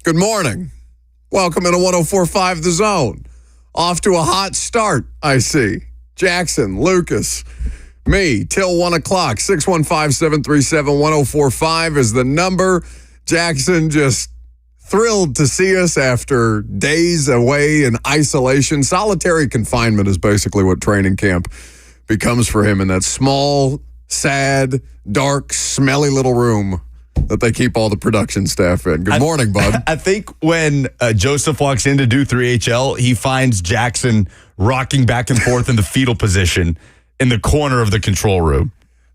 Good morning. Welcome into 104.5 The Zone. Off to a hot start, I see. Jackson, Lucas, me, till 1 o'clock. 615-737-1045 is the number. Jackson just thrilled to see us after days away in isolation. Solitary confinement is basically what training camp becomes for him in that small, sad, dark, smelly little room that they keep all the production staff in. Good morning, bud. I think when Joseph walks in to do 3HL, he finds Jackson rocking back and forth in the fetal position in the corner of the control room.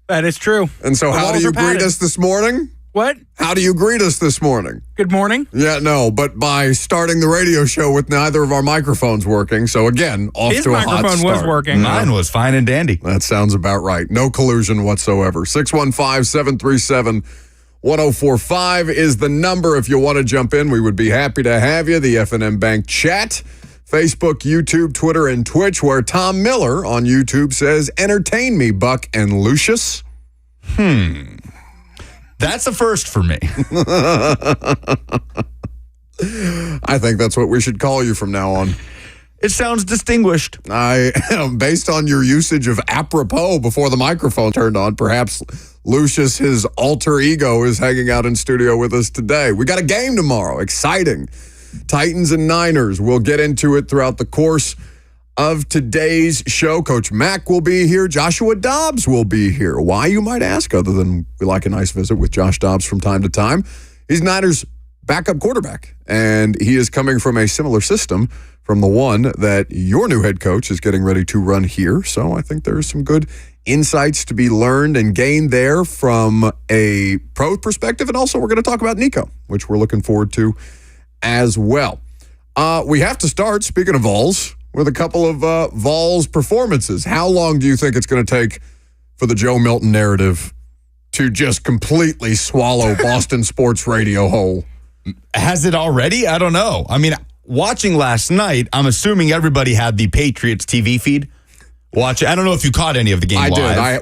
That is true. And so how do you greet us this morning? What? How do you greet us this morning? Good morning. Yeah, no, but by starting the radio show with neither of our microphones working. So again, off His to a hot start. microphone was working. Mine was fine and dandy. That sounds about right. No collusion whatsoever. 615-737-1045 is the number if you want to jump in. We would be happy to have you. The F&M Bank chat, Facebook, YouTube, Twitter, and Twitch, where Tom Miller on YouTube says, entertain me, Buck and Lucius. That's a first for me. I think that's what we should call you from now on. It sounds distinguished. Based on your usage of apropos before the microphone turned on, perhaps Lucius, his alter ego, is hanging out in studio with us today. We got a game tomorrow. Exciting. Titans and Niners. We'll get into it throughout the course of today's show. Coach Mack will be here. Joshua Dobbs will be here. Why, you might ask, other than we like a nice visit with Josh Dobbs from time to time. He's Niners' backup quarterback, and he is coming from a similar system from the one that your new head coach is getting ready to run here. So I think there's some good insights to be learned and gained there from a pro perspective. And also we're going to talk about Nico, which we're looking forward to as well. We have to start, speaking of Vols, with a couple of Vols performances. How long do you think it's going to take for the Joe Milton narrative to just completely swallow Boston sports radio whole? Has it already? I don't know. I mean, watching last night, I'm assuming everybody had the Patriots TV feed. I don't know if you caught any of the game live. I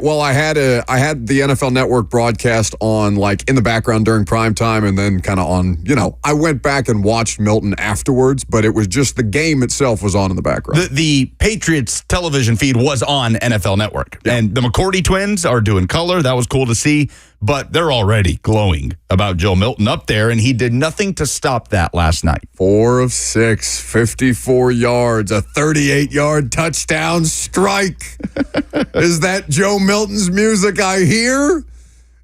did. I had the NFL Network broadcast on, like, in the background during prime time, and then kind of on, I went back and watched Milton afterwards, but it was just the game itself was on in the background. The Patriots television feed was on NFL Network. Yeah. And the McCourty twins are doing color. That was cool to see. But they're already glowing about Joe Milton up there, and he did nothing to stop that last night. 4 of 6, 54 yards, a 38-yard touchdown strike. Is that Joe Milton's music I hear?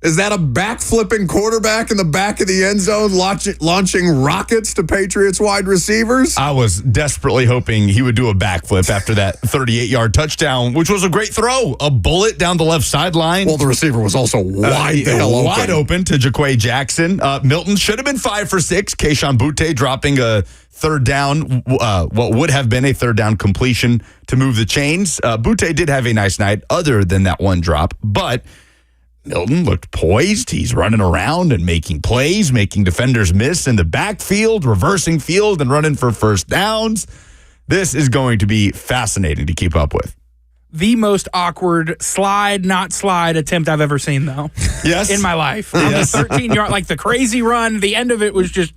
Is that a backflipping quarterback in the back of the end zone launching rockets to Patriots wide receivers? I was desperately hoping he would do a backflip after that 38-yard touchdown, which was a great throw. A bullet down the left sideline. Well, the receiver was also wide open to Jaquay Jackson. Milton should have been 5 for 6. Keyshawn Butte dropping a third down, what would have been a third down completion to move the chains. Butte did have a nice night other than that one drop, but Milton looked poised. He's running around and making plays, making defenders miss in the backfield, reversing field and running for first downs. This is going to be fascinating to keep up with. The most awkward not slide attempt I've ever seen, though. Yes. In my life. On the 13-yard, like the crazy run, the end of it was just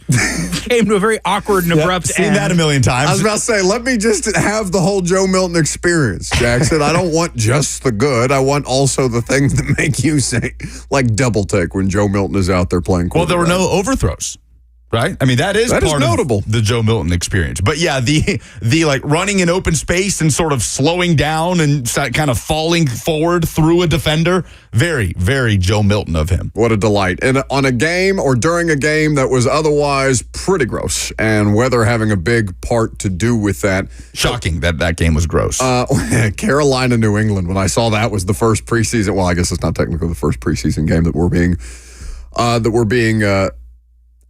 came to a very awkward and abrupt end. Seen that a million times. I was about to say, let me just have the whole Joe Milton experience, Jackson. I don't want just the good. I want also the things that make you say, like double take when Joe Milton is out there playing quarterback. Well, there were no overthrows. Right? I mean, that is part notable. Of the Joe Milton experience. But yeah, the like running in open space and sort of slowing down and kind of falling forward through a defender, very, very Joe Milton of him. What a delight. And on a game or during a game that was otherwise pretty gross, and weather having a big part to do with that. Shocking that game was gross. Carolina, New England, when I saw that was the first preseason, well, I guess it's not technically the first preseason game that we're being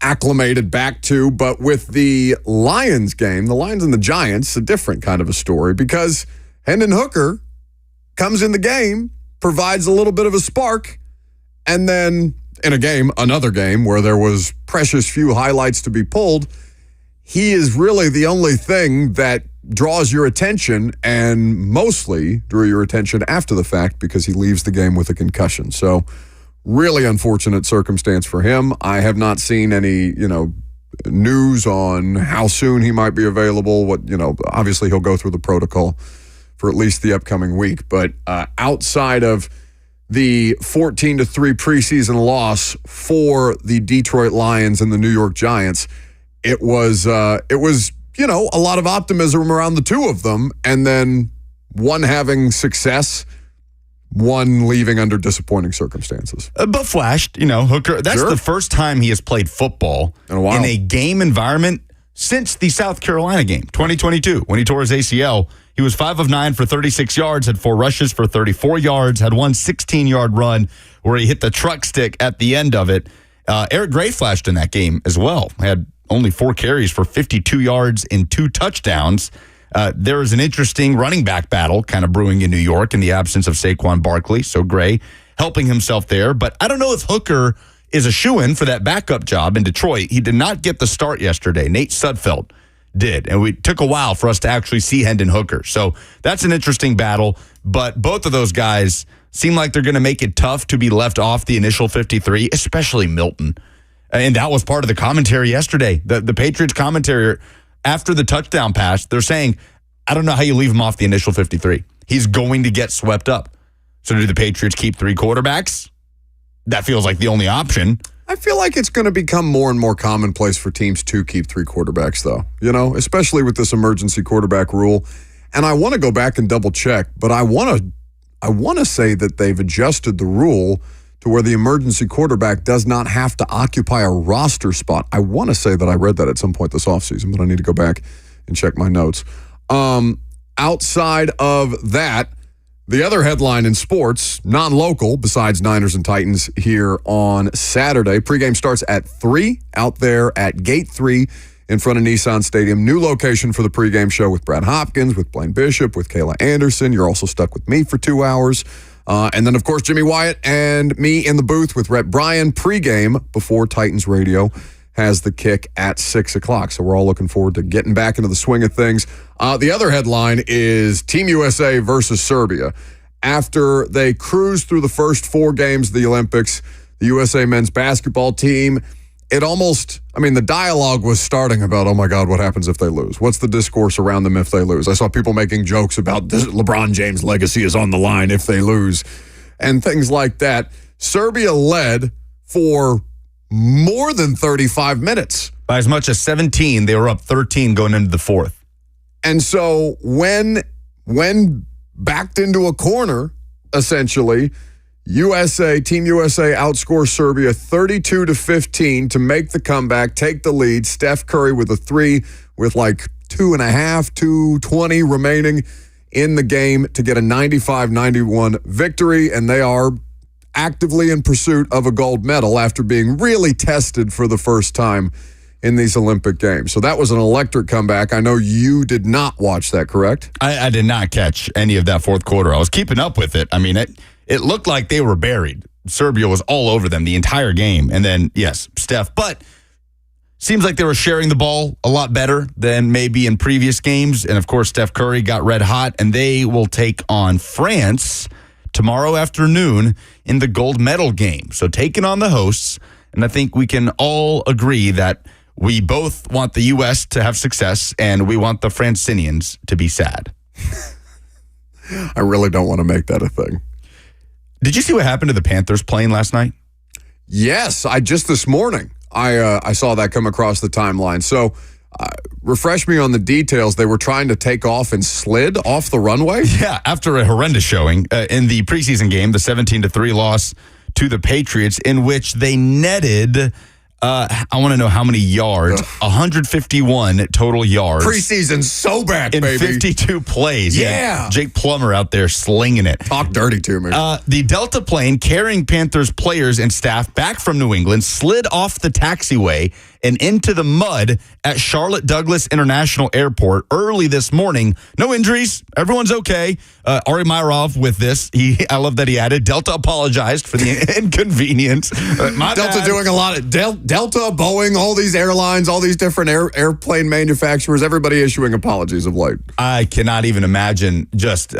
acclimated back to, but with the Lions game, the Lions and the Giants, a different kind of a story because Hendon Hooker comes in the game, provides a little bit of a spark, and then in another game where there was precious few highlights to be pulled, he is really the only thing that draws your attention and mostly drew your attention after the fact because he leaves the game with a concussion. So Really unfortunate circumstance for him. I have not seen any, news on how soon he might be available. Obviously he'll go through the protocol for at least the upcoming week. But outside of the 14-3 preseason loss for the Detroit Lions and the New York Giants, it was a lot of optimism around the two of them, and then one having success, one leaving under disappointing circumstances. But flashed, Hooker, that's the first time he has played football in a game environment since the South Carolina game, 2022, when he tore his ACL. He was 5 of 9 for 36 yards, had 4 rushes for 34 yards, had one 16-yard run where he hit the truck stick at the end of it. Eric Gray flashed in that game as well. Had only 4 carries for 52 yards and 2 touchdowns. There is an interesting running back battle kind of brewing in New York in the absence of Saquon Barkley. So Gray helping himself there. But I don't know if Hooker is a shoo-in for that backup job in Detroit. He did not get the start yesterday. Nate Sudfeld did. And it took a while for us to actually see Hendon Hooker. So that's an interesting battle. But both of those guys seem like they're going to make it tough to be left off the initial 53, especially Milton. And that was part of the commentary yesterday. The Patriots commentary after the touchdown pass, they're saying, I don't know how you leave him off the initial 53. He's going to get swept up. So do the Patriots keep 3 quarterbacks? That feels like the only option. I feel like it's going to become more and more commonplace for teams to keep 3 quarterbacks, though, especially with this emergency quarterback rule. And I want to go back and double check, but I want to say that they've adjusted the rule to where the emergency quarterback does not have to occupy a roster spot. I want to say that I read that at some point this offseason, but I need to go back and check my notes. Outside of that, the other headline in sports, non-local, besides Niners and Titans here on Saturday. Pregame starts at 3 out there at Gate 3 in front of Nissan Stadium. New location for the pregame show with Brad Hopkins, with Blaine Bishop, with Kayla Anderson. You're also stuck with me for 2 hours. And then, of course, Jimmy Wyatt and me in the booth with Rhett Bryan pregame before Titans Radio has the kick at 6 o'clock. So we're all looking forward to getting back into the swing of things. The other headline is Team USA versus Serbia. After they cruised through the first 4 games of the Olympics, the USA men's basketball team, the dialogue was starting about, oh my God, what happens if they lose? What's the discourse around them if they lose? I saw people making jokes about LeBron James' legacy is on the line if they lose and things like that. Serbia led for more than 35 minutes. By as much as 17, they were up 13 going into the 4th. And so when backed into a corner, essentially, Team USA outscores Serbia 32-15 to make the comeback, take the lead. Steph Curry with a 3 with 2.20 remaining in the game to get a 95-91 victory, and they are actively in pursuit of a gold medal after being really tested for the first time in these Olympic Games. So that was an electric comeback. I know you did not watch that, correct? I did not catch any of that 4th quarter. I was keeping up with it. It looked like they were buried. Serbia was all over them the entire game. And then, yes, Steph. But seems like they were sharing the ball a lot better than maybe in previous games. And, of course, Steph Curry got red hot. And they will take on France tomorrow afternoon in the gold medal game. So taking on the hosts. And I think we can all agree that we both want the U.S. to have success and we want the Francinians to be sad. I really don't want to make that a thing. Did you see what happened to the Panthers plane last night? Yes, just this morning, I saw that come across the timeline. So refresh me on the details. They were trying to take off and slid off the runway? Yeah, after a horrendous showing in the preseason game, the 17-3 loss to the Patriots, in which they netted, I want to know how many yards, 151 total yards. Preseason so back, in baby. 52 plays. Yeah. Jake Plummer out there slinging it. Talk dirty to me. The Delta plane carrying Panthers players and staff back from New England slid off the taxiway and into the mud at Charlotte Douglas International Airport early this morning. No injuries. Everyone's okay. Ari Myrov with this. I love that he added, Delta apologized for the inconvenience. Delta bad. doing a lot of Delta, Boeing, all these airlines, all these different airplane manufacturers, everybody issuing apologies of late. I cannot even imagine just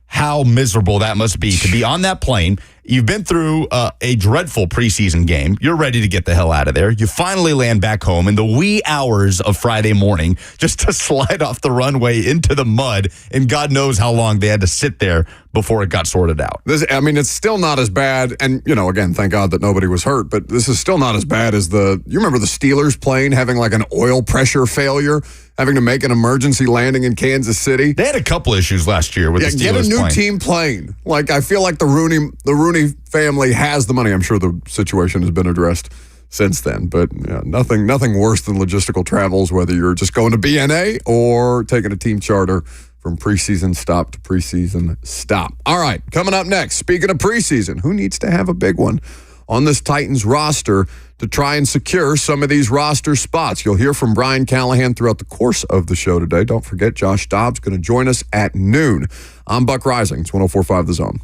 how miserable that must be to be on that plane. You've been through a dreadful preseason game. You're ready to get the hell out of there. You finally land back home in the wee hours of Friday morning just to slide off the runway into the mud, and God knows how long they had to sit there before it got sorted out. It's still not as bad, and, again, thank God that nobody was hurt, but this is still not as bad as you remember the Steelers plane having like an oil pressure failure, having to make an emergency landing in Kansas City? They had a couple issues last year with the Steelers get a new plane. team plane. Like, I feel like the Rooney family has the money. I'm sure the situation has been addressed since then, but nothing worse than logistical travels, whether you're just going to BNA or taking a team charter from preseason stop to preseason stop. All right, coming up next, speaking of preseason, who needs to have a big one on this Titans roster to try and secure some of these roster spots? You'll hear from Brian Callahan throughout the course of the show today. Don't forget, Josh Dobbs going to join us at noon. I'm Buck Rising. It's 104.5 The Zone.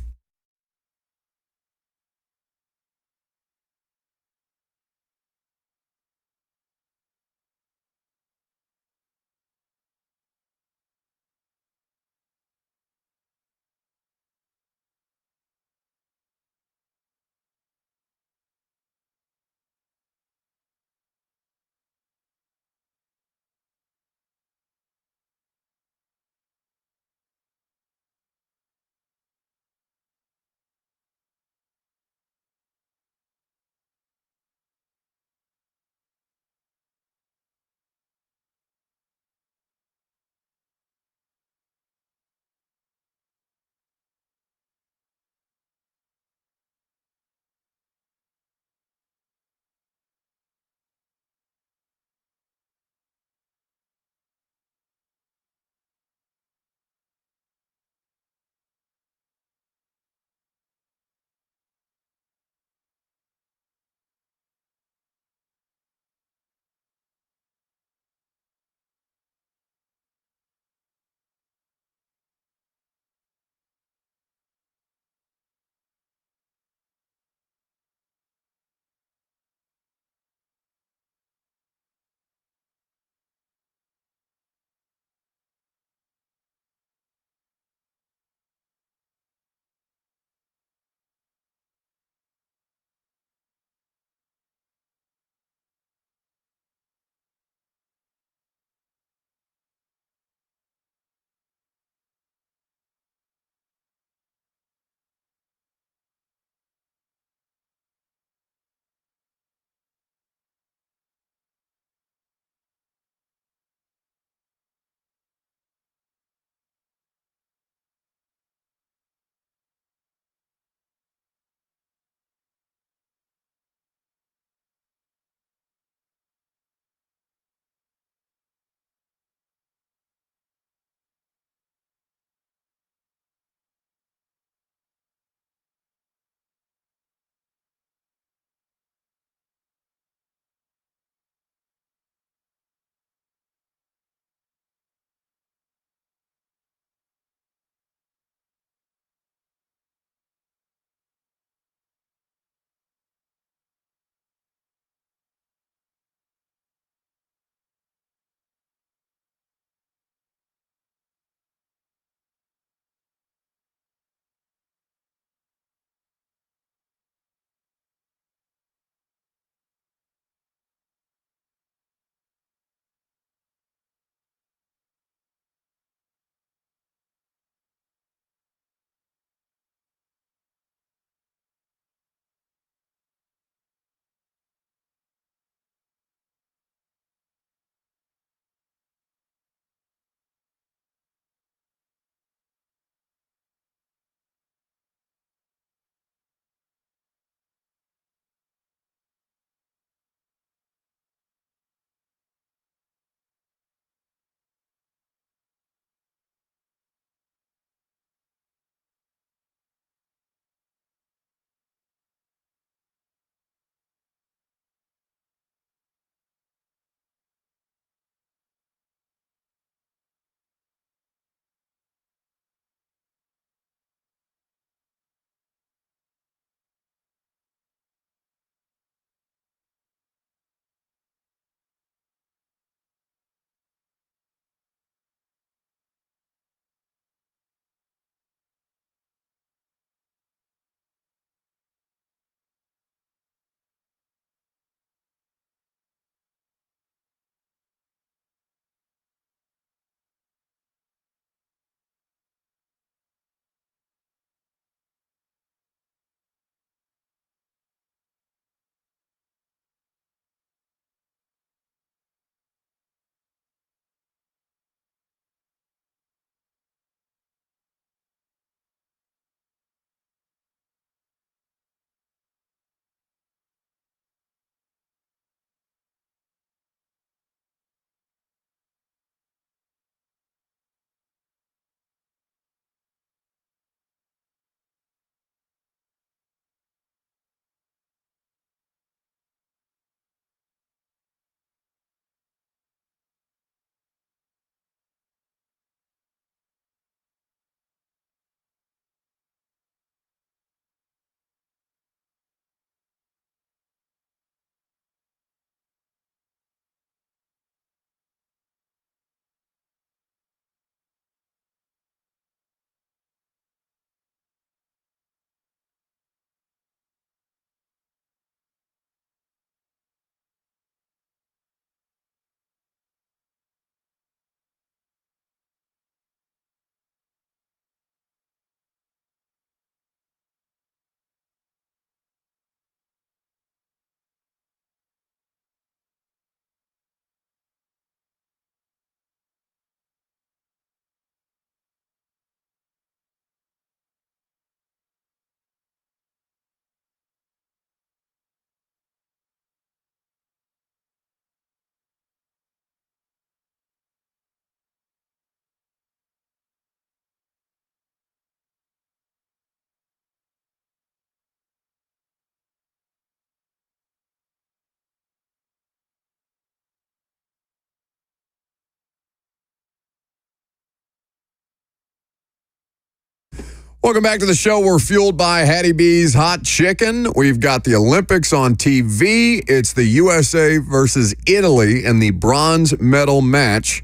Welcome back to the show. We're fueled by Hattie B's Hot Chicken. We've got the Olympics on TV. It's the USA versus Italy in the bronze medal match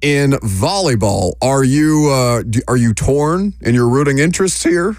in volleyball. Are you torn in your rooting interests here?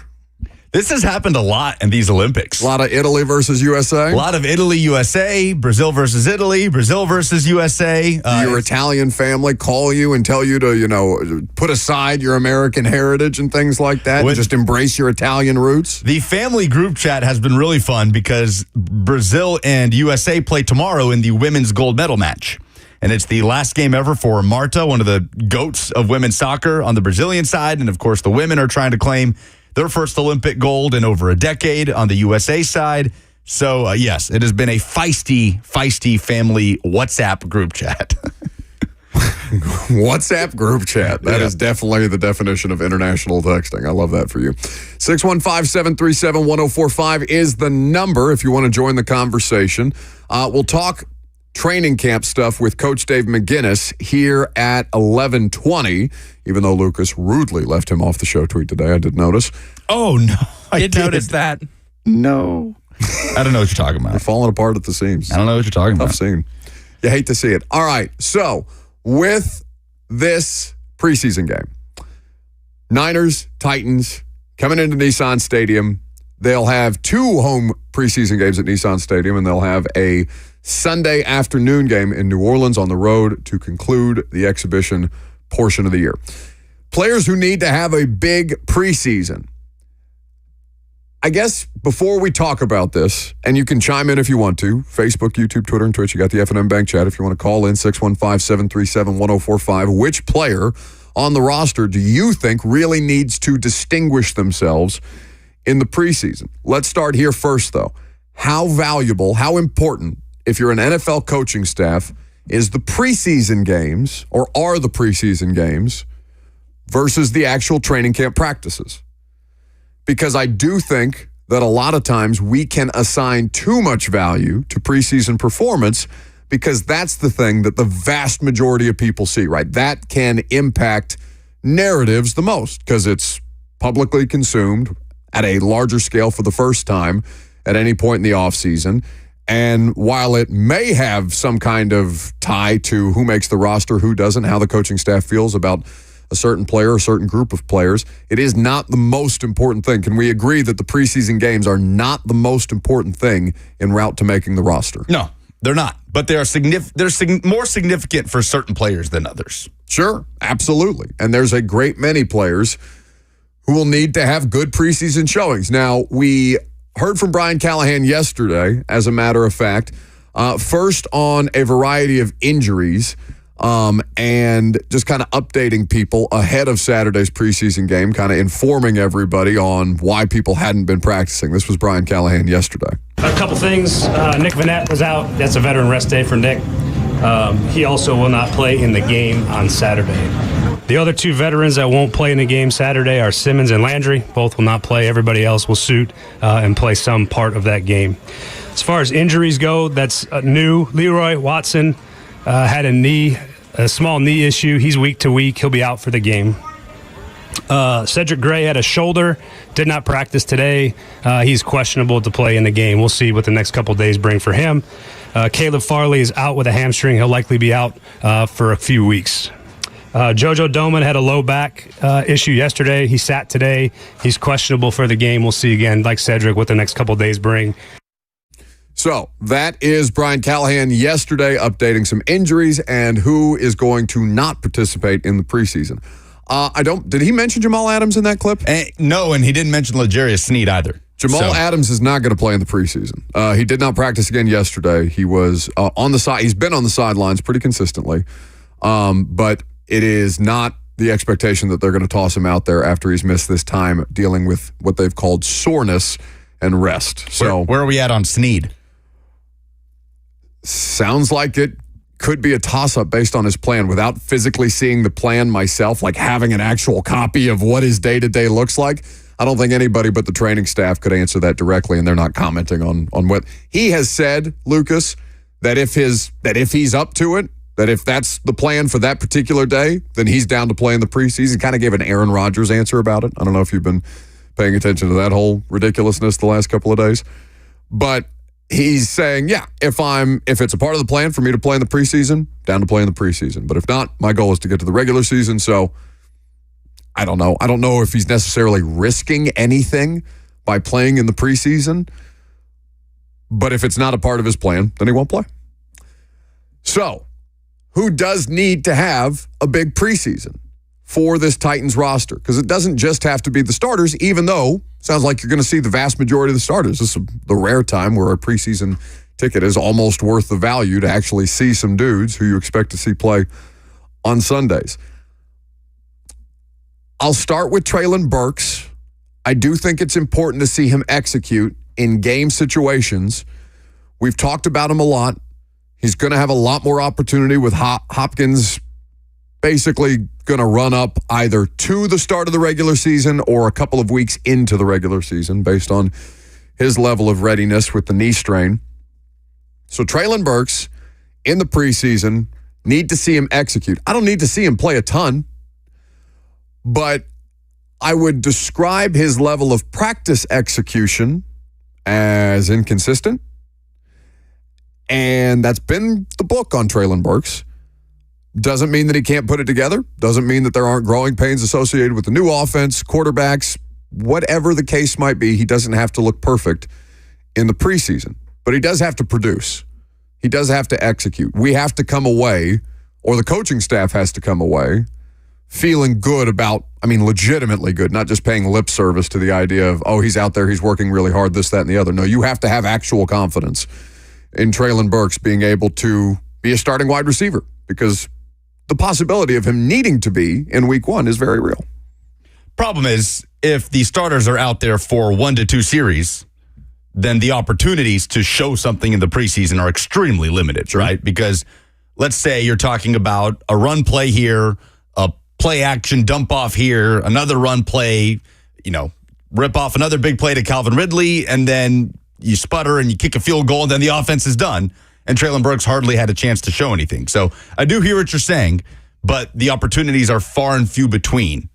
This has happened a lot in these Olympics. A lot of Italy versus USA? A lot of Italy, USA, Brazil versus Italy, Brazil versus USA. Your Italian family call you and tell you to, put aside your American heritage and things like that and just embrace your Italian roots? The family group chat has been really fun because Brazil and USA play tomorrow in the women's gold medal match. And it's the last game ever for Marta, one of the goats of women's soccer on the Brazilian side. And, of course, the women are trying to claim their first Olympic gold in over a decade on the USA side. So, yes, it has been a feisty family WhatsApp group chat. WhatsApp group chat. That is definitely the definition of international texting. I love that for you. 615-737-1045 is the number if you want to join the conversation. We'll talk training camp stuff with Coach Dave McGinnis here at 11:20, even though Lucas rudely left him off the show tweet today. I did notice. Oh, no. I did notice that. No. I don't know what you're talking about. You're falling apart at the seams. I don't know what you're talking about. Tough scene. You hate to see it. All right, so with this preseason game, Niners, Titans, coming into Nissan Stadium, they'll have 2 home preseason games at Nissan Stadium, and they'll have a Sunday afternoon game in New Orleans on the road to conclude the exhibition portion of the year. Players who need to have a big preseason. I guess before we talk about this, and you can chime in if you want to, Facebook, YouTube, Twitter, and Twitch, you got the F&M Bank chat. If you want to call in, 615-737-1045. Which player on the roster do you think really needs to distinguish themselves in the preseason? Let's start here first, though. How valuable, how important, if you're an NFL coaching staff, is the preseason games, or are the preseason games, versus the actual training camp practices? Because I do think that a lot of times we can assign too much value to preseason performance because that's the thing that the vast majority of people see, right? That can impact narratives the most because it's publicly consumed at a larger scale for the first time at any point in the offseason. And while it may have some kind of tie to who makes the roster, who doesn't, how the coaching staff feels about a certain player, a certain group of players, it is not the most important thing. Can we agree that the preseason games are not the most important thing en route to making the roster? No, they're not. But they are more significant for certain players than others. Sure, absolutely. And there's a great many players who will need to have good preseason showings. Now, we heard from Brian Callahan yesterday, as a matter of fact, first on a variety of injuries and just kind of updating people ahead of Saturday's preseason game, kind of informing everybody on why people hadn't been practicing. This was Brian Callahan yesterday. A couple things. Nick Vanette was out. That's a veteran rest day for Nick. He also will not play in the game on Saturday. The other 2 veterans that won't play in the game Saturday are Simmons and Landry. Both will not play. Everybody else will suit and play some part of that game. As far as injuries go, that's new. Leroy Watson had a small knee issue. He's week to week. He'll be out for the game. Cedric Gray had a shoulder, did not practice today. He's questionable to play in the game. We'll see what the next couple days bring for him. Caleb Farley is out with a hamstring. He'll likely be out for a few weeks. Jojo Doman had a low back issue yesterday. He sat today. He's questionable for the game. We'll see again, like Cedric, what the next couple days bring. So that is Brian Callahan yesterday updating some injuries and who is going to not participate in the preseason. Did he mention Jamal Adams in that clip? No, and he didn't mention L'Jarius Sneed either. Jamal Adams is not going to play in the preseason. He did not practice again yesterday. He was on the side. He's been on the sidelines pretty consistently, but it is not the expectation that they're going to toss him out there after he's missed this time dealing with what they've called soreness and rest. So where are we at on Sneed? Sounds like it could be a toss-up based on his plan without physically seeing the plan myself, like having an actual copy of what his day-to-day looks like. I don't think anybody but the training staff could answer that directly, and they're not commenting on what he has said, Lucas, that if he's up to it, that if that's the plan for that particular day, then he's down to play in the preseason. Kind of gave an Aaron Rodgers answer about it. I don't know if you've been paying attention to that whole ridiculousness the last couple of days. But he's saying, yeah, if it's a part of the plan for me to play in the preseason, down to play in the preseason. But if not, my goal is to get to the regular season. So I don't know. I don't know if he's necessarily risking anything by playing in the preseason. But if it's not a part of his plan, then he won't play. So, who does need to have a big preseason for this Titans roster? Because it doesn't just have to be the starters, even though sounds like you're going to see the vast majority of the starters. This is the rare time where a preseason ticket is almost worth the value to actually see some dudes who you expect to see play on Sundays. I'll start with Treylon Burks. I do think it's important to see him execute in game situations. We've talked about him a lot. He's going to have a lot more opportunity with Hopkins basically going to run up either to the start of the regular season or a couple of weeks into the regular season based on his level of readiness with the knee strain. So Treylon Burks in the preseason, need to see him execute. I don't need to see him play a ton, but I would describe his level of practice execution as inconsistent. And that's been the book on Treylon Burks. Doesn't mean that he can't put it together. Doesn't mean that there aren't growing pains associated with the new offense, quarterbacks, whatever the case might be. He doesn't have to look perfect in the preseason, but he does have to produce. He does have to execute. We have to come away, or the coaching staff has to come away, feeling good about, legitimately good, not just paying lip service to the idea of, oh, he's out there, he's working really hard, this, that, and the other. No, you have to have actual confidence in Treylon Burks being able to be a starting wide receiver, because the possibility of him needing to be in week one is very real. Problem is, if the starters are out there for 1 to 2 series, then the opportunities to show something in the preseason are extremely limited, right? Because let's say you're talking about a run play here, a play action dump off here, another run play, rip off another big play to Calvin Ridley, and then you sputter and you kick a field goal, and then the offense is done. And Treylon Burks hardly had a chance to show anything. So I do hear what you're saying, but the opportunities are far and few between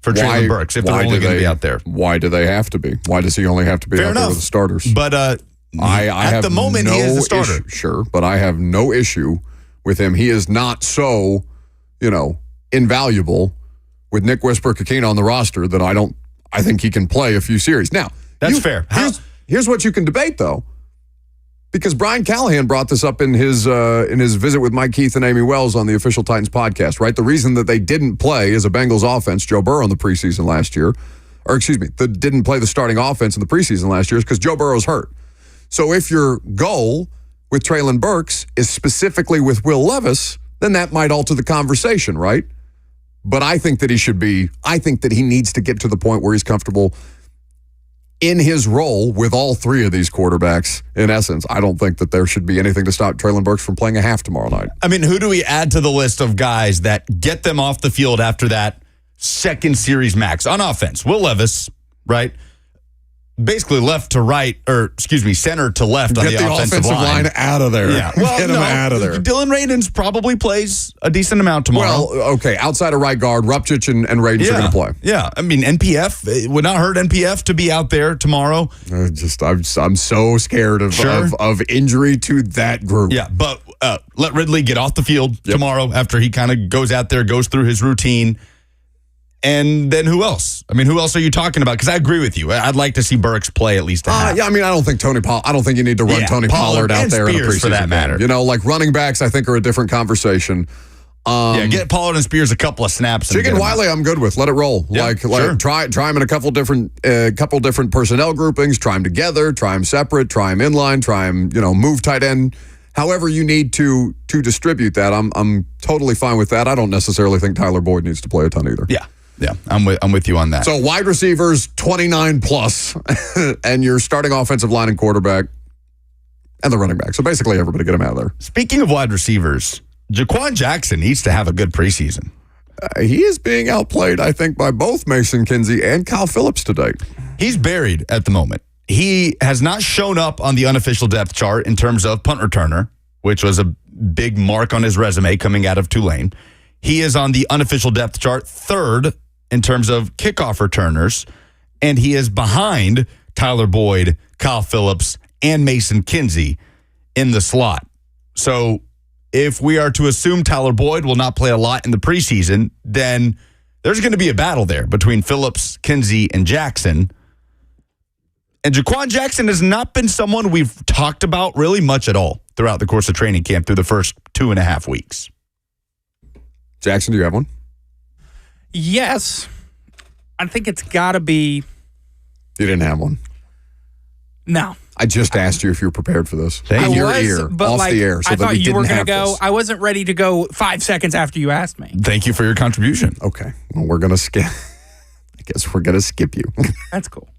for Treylon Burks if they're only going to be out there. Why do they have to be? Why does he only have to be out there with the starters? But at the moment, he is the starter. Sure, but I have no issue with him. He is not so, invaluable with Nick Whisper-Kikina on the roster that I think he can play a few series. Now, that's fair. Here's what you can debate, though. Because Brian Callahan brought this up in his visit with Mike Keith and Amy Wells on the Official Titans podcast, right? The reason that they didn't play as a Bengals offense, Joe Burrow in the preseason last year, that didn't play the starting offense in the preseason last year is because Joe Burrow's hurt. So if your goal with Treylon Burks is specifically with Will Levis, then that might alter the conversation, right? But I think that he needs to get to the point where he's comfortable in his role with all three of these quarterbacks, in essence. I don't think that there should be anything to stop Treylon Burks from playing a half tomorrow night. Who do we add to the list of guys that get them off the field after that second series max? On offense, Will Levis, right? Basically left to right, center to left on the offensive line out of there. Yeah. Get him out of there. Dylan Radins probably plays a decent amount tomorrow. Well, okay, outside of right guard, Rupchich and Radins are going to play. Yeah, NPF, it would not hurt NPF to be out there tomorrow. I'm so scared of injury to that group. Yeah, but let Ridley get off the field tomorrow after he kind of goes out there, goes through his routine. And then who else? Who else are you talking about? Because I agree with you. I'd like to see Burks play at least a half. I don't think I don't think you need to run Tony Pollard out there in a preseason for that matter. Like running backs, I think are a different conversation. Get Pollard and Spears a couple of snaps. Chicken Wiley, I'm good with. Let it roll. Yeah, sure. Try him in a couple different personnel groupings. Try him together. Try him separate. Try him inline. Try him move tight end. However you need to distribute that, I'm totally fine with that. I don't necessarily think Tyler Boyd needs to play a ton either. Yeah, I'm with you on that. So wide receivers, 29 plus, and your starting offensive line and quarterback, and the running back. So basically everybody get him out of there. Speaking of wide receivers, Jaquan Jackson needs to have a good preseason. He is being outplayed, I think, by both Mason Kinsey and Kyle Phillips to date. He's buried at the moment. He has not shown up on the unofficial depth chart in terms of punt returner, which was a big mark on his resume coming out of Tulane. He is on the unofficial depth chart, third in terms of kickoff returners, and he is behind Tyler Boyd, Kyle Phillips, and Mason Kinsey in the slot. So if we are to assume Tyler Boyd will not play a lot in the preseason, then there's going to be a battle there between Phillips, Kinsey, and Jackson. And Jaquan Jackson has not been someone we've talked about really much at all throughout the course of training camp through the first 2.5 weeks. Jackson, do you have one? Yes. I think it's got to be. You didn't have one. No. I just asked you if you were prepared for this. I In your was, ear, but off like, the air, so I that thought we you were didn't going to have go. this. I wasn't ready to go 5 seconds after you asked me. Thank you for your contribution. Okay. Well, we're going to skip. I guess we're going to skip you. That's cool.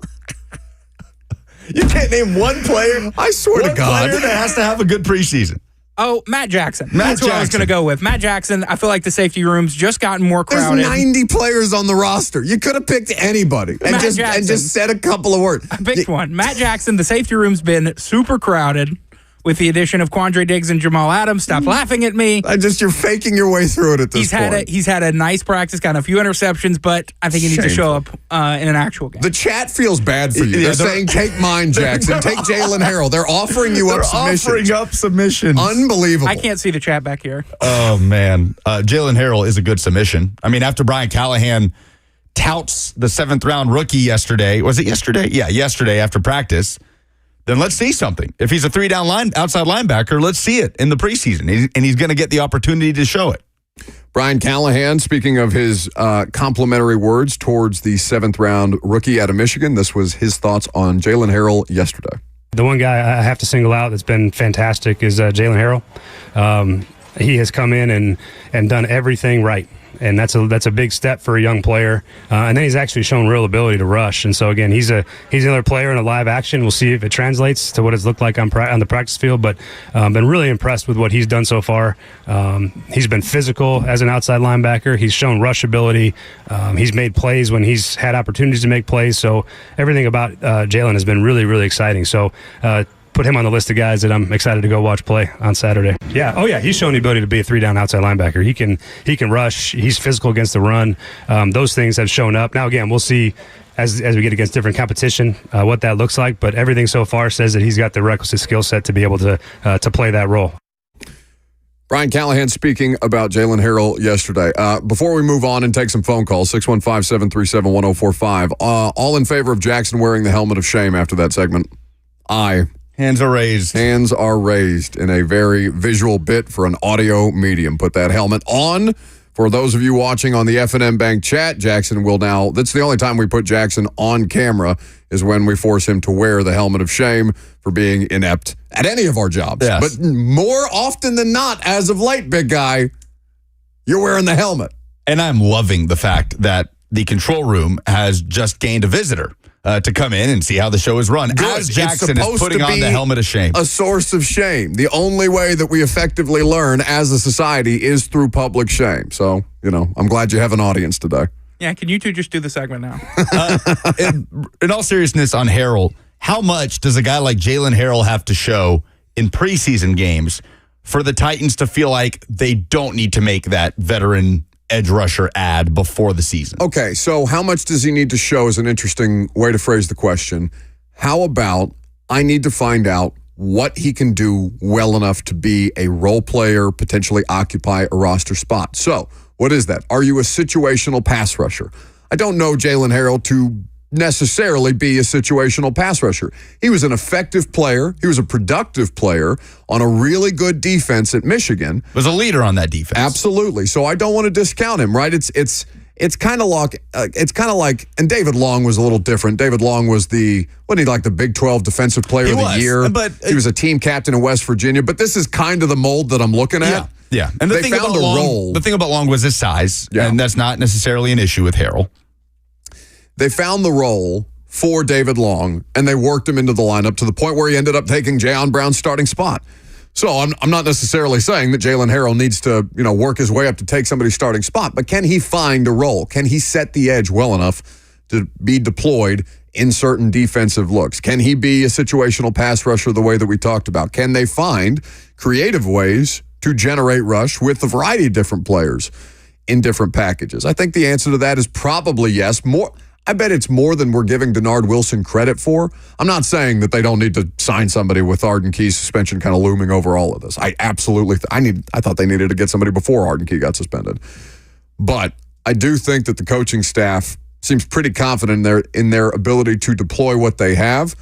You can't name one player. I swear to God. Player that has to have a good preseason. Oh, Matt Jackson. Matt That's who I was Jackson. going to go with. Matt Jackson, I feel like the safety room's just gotten more There's crowded. 90 players on the roster. You could have picked anybody and Matt just Jackson. said a couple of words. I picked one. Matt Jackson, the safety room's been super crowded with the addition of Quandre Diggs and Jamal Adams. Stop laughing at me. You're faking your way through it at this point. He's had a nice practice, got a few interceptions, but I think he needs to show up in an actual game. The chat feels bad for you. Yeah, They're saying, take mine, Jackson. Take Jalen Harrell. They're offering you up submissions. Offering up submissions. Unbelievable. I can't see the chat back here. Oh, man. Jalen Harrell is a good submission. I mean, after Brian Callahan touts the 7th-round rookie yesterday. Was it yesterday? Yeah, yesterday after practice. Then let's see something. If he's a 3-down outside linebacker, let's see it in the preseason. And he's going to get the opportunity to show it. Brian Callahan, speaking of his complimentary words towards the 7th-round rookie out of Michigan, this was his thoughts on Jalen Harrell yesterday. The one guy I have to single out that's been fantastic is Jalen Harrell. He has come in and done everything right. And that's a big step for a young player. And then he's actually shown real ability to rush. And so, again, he's another player in a live action. We'll see if it translates to what it's looked like on the practice field. But been really impressed with what he's done so far. He's been physical as an outside linebacker. He's shown rush ability. He's made plays when he's had opportunities to make plays. So everything about Jalen has been really, really exciting. So put him on the list of guys that I'm excited to go watch play on Saturday. Yeah. Oh, yeah. He's shown the ability to be a 3-down outside linebacker. He can rush. He's physical against the run. Those things have shown up. Now, again, we'll see as we get against different competition what that looks like. But everything so far says that he's got the requisite skill set to be able to play that role. Brian Callahan speaking about Jalen Harrell yesterday. Before we move on and take some phone calls, 615-737-1045. All in favor of Jackson wearing the helmet of shame after that segment? Aye. Hands are raised. Hands are raised in a very visual bit for an audio medium. Put that helmet on. For those of you watching on the FNM Bank chat, Jackson will now, that's the only time we put Jackson on camera is when we force him to wear the helmet of shame for being inept at any of our jobs. Yes. But more often than not, as of late, big guy, you're wearing the helmet. And I'm loving the fact that the control room has just gained a visitor to come in and see how the show is run. Good. As Jackson It's is supposed putting to on be the helmet of shame. A source of shame. The only way that we effectively learn as a society is through public shame. So, I'm glad you have an audience today. Yeah, can you two just do the segment now? In all seriousness on Harrell, how much does a guy like Jalen Harrell have to show in preseason games for the Titans to feel like they don't need to make that veteran edge rusher ad before the season? Okay, so how much does he need to show is an interesting way to phrase the question. How about I need to find out what he can do well enough to be a role player, potentially occupy a roster spot. So, what is that? Are you a situational pass rusher? I don't know Jalen Harrell to necessarily be a situational pass rusher. He was an effective player. He was a productive player on a really good defense at Michigan. Was a leader on that defense. Absolutely. So I don't want to discount him, right? It's kind of like and David Long was a little different. David Long was the Big 12 Defensive Player of the Year. But he was a team captain in West Virginia. But this is kind of the mold that I'm looking at. Yeah. And the thing about Long was his size, and that's not necessarily an issue with Harrell. They found the role for David Long, and they worked him into the lineup to the point where he ended up taking Jayon Brown's starting spot. So I'm not necessarily saying that Jalen Harrell needs to, work his way up to take somebody's starting spot, but can he find a role? Can he set the edge well enough to be deployed in certain defensive looks? Can he be a situational pass rusher the way that we talked about? Can they find creative ways to generate rush with a variety of different players in different packages? I think the answer to that is probably yes. I bet it's more than we're giving Denard Wilson credit for. I'm not saying that they don't need to sign somebody with Arden Key's suspension kind of looming over all of this. I absolutely I thought they needed to get somebody before Arden Key got suspended. But I do think that the coaching staff seems pretty confident in their ability to deploy what they have.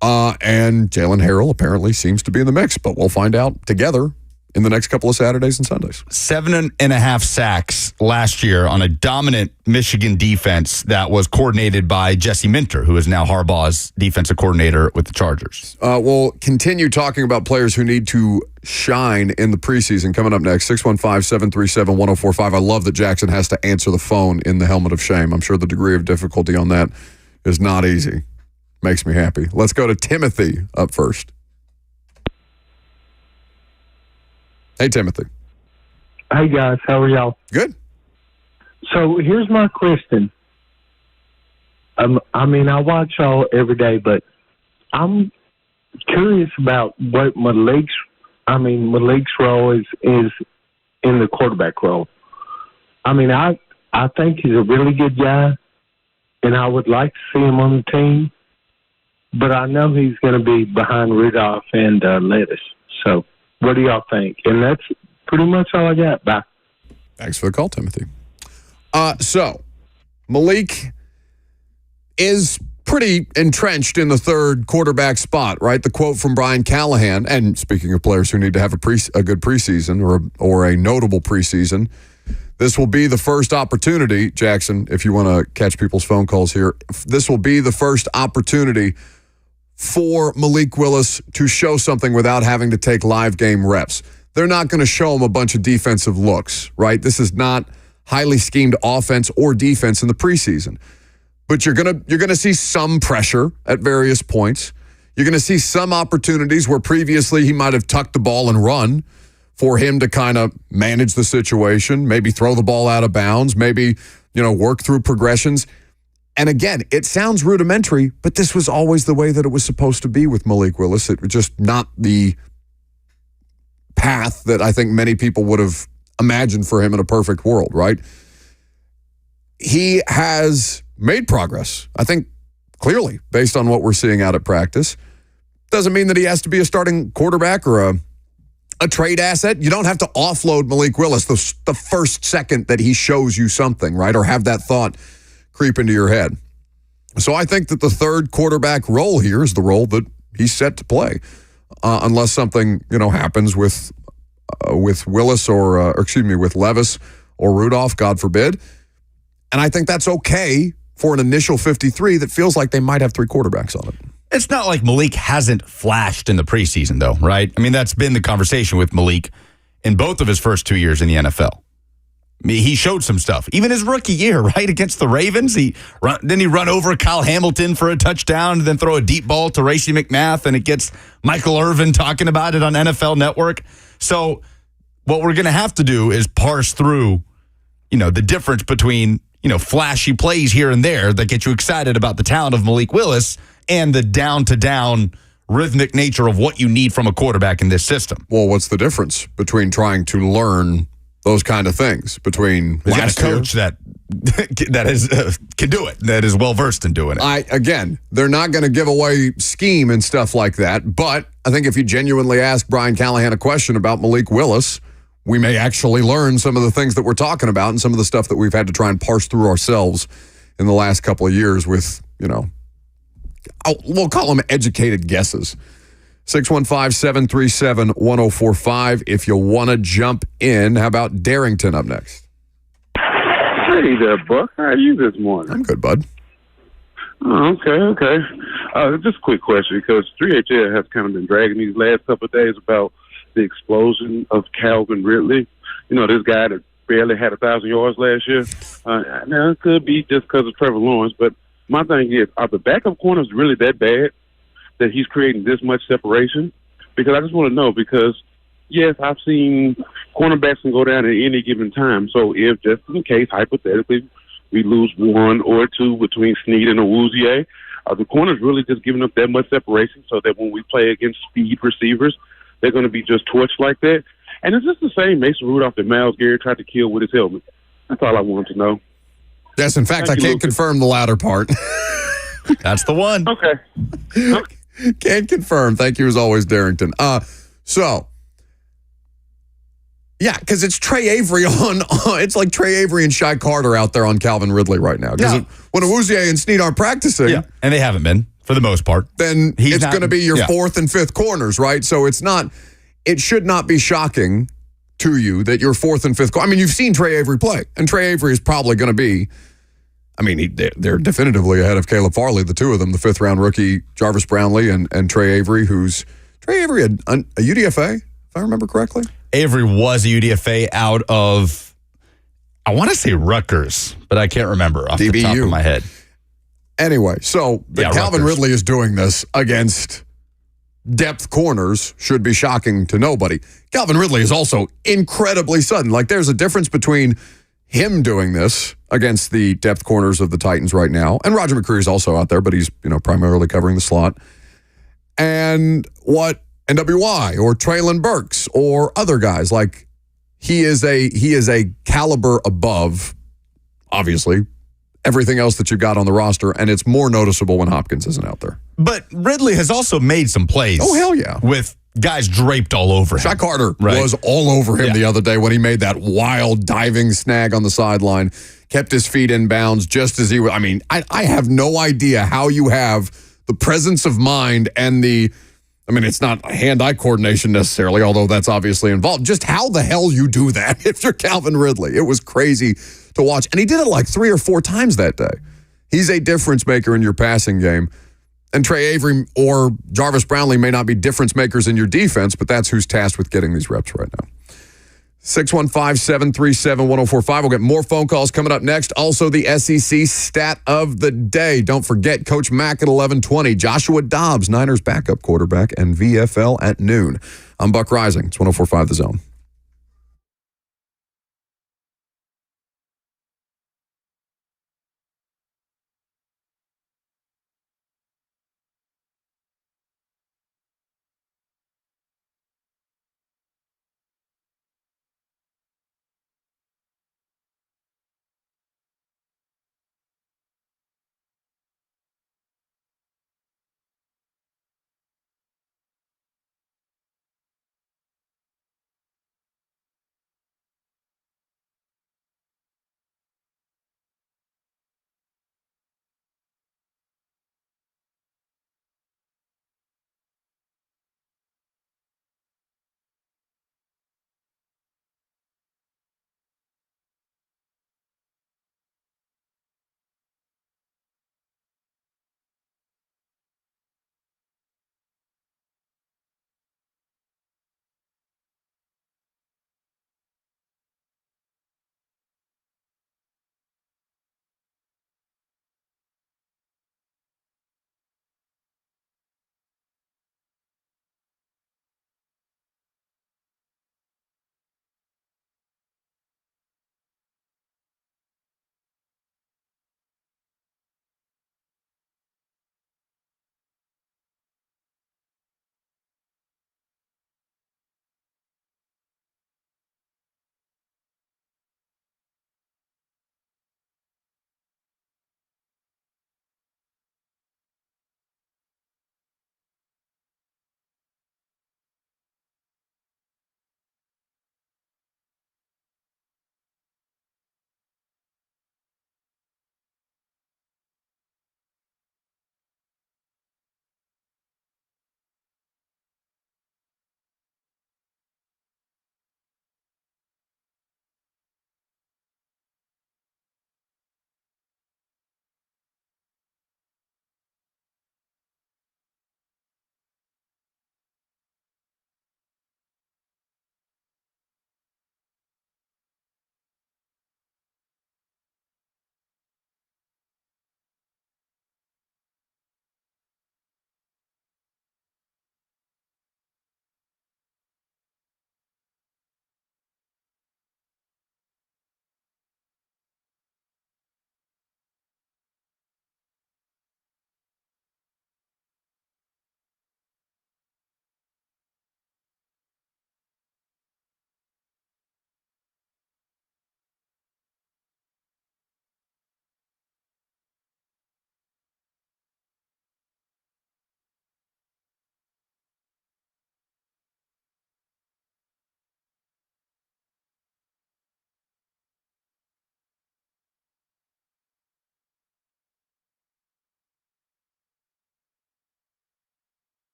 And Jalen Harrell apparently seems to be in the mix, but we'll find out together in the next couple of Saturdays and Sundays. 7.5 sacks last year on a dominant Michigan defense that was coordinated by Jesse Minter, who is now Harbaugh's defensive coordinator with the Chargers. We'll continue talking about players who need to shine in the preseason coming up next. 615-737-1045. I love that Jackson has to answer the phone in the helmet of shame. I'm sure the degree of difficulty on that is not easy. Makes me happy. Let's go to Timothy up first. Hey, Timothy. Hey, guys. How are y'all? Good. So here's my question. I watch y'all every day, but I'm curious about what Malik's role is in the quarterback role. I think he's a really good guy, and I would like to see him on the team, but I know he's going to be behind Rudolph and Lettuce. So what do y'all think? And that's pretty much all I got. Bye. Thanks for the call, Timothy. So Malik is pretty entrenched in the third quarterback spot, right? The quote from Brian Callahan, and speaking of players who need to have a good preseason or a notable preseason, this will be the first opportunity, Jackson, if you want to catch people's phone calls here, this will be the first opportunity for Malik Willis to show something without having to take live game reps. They're not going to show him a bunch of defensive looks, right? This is not highly schemed offense or defense in the preseason. But you're gonna see some pressure at various points. You're going to see some opportunities where previously he might have tucked the ball and run for him to kind of manage the situation, maybe throw the ball out of bounds, maybe, work through progressions. And again, it sounds rudimentary, but this was always the way that it was supposed to be with Malik Willis. It was just not the path that I think many people would have imagined for him in a perfect world, right? He has made progress, I think, clearly, based on what we're seeing out at practice. Doesn't mean that he has to be a starting quarterback or a trade asset. You don't have to offload Malik Willis the first second that he shows you something, right? Or have that thought creep into your head. So I think that the third quarterback role here is the role that he's set to play, unless something happens with Willis or with Levis or Rudolph, God forbid. And I think that's okay for an initial 53 that feels like they might have three quarterbacks on it. It's not like Malik hasn't flashed in the preseason, though, right? I mean, that's been the conversation with Malik in both of his first 2 years in the NFL. I mean, he showed some stuff. Even his rookie year, right, against the Ravens, didn't he run over Kyle Hamilton for a touchdown and then throw a deep ball to Racey McMath, and it gets Michael Irvin talking about it on NFL Network. So what we're going to have to do is parse through, the difference between, flashy plays here and there that get you excited about the talent of Malik Willis and the down-to-down rhythmic nature of what you need from a quarterback in this system. Well, what's the difference between trying to learn those kind of things between He's got a coach that can do it, that is well-versed in doing it. Again, they're not going to give away scheme and stuff like that, but I think if you genuinely ask Brian Callahan a question about Malik Willis, we may actually learn some of the things that we're talking about and some of the stuff that we've had to try and parse through ourselves in the last couple of years with, we'll call them educated guesses. 615-737-1045 if you want to jump in. How about Darrington up next? Hey there, Buck. How are you this morning? I'm good, bud. Oh, okay. Just a quick question, because 3HL has kind of been dragging these last couple of days about the explosion of Calvin Ridley. This guy that barely had 1,000 yards last year. Now, it could be just because of Trevor Lawrence, but my thing is, are the backup corners really that bad that he's creating this much separation? Because I just want to know, because, yes, I've seen cornerbacks can go down at any given time. So if, just in case, hypothetically, we lose one or two between Snead and Awuzie, are the corners really just giving up that much separation so that when we play against speed receivers, they're going to be just torched like that? And is this the same Mason Rudolph that Myles Garrett tried to kill with his helmet? That's all I wanted to know. Yes, in fact, I can't confirm the latter part. That's the one. Okay. Can't confirm. Thank you as always, Darrington. Yeah, because it's Trey Avery it's like Trey Avery and Shy Carter out there on Calvin Ridley right now. Because when Awuzie and Snead aren't practicing, and they haven't been for the most part, then it's going to be your fourth and fifth corners, right? So it should not be shocking to you that your fourth and fifth. I mean, you've seen Trey Avery play, and Trey Avery is probably going to be. I mean, they're definitively ahead of Caleb Farley, the two of them, the fifth-round rookie Jarvis Brownlee and Trey Avery, who's Trey Avery a UDFA, if I remember correctly. Avery was a UDFA out of, I want to say Rutgers, but I can't remember off the top of my head. Anyway, so Calvin Rutgers. Ridley is doing this against depth corners should be shocking to nobody. Calvin Ridley is also incredibly sudden. Like, there's a difference between him doing this against the depth corners of the Titans right now, and Roger McCreary is also out there, but he's primarily covering the slot, and what NWY or Traylon Burks or other guys. Like, he is a caliber above, obviously, everything else that you've got on the roster, and it's more noticeable when Hopkins isn't out there. But Ridley has also made some plays. Oh, hell yeah. With guys draped all over him. Shy Carter was all over him the other day when he made that wild diving snag on the sideline, kept his feet in bounds just as he was. I mean, I have no idea how you have the presence of mind and it's not hand-eye coordination necessarily, although that's obviously involved. Just how the hell you do that if you're Calvin Ridley. It was crazy to watch. And he did it like 3 or 4 times that day. He's a difference maker in your passing game. And Trey Avery or Jarvis Brownlee may not be difference makers in your defense, but that's who's tasked with getting these reps right now. 615-737-1045. We'll get more phone calls coming up next. Also, the SEC stat of the day. Don't forget, Coach Mack at 11:20. Joshua Dobbs, Niners backup quarterback, and VFL at noon. I'm Buck Rising. It's 1045 The Zone.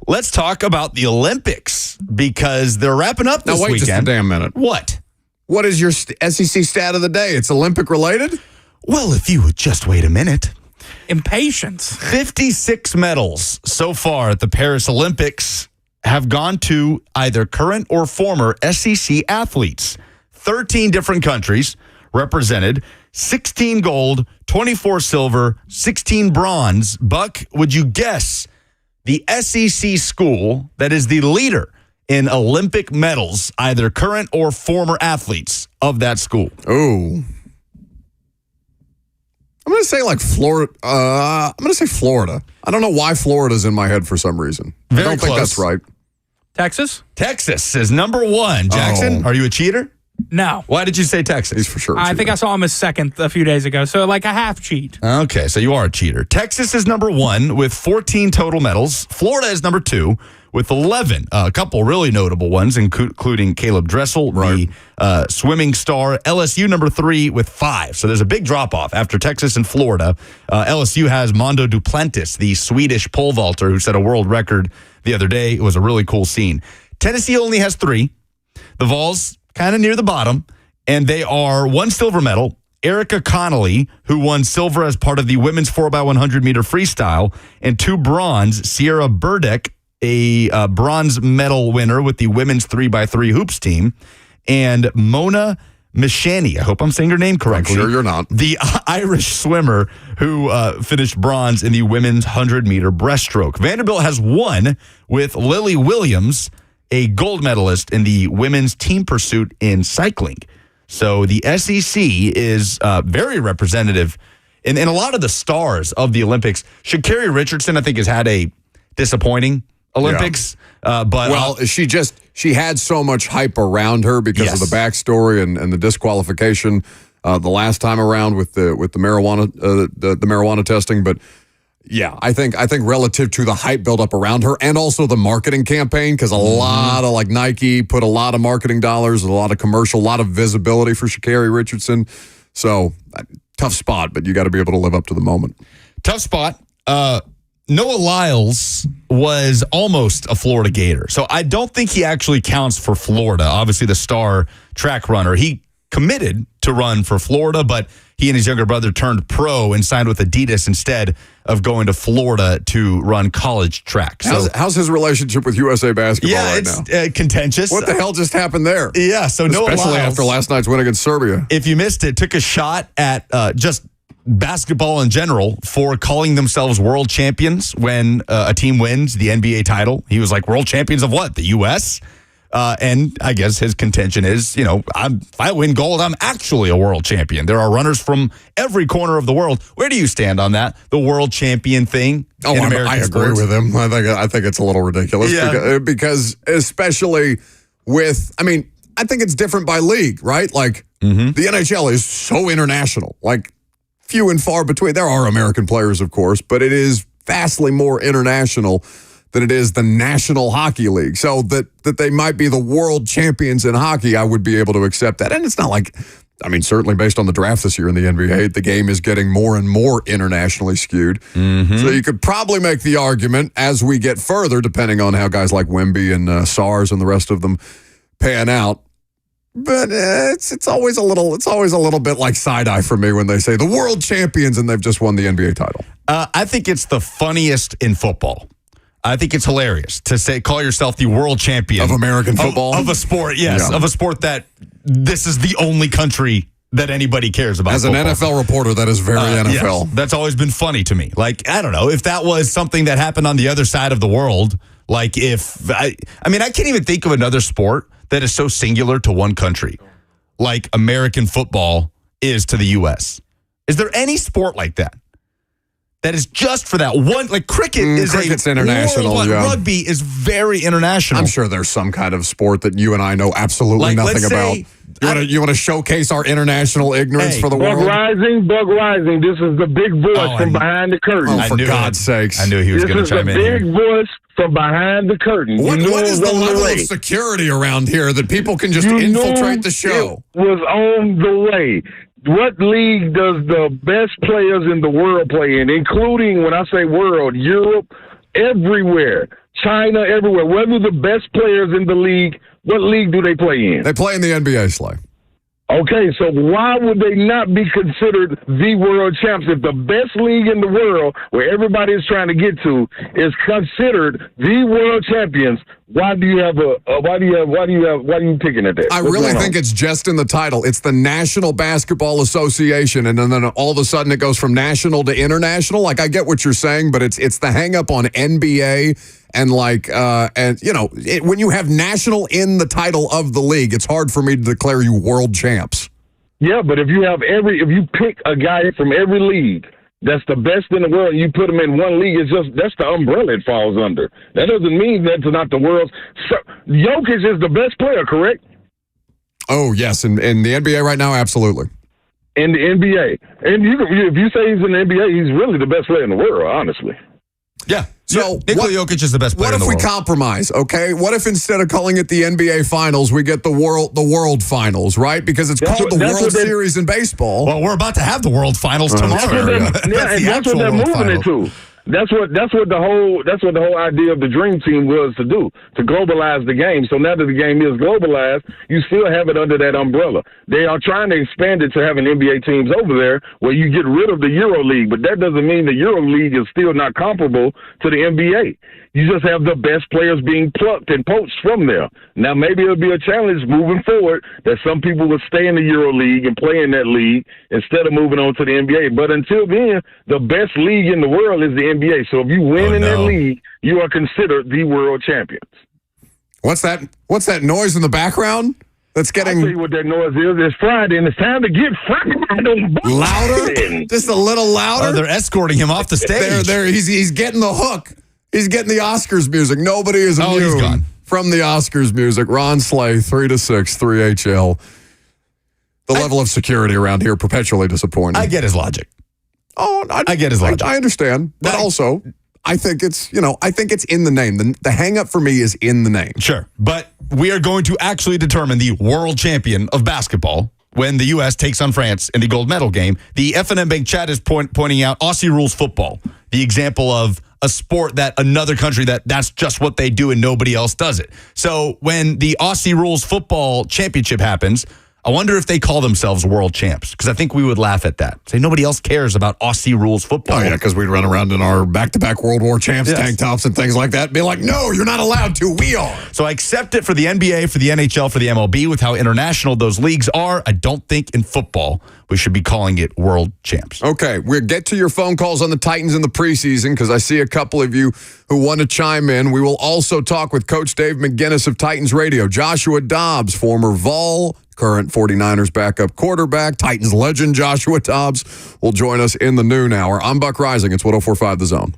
Let's talk about the Olympics because they're wrapping up this Now, wait weekend. just a damn minute. What? What is your SEC stat of the day? It's Olympic related? Well, if you would just wait a minute. Impatience. 56 medals so far at the Paris Olympics have gone to either current or former SEC athletes. 13 different countries represented, 16 gold, 24 silver, 16 bronze. Buck, would you guess the SEC school that is the leader in Olympic medals, either current or former athletes of that school? Ooh. I'm going to say like Florida. I'm going to say Florida. I don't know why Florida's in my head for some reason. Very I don't think close. that's right. Texas? Texas is number one. Jackson, Are you a cheater? No. Why did you say Texas? He's for sure. I think I saw him as second a few days ago, so like a half cheat. Okay, so you are a cheater. Texas is number one with 14 total medals. Florida is number two with 11. A couple really notable ones, including Caleb Dressel, the swimming star. LSU number three with 5. So there's a big drop-off after Texas and Florida. LSU has Mondo Duplantis, the Swedish pole vaulter who set a world record the other day. It was a really cool scene. Tennessee only has 3. The Vols kind of near the bottom, and they are 1 silver medal. Erica Connolly, who won silver as part of the women's 4x100 meter freestyle, and 2 bronze. Sierra Burdick, a bronze medal winner with the women's 3x3 hoops team, and Mona Mishani, I hope I'm saying her name correctly. I'm sure you're not. The Irish swimmer who finished bronze in the women's 100 meter breaststroke. Vanderbilt has 1 with Lily Williams, a gold medalist in the women's team pursuit in cycling. So the SEC is very representative in a lot of the stars of the Olympics. Sha'Carri Richardson, I think, has had a disappointing Olympics. But she had so much hype around her because of the backstory and the disqualification the last time around with the marijuana the marijuana testing. But yeah, I think relative to the hype buildup around her and also the marketing campaign, because a lot of like Nike put a lot of marketing dollars, a lot of commercial, a lot of visibility for Sha'Carri Richardson. So tough spot, but you got to be able to live up to the moment. Tough spot. Noah Lyles was almost a Florida Gator. So I don't think he actually counts for Florida. Obviously, the star track runner. He committed to run for Florida, but he and his younger brother turned pro and signed with Adidas instead of going to Florida to run college track. So how's his relationship with USA Basketball right now? It's contentious. What the hell just happened there? Yeah, so Noah Lyles, especially after last night's win against Serbia. If you missed it, took a shot at just basketball in general for calling themselves world champions when a team wins the NBA title. He was like, world champions of what? The U.S.? And I guess his contention is, if I win gold, I'm actually a world champion. There are runners from every corner of the world. Where do you stand on that? The world champion thing in American I agree sports? with him. I think it's a little ridiculous because especially with, I think it's different by league, right? Like the NHL is so international, like few and far between. There are American players, of course, but it is vastly more international than it is the National Hockey League. So that they might be the world champions in hockey, I would be able to accept that. And it's not like, certainly based on the draft this year in the NBA, the game is getting more and more internationally skewed. So you could probably make the argument as we get further, depending on how guys like Wemby and SARS and the rest of them pan out. But it's always a little bit like side eye for me when they say the world champions and they've just won the NBA title. I think it's the funniest in football. I think it's hilarious to call yourself the world champion of American football, of a sport. Yes, of a sport that this is the only country that anybody cares about. As an NFL reporter, that is very NFL. Yes, that's always been funny to me. Like, I don't know if that was something that happened on the other side of the world. Like, if I can't even think of another sport that is so singular to one country, like American football is to the U.S. Is there any sport like that? That is just for that one, like cricket is cricket's international. Rugby is very international. I'm sure there's some kind of sport that you and I know absolutely nothing about. You want to showcase our international ignorance for the world? Bug Rising. This is the big voice from behind the curtain. Oh, for God's sakes. I knew he was going to chime in here. This is the big voice from behind the curtain. What is the level of security around here that people can just infiltrate the show? It was on the way. What league does the best players in the world play in, including, when I say world, Europe, everywhere? China, everywhere. Whether the best players in the league, what league do they play in? They play in the NBA, Slay. Okay, so why would they not be considered the world champs if the best league in the world, where everybody is trying to get to, is considered the world champions? Why do you have why are you picking at that? I really think it's just in the title. It's the National Basketball Association, and then all of a sudden it goes from national to international. Like, I get what you're saying, but it's the hang up on NBA. And when you have national in the title of the league, it's hard for me to declare you world champs. Yeah, but if you pick a guy from every league that's the best in the world and you put him in one league, that's the umbrella it falls under. That doesn't mean that's not the world's. So, Jokic is the best player, correct? Oh, yes. In the NBA right now, absolutely. In the NBA. And if you say he's in the NBA, he's really the best player in the world, honestly. Yeah. So Nikola Jokic is the best player in the world. What if we compromise, okay? What if instead of calling it the NBA Finals, we get the World Finals, right? Because it's called the World Series in baseball. Well, we're about to have the World Finals tomorrow. That's what they're moving it to. That's what the whole idea of the Dream Team was to do, to globalize the game. So now that the game is globalized, you still have it under that umbrella. They are trying to expand it to having NBA teams over there where you get rid of the Euro League, but that doesn't mean the Euro League is still not comparable to the NBA. You just have the best players being plucked and poached from there. Now, maybe it'll be a challenge moving forward that some people will stay in the Euro League and play in that league instead of moving on to the NBA. But until then, the best league in the world is the NBA. So if you win in that league, you are considered the world champions. What's that noise in the background? That's getting. I'll tell you what that noise is. It's Friday, and it's time to get fried on louder. Just a little louder. Oh, they're escorting him off the stage. He's getting the hook. He's getting the Oscars music. Nobody is immune from the Oscars music. Ron Slay, 3 to 6, 3HL. The level of security around here perpetually disappointing. I get his logic. Oh, I get his logic. I understand, but also I think it's in the name. The hang up for me is in the name. Sure, but we are going to actually determine the world champion of basketball when the U.S. takes on France in the gold medal game. The F&M Bank chat is pointing out Aussie rules football, the example of a sport that another country that's just what they do and nobody else does it. So when the Aussie rules football championship happens, I wonder if they call themselves world champs, because I think we would laugh at that. Say nobody else cares about Aussie rules football. Oh, yeah, because we'd run around in our back-to-back World War champs tank tops and things like that. Be like, no, you're not allowed to. We are. So I accept it for the NBA, for the NHL, for the MLB, with how international those leagues are. I don't think in football we should be calling it world champs. Okay, we'll get to your phone calls on the Titans in the preseason, because I see a couple of you who want to chime in. We will also talk with Coach Dave McGinnis of Titans Radio, Joshua Dobbs, former Vol, current 49ers backup quarterback, Titans legend Joshua Dobbs will join us in the noon hour. I'm Buck Rising. It's 104.5 The Zone.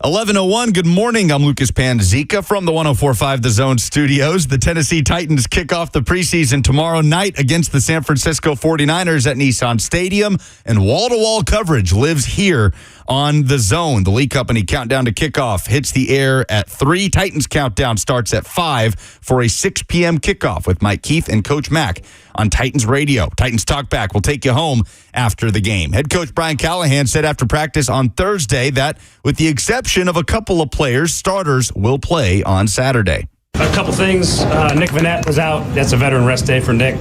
11:01, good morning. I'm Lucas Panzika from the 104.5 The Zone studios. The Tennessee Titans kick off the preseason tomorrow night against the San Francisco 49ers at Nissan Stadium, and wall-to-wall coverage lives here on The Zone. The Lee Company countdown to kickoff hits the air at 3. Titans countdown starts at 5 for a 6 p.m. kickoff with Mike Keith and Coach Mack on Titans Radio. Titans Talk Back will take you home after the game. Head coach Brian Callahan said after practice on Thursday that with the exception of a couple of players, starters will play on Saturday. A couple things. Nick Vanette was out. That's a veteran rest day for Nick.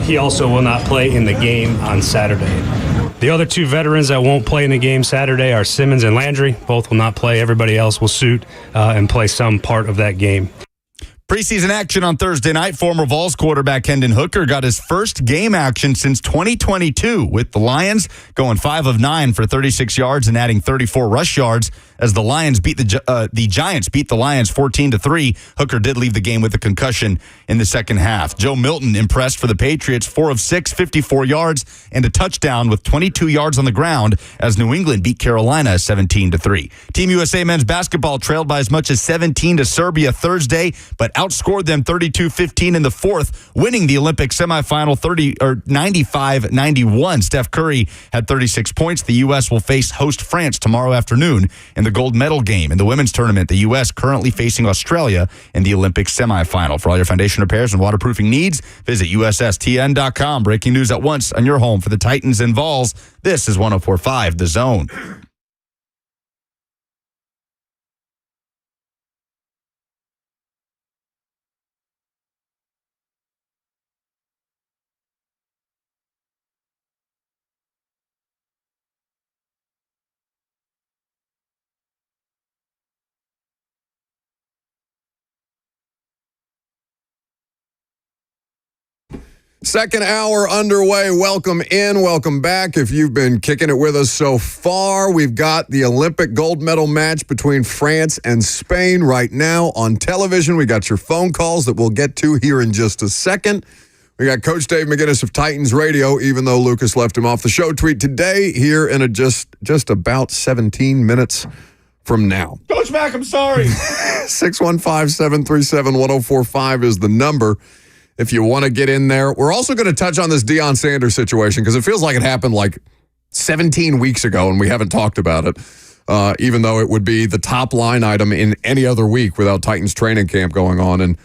He also will not play in the game on Saturday. The other 2 veterans that won't play in the game Saturday are Simmons and Landry. Both will not play. Everybody else will suit and play some part of that game. Preseason action on Thursday night. Former Vols quarterback Hendon Hooker got his first game action since 2022 with the Lions going 5 of 9 for 36 yards and adding 34 rush yards as the Lions beat the Giants beat the Lions 14-3. Hooker did leave the game with a concussion in the second half. Joe Milton impressed for the Patriots, 4 of 6, 54 yards and a touchdown with 22 yards on the ground as New England beat Carolina 17-3. Team USA men's basketball trailed by as much as 17 to Serbia Thursday, but outscored them 32-15 in the fourth, winning the Olympic semifinal 95-91. Steph Curry had 36 points. The U.S. will face host France tomorrow afternoon in the gold medal game. In the women's tournament, the U.S. currently facing Australia in the Olympic semifinal. For all your foundation repairs and waterproofing needs, visit USSTN.com. Breaking news at once on your home for the Titans and Vols. This is 104.5 The Zone. Second hour underway. Welcome in, welcome back. If you've been kicking it with us so far, we've got the Olympic gold medal match between France and Spain right now on television. We got your phone calls that we'll get to here in just a second. We got Coach Dave McGinnis of Titans Radio, even though Lucas left him off the show tweet today, here in a just about 17 minutes from now. Coach Mack, I'm sorry. 615-737-1045 is the number if you want to get in there. We're also going to touch on this Deion Sanders situation because it feels like it happened like 17 weeks ago and we haven't talked about it, even though it would be the top line item in any other week without Titans training camp going on and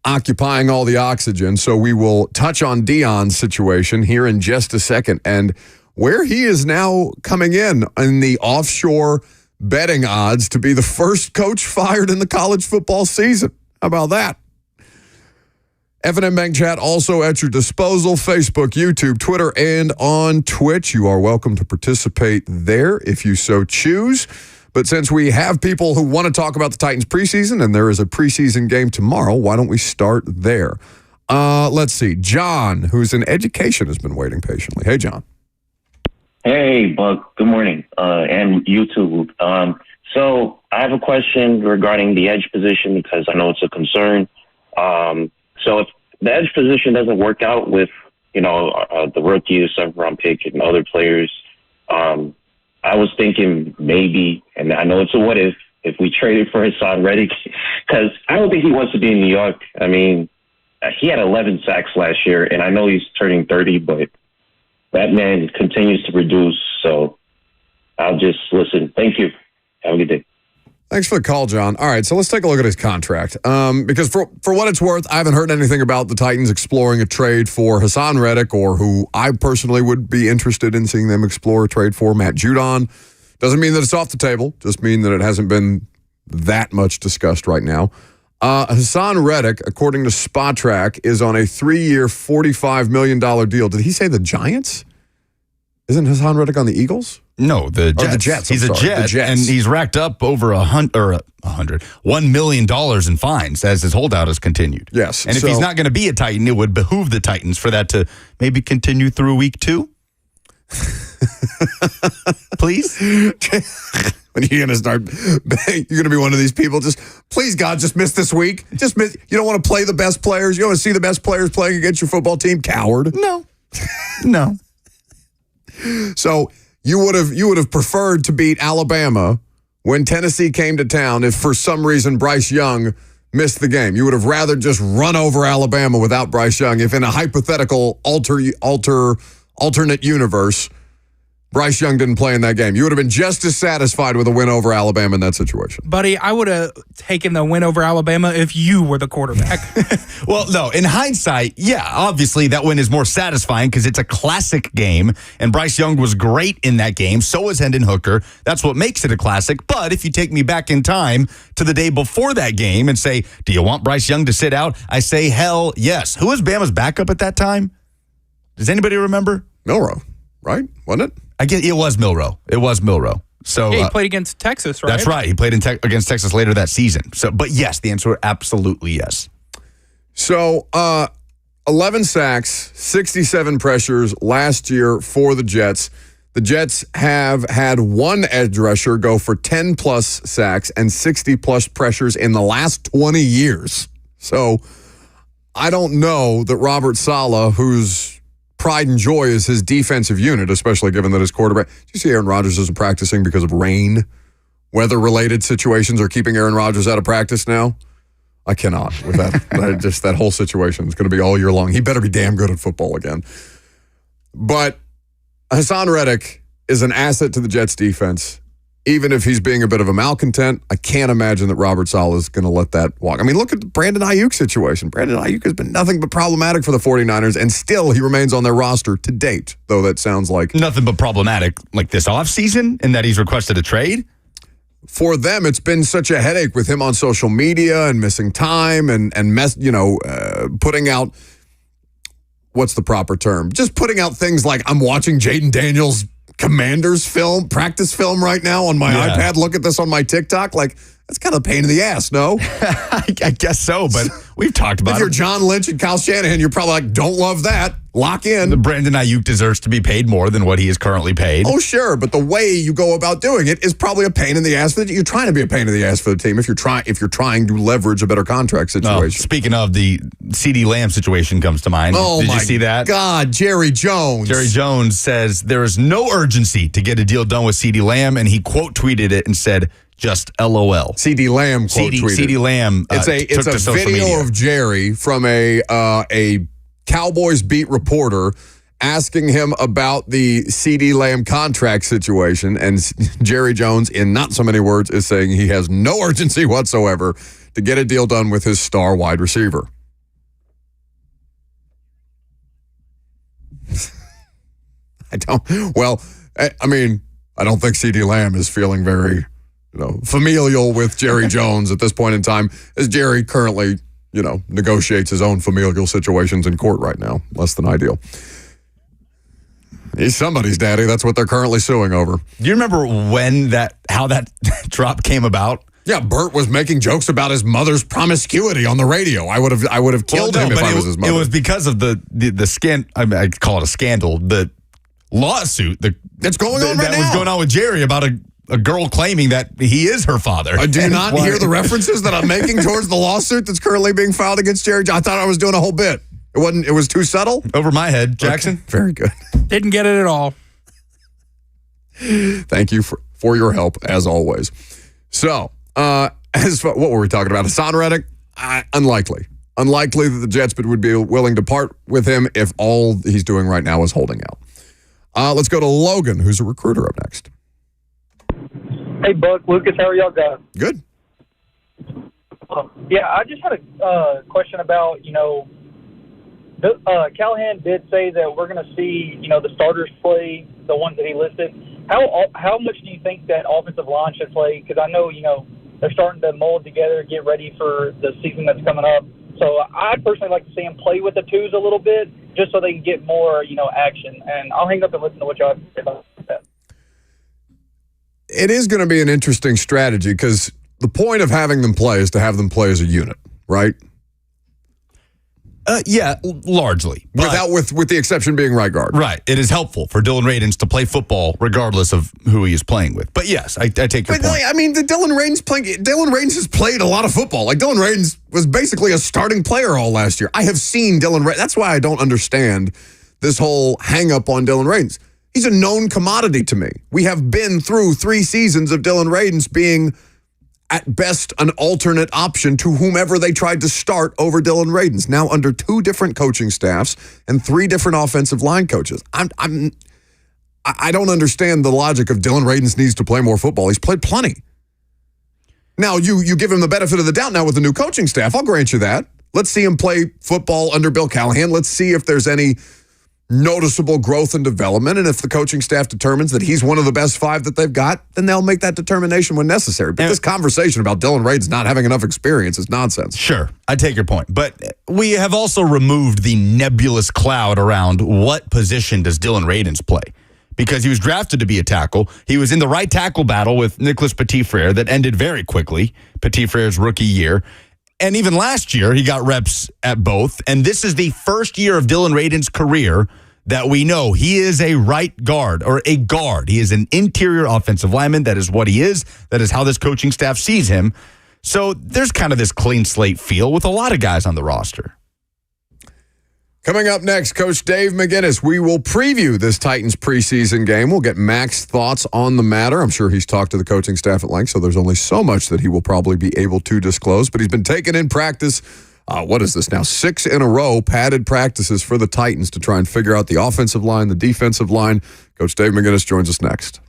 occupying all the oxygen. So we will touch on Deion's situation here in just a second and where he is now coming in the offshore betting odds to be the first coach fired in the college football season. How about that? F&M Bank Chat also at your disposal, Facebook, YouTube, Twitter, and on Twitch. You are welcome to participate there if you so choose. But since we have people who want to talk about the Titans preseason, and there is a preseason game tomorrow, why don't we start there? Let's see. John, who's in education, has been waiting patiently. Hey, John. Hey, Buck. Good morning. And you too. So I have a question regarding the edge position because I know it's a concern. So if the edge position doesn't work out with, the rookie, 7th-round pick, and other players, I was thinking maybe, and I know it's a what if we traded for Hassan Reddick, because I don't think he wants to be in New York. I mean, he had 11 sacks last year, and I know he's turning 30, but that man continues to produce. So I'll just listen. Thank you. Have a good day. Thanks for the call, John. All right, so let's take a look at his contract. Because for what it's worth, I haven't heard anything about the Titans exploring a trade for Hassan Reddick, or who I personally would be interested in seeing them explore a trade for, Matt Judon. Doesn't mean that it's off the table. Just mean that it hasn't been that much discussed right now. Hassan Reddick, according to Spotrac, is on a 3-year, $45 million deal. Did he say the Giants? Isn't Hassan Reddick on the Eagles? No, the Jets. The Jets. He's a Jet, and he's racked up over $1 million in fines as his holdout has continued. Yes. And if he's not going to be a Titan, it would behoove the Titans for that to maybe continue through week 2. Please? When you're going to start, you're going to be one of these people, just, please, God, just miss this week. Just miss. You don't want to play the best players. You don't want to see the best players playing against your football team. Coward. No. No. So you would have preferred to beat Alabama when Tennessee came to town, if for some reason Bryce Young missed the game? You would have rather just run over Alabama without Bryce Young if in a hypothetical alternate universe, Bryce Young didn't play in that game. You would have been just as satisfied with a win over Alabama in that situation. Buddy, I would have taken the win over Alabama if you were the quarterback. Well, no, in hindsight, yeah, obviously that win is more satisfying because it's a classic game, and Bryce Young was great in that game. So was Hendon Hooker. That's what makes it a classic. But if you take me back in time to the day before that game and say, do you want Bryce Young to sit out? I say, hell yes. Who was Bama's backup at that time? Does anybody remember? Milroe, right? Wasn't it? I get it was Milroe. It was Milroe. So he played against Texas, right? That's right. He played against Texas later that season. So, but yes, the answer absolutely yes. So, 11 sacks, 67 pressures last year for the Jets. The Jets have had one edge rusher go for 10-plus sacks and 60-plus pressures in the last 20 years. So, I don't know that Robert Saleh, who's pride and joy is his defensive unit, especially given that his quarterback. Do you see Aaron Rodgers isn't practicing because of rain? Weather-related situations are keeping Aaron Rodgers out of practice now? I cannot with that. Just that whole situation is going to be all year long. He better be damn good at football again. But Hassan Reddick is an asset to the Jets defense. Even if he's being a bit of a malcontent, I can't imagine that Robert Saleh is going to let that walk. I mean, look at the Brandon Ayuk situation. Brandon Ayuk has been nothing but problematic for the 49ers, and still he remains on their roster to date, though that sounds like... Nothing but problematic like this offseason, in that he's requested a trade? For them, it's been such a headache with him on social media and missing time and putting out... What's the proper term? Just putting out things like, I'm watching Jaden Daniels' Commanders practice film right now on my iPad. Look at this on my TikTok. Like, that's kind of a pain in the ass, no? I guess so, but we've talked about it. If you're John Lynch and Kyle Shanahan, you're probably like, don't love that. Lock in. Brandon Ayuk deserves to be paid more than what he is currently paid. Oh, sure, but the way you go about doing it is probably a pain in the ass for the. You're trying to be a pain in the ass for the team if you're trying to leverage a better contract situation. Speaking of, the CeeDee Lamb situation comes to mind. Oh, Did my you see that? God, Jerry Jones. Jerry Jones says there is no urgency to get a deal done with CeeDee Lamb, and he quote tweeted it and said, just LOL. CeeDee Lamb quote tweeted. CeeDee Lamb. It's a video media. of Jerry from a Cowboys beat reporter asking him about the CeeDee Lamb contract situation, and Jerry Jones, in not so many words, is saying he has no urgency whatsoever to get a deal done with his star wide receiver. I don't think CeeDee Lamb is feeling very, familial with Jerry Jones at this point in time, as Jerry currently, negotiates his own familial situations in court right now. Less than ideal. He's somebody's daddy. That's what they're currently suing over. Do you remember how that drop came about? Yeah, Bert was making jokes about his mother's promiscuity on the radio. I would have killed him if I was his mother. It was because of the I call it a scandal. The lawsuit that's going on right now. That was going on with Jerry about a girl claiming that he is her father. Do you not hear the references that I'm making towards the lawsuit that's currently being filed against Jerry? I thought I was doing a whole bit. It was too subtle? Over my head, Jackson. Okay. Very good. Didn't get it at all. Thank you for your help, as always. So, what were we talking about? Hassan Reddick? Unlikely. Unlikely that the Jets would be willing to part with him if all he's doing right now is holding out. Let's go to Logan, who's a recruiter, up next. Hey, Buck, Lucas, how are y'all guys? Good. Yeah, I just had a question about, Callahan did say that we're going to see, the starters play, the ones that he listed. How much do you think that offensive line should play? Because I know, they're starting to mold together, get ready for the season that's coming up. So I'd personally like to see him play with the twos a little bit, just so they can get more, action. And I'll hang up and listen to what y'all have to say about that. It is going to be an interesting strategy because the point of having them play is to have them play as a unit, right? Yeah, largely. With the exception being right guard. Right. It is helpful for Dylan Radins to play football regardless of who he is playing with. But yes, I take your point. Dylan Radins has played a lot of football. Like, Dylan Radins was basically a starting player all last year. I have seen Dylan Radins. That's why I don't understand this whole hang up on Dylan Radins. He's a known commodity to me. We have been through 3 seasons of Dylan Radunz being, at best, an alternate option to whomever they tried to start over Dylan Radunz. Now under 2 different coaching staffs and 3 different offensive line coaches. I don't understand the logic of Dylan Radunz needs to play more football. He's played plenty. Now, you give him the benefit of the doubt now with the new coaching staff. I'll grant you that. Let's see him play football under Bill Callahan. Let's see if there's any noticeable growth and development. And if the coaching staff determines that he's one of the best 5 that they've got, then they'll make that determination when necessary. But this conversation about Dylan Radunz not having enough experience is nonsense. Sure, I take your point. But we have also removed the nebulous cloud around what position does Dylan Radunz play. Because he was drafted to be a tackle. He was in the right tackle battle with Nicholas Petit-Frere that ended very quickly, Petit-Frere's rookie year. And even last year, he got reps at both. And this is the first year of Dylan Radunz's career that we know he is a right guard or a guard. He is an interior offensive lineman. That is what he is. That is how this coaching staff sees him. So there's kind of this clean slate feel with a lot of guys on the roster. Coming up next, Coach Dave McGinnis. We will preview this Titans preseason game. We'll get Mac's thoughts on the matter. I'm sure he's talked to the coaching staff at length, so there's only so much that he will probably be able to disclose. But he's been taken in practice. What is this now? 6 in a row, padded practices for the Titans to try and figure out the offensive line, the defensive line. Coach Dave McGinnis joins us next.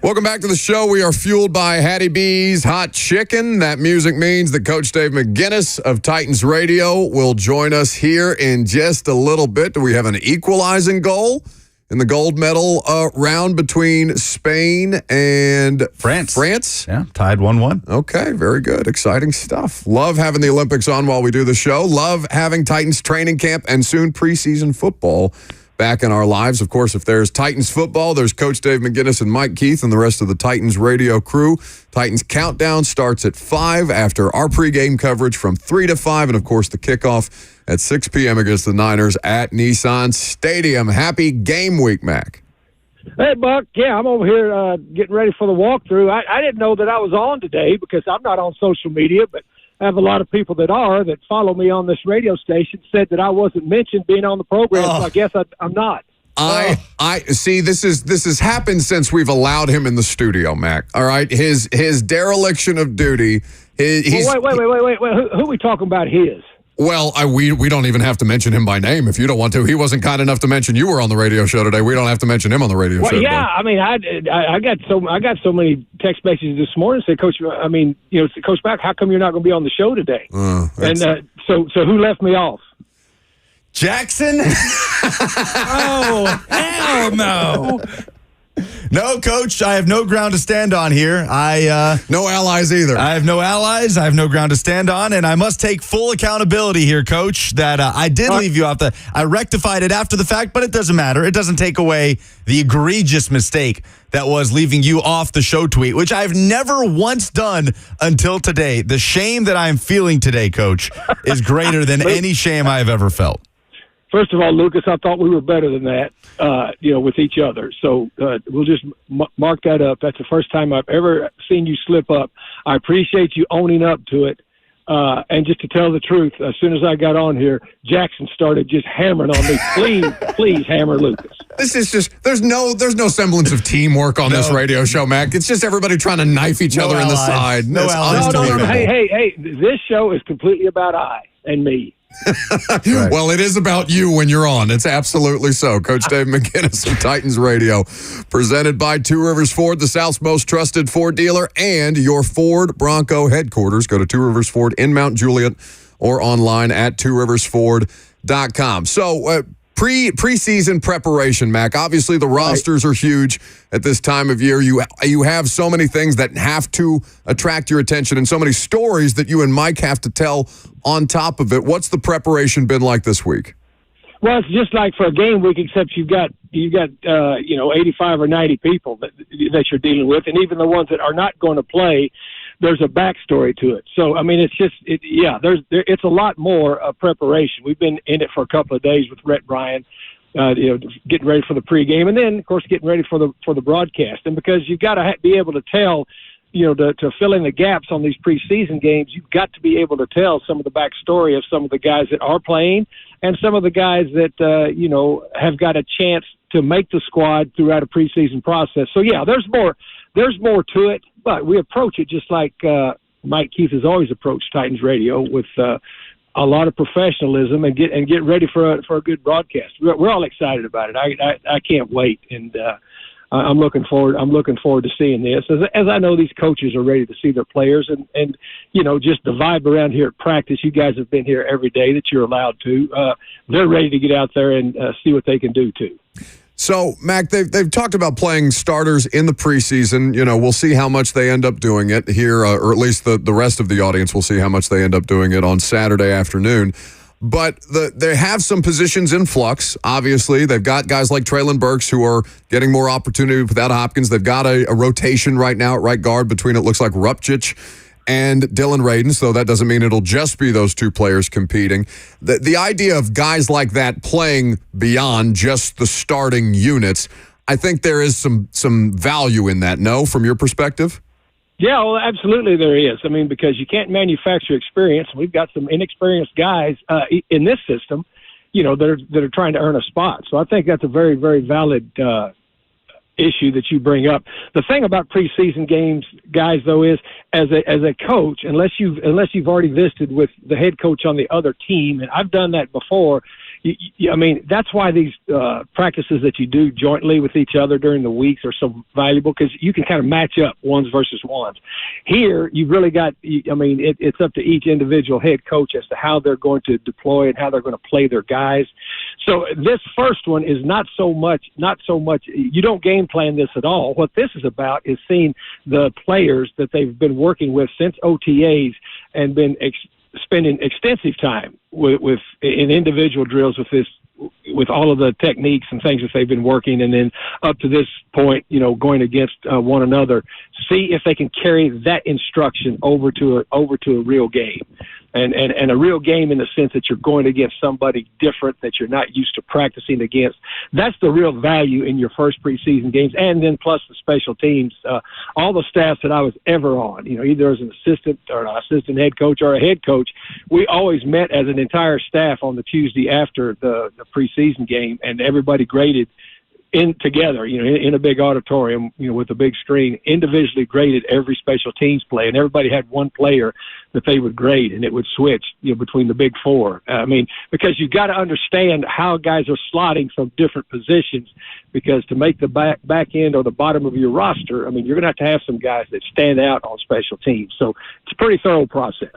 Welcome back to the show. We are fueled by Hattie B's Hot Chicken. That music means that Coach Dave McGinnis of Titans Radio will join us here in just a little bit. Do we have an equalizing goal in the gold medal round between Spain and France? Yeah, tied 1-1. Okay, very good. Exciting stuff. Love having the Olympics on while we do the show. Love having Titans training camp and soon preseason football back in our lives. Of course, if there's Titans football, there's Coach Dave McGinnis and Mike Keith and the rest of the Titans radio crew. Titans Countdown starts at 5 after our pregame coverage from 3 to 5, and of course the kickoff at 6 p.m. against the Niners at Nissan Stadium. Happy game week, Mac. Hey, Buck. Yeah, I'm over here getting ready for the walkthrough. I didn't know that I was on today because I'm not on social media, but I have a lot of people that follow me on this radio station, said that I wasn't mentioned being on the program, so I guess I'm not. I see. This has happened since we've allowed him in the studio, Mac. All right, his dereliction of duty. Wait. Who are we talking about? His. Well, we don't even have to mention him by name if you don't want to. He wasn't kind enough to mention you were on the radio show today. We don't have to mention him on the radio show. Yeah, I mean, I got so many text messages this morning saying, Coach, Coach Mack, how come you're not going to be on the show today? So who left me off? Jackson? Oh, hell no. No, Coach, I have no ground to stand on here. No allies either. I have no allies. I have no ground to stand on, and I must take full accountability here, Coach, that I did leave you out. I rectified it after the fact, but it doesn't matter. It doesn't take away the egregious mistake that was leaving you off the show tweet, which I've never once done until today. The shame that I'm feeling today, Coach, is greater than any shame I have ever felt. First of all, Lucas, I thought we were better than that, with each other. So we'll just mark that up. That's the first time I've ever seen you slip up. I appreciate you owning up to it. And just to tell the truth, as soon as I got on here, Jackson started just hammering on me. Please hammer Lucas. This is just there's no semblance of teamwork on this radio show, Mac. It's just everybody trying to knife each other in the side. No. Hey, this show is completely about I and me. Right. Well, it is about you when you're on. It's absolutely so. Coach Dave McGinnis of Titans Radio, presented by Two Rivers Ford, the South's most trusted Ford dealer, and your Ford Bronco headquarters. Go to Two Rivers Ford in Mount Juliet or online at tworiversford.com. So, preseason preparation, Mac. Obviously, the rosters are huge at this time of year. You have so many things that have to attract your attention and so many stories that you and Mike have to tell on top of it. What's the preparation been like this week? Well, it's just like for a game week, except you've got 85 or 90 people that you're dealing with, and even the ones that are not going to play, there's a backstory to it. So, I mean, it's a lot more preparation. We've been in it for a couple of days with Rhett Bryan, getting ready for the pregame, and then, of course, getting ready for the broadcast. And because you've got to be able to tell, to fill in the gaps on these preseason games, you've got to be able to tell some of the backstory of some of the guys that are playing and some of the guys that, have got a chance to make the squad throughout a preseason process. So, yeah, there's more to it, but we approach it just like Mike Keith has always approached Titans Radio, with a lot of professionalism and get ready for a good broadcast. We're all excited about it. I can't wait, and I'm looking forward to seeing this. As I know these coaches are ready to see their players, and just the vibe around here at practice. You guys have been here every day that you're allowed to. They're ready to get out there and see what they can do too. So, Mac, they've talked about playing starters in the preseason. We'll see how much they end up doing it here, or at least the rest of the audience will see how much they end up doing it on Saturday afternoon. But they have some positions in flux, obviously. They've got guys like Treylon Burks who are getting more opportunity without Hopkins. They've got a rotation right now at right guard between, it looks like, Rupchich and Dylan Radin, so that doesn't mean it'll just be those two players competing. The idea of guys like that playing beyond just the starting units, I think there is some value in that, no, from your perspective? Yeah, well, absolutely there is. I mean, because you can't manufacture experience. We've got some inexperienced guys in this system, that are trying to earn a spot. So I think that's a very, very valid issue that you bring up. The thing about preseason games, guys, though, is as a coach, unless you've already visited with the head coach on the other team, and I've done that before, I mean, that's why these practices that you do jointly with each other during the weeks are so valuable, because you can kind of match up ones versus ones. Here, you've really got, I mean, it's up to each individual head coach as to how they're going to deploy and how they're going to play their guys. So this first one is not so much, you don't game plan this at all. What this is about is seeing the players that they've been working with since OTAs and been spending extensive time with in individual drills with all of the techniques and things that they've been working, and then up to this point, going against one another, see if they can carry that instruction over to a real game. And a real game in the sense that you're going against somebody different that you're not used to practicing against. That's the real value in your first preseason games. And then plus the special teams, all the staffs that I was ever on, either as an assistant or an assistant head coach or a head coach, we always met as an entire staff on the Tuesday after the preseason game, and everybody graded together, in a big auditorium, with a big screen, individually graded every special teams play, and everybody had one player that they would grade, and it would switch, between the big four. I mean, because you got to understand how guys are slotting from different positions, because to make the back end or the bottom of your roster, I mean, you're going to have some guys that stand out on special teams. So it's a pretty thorough process.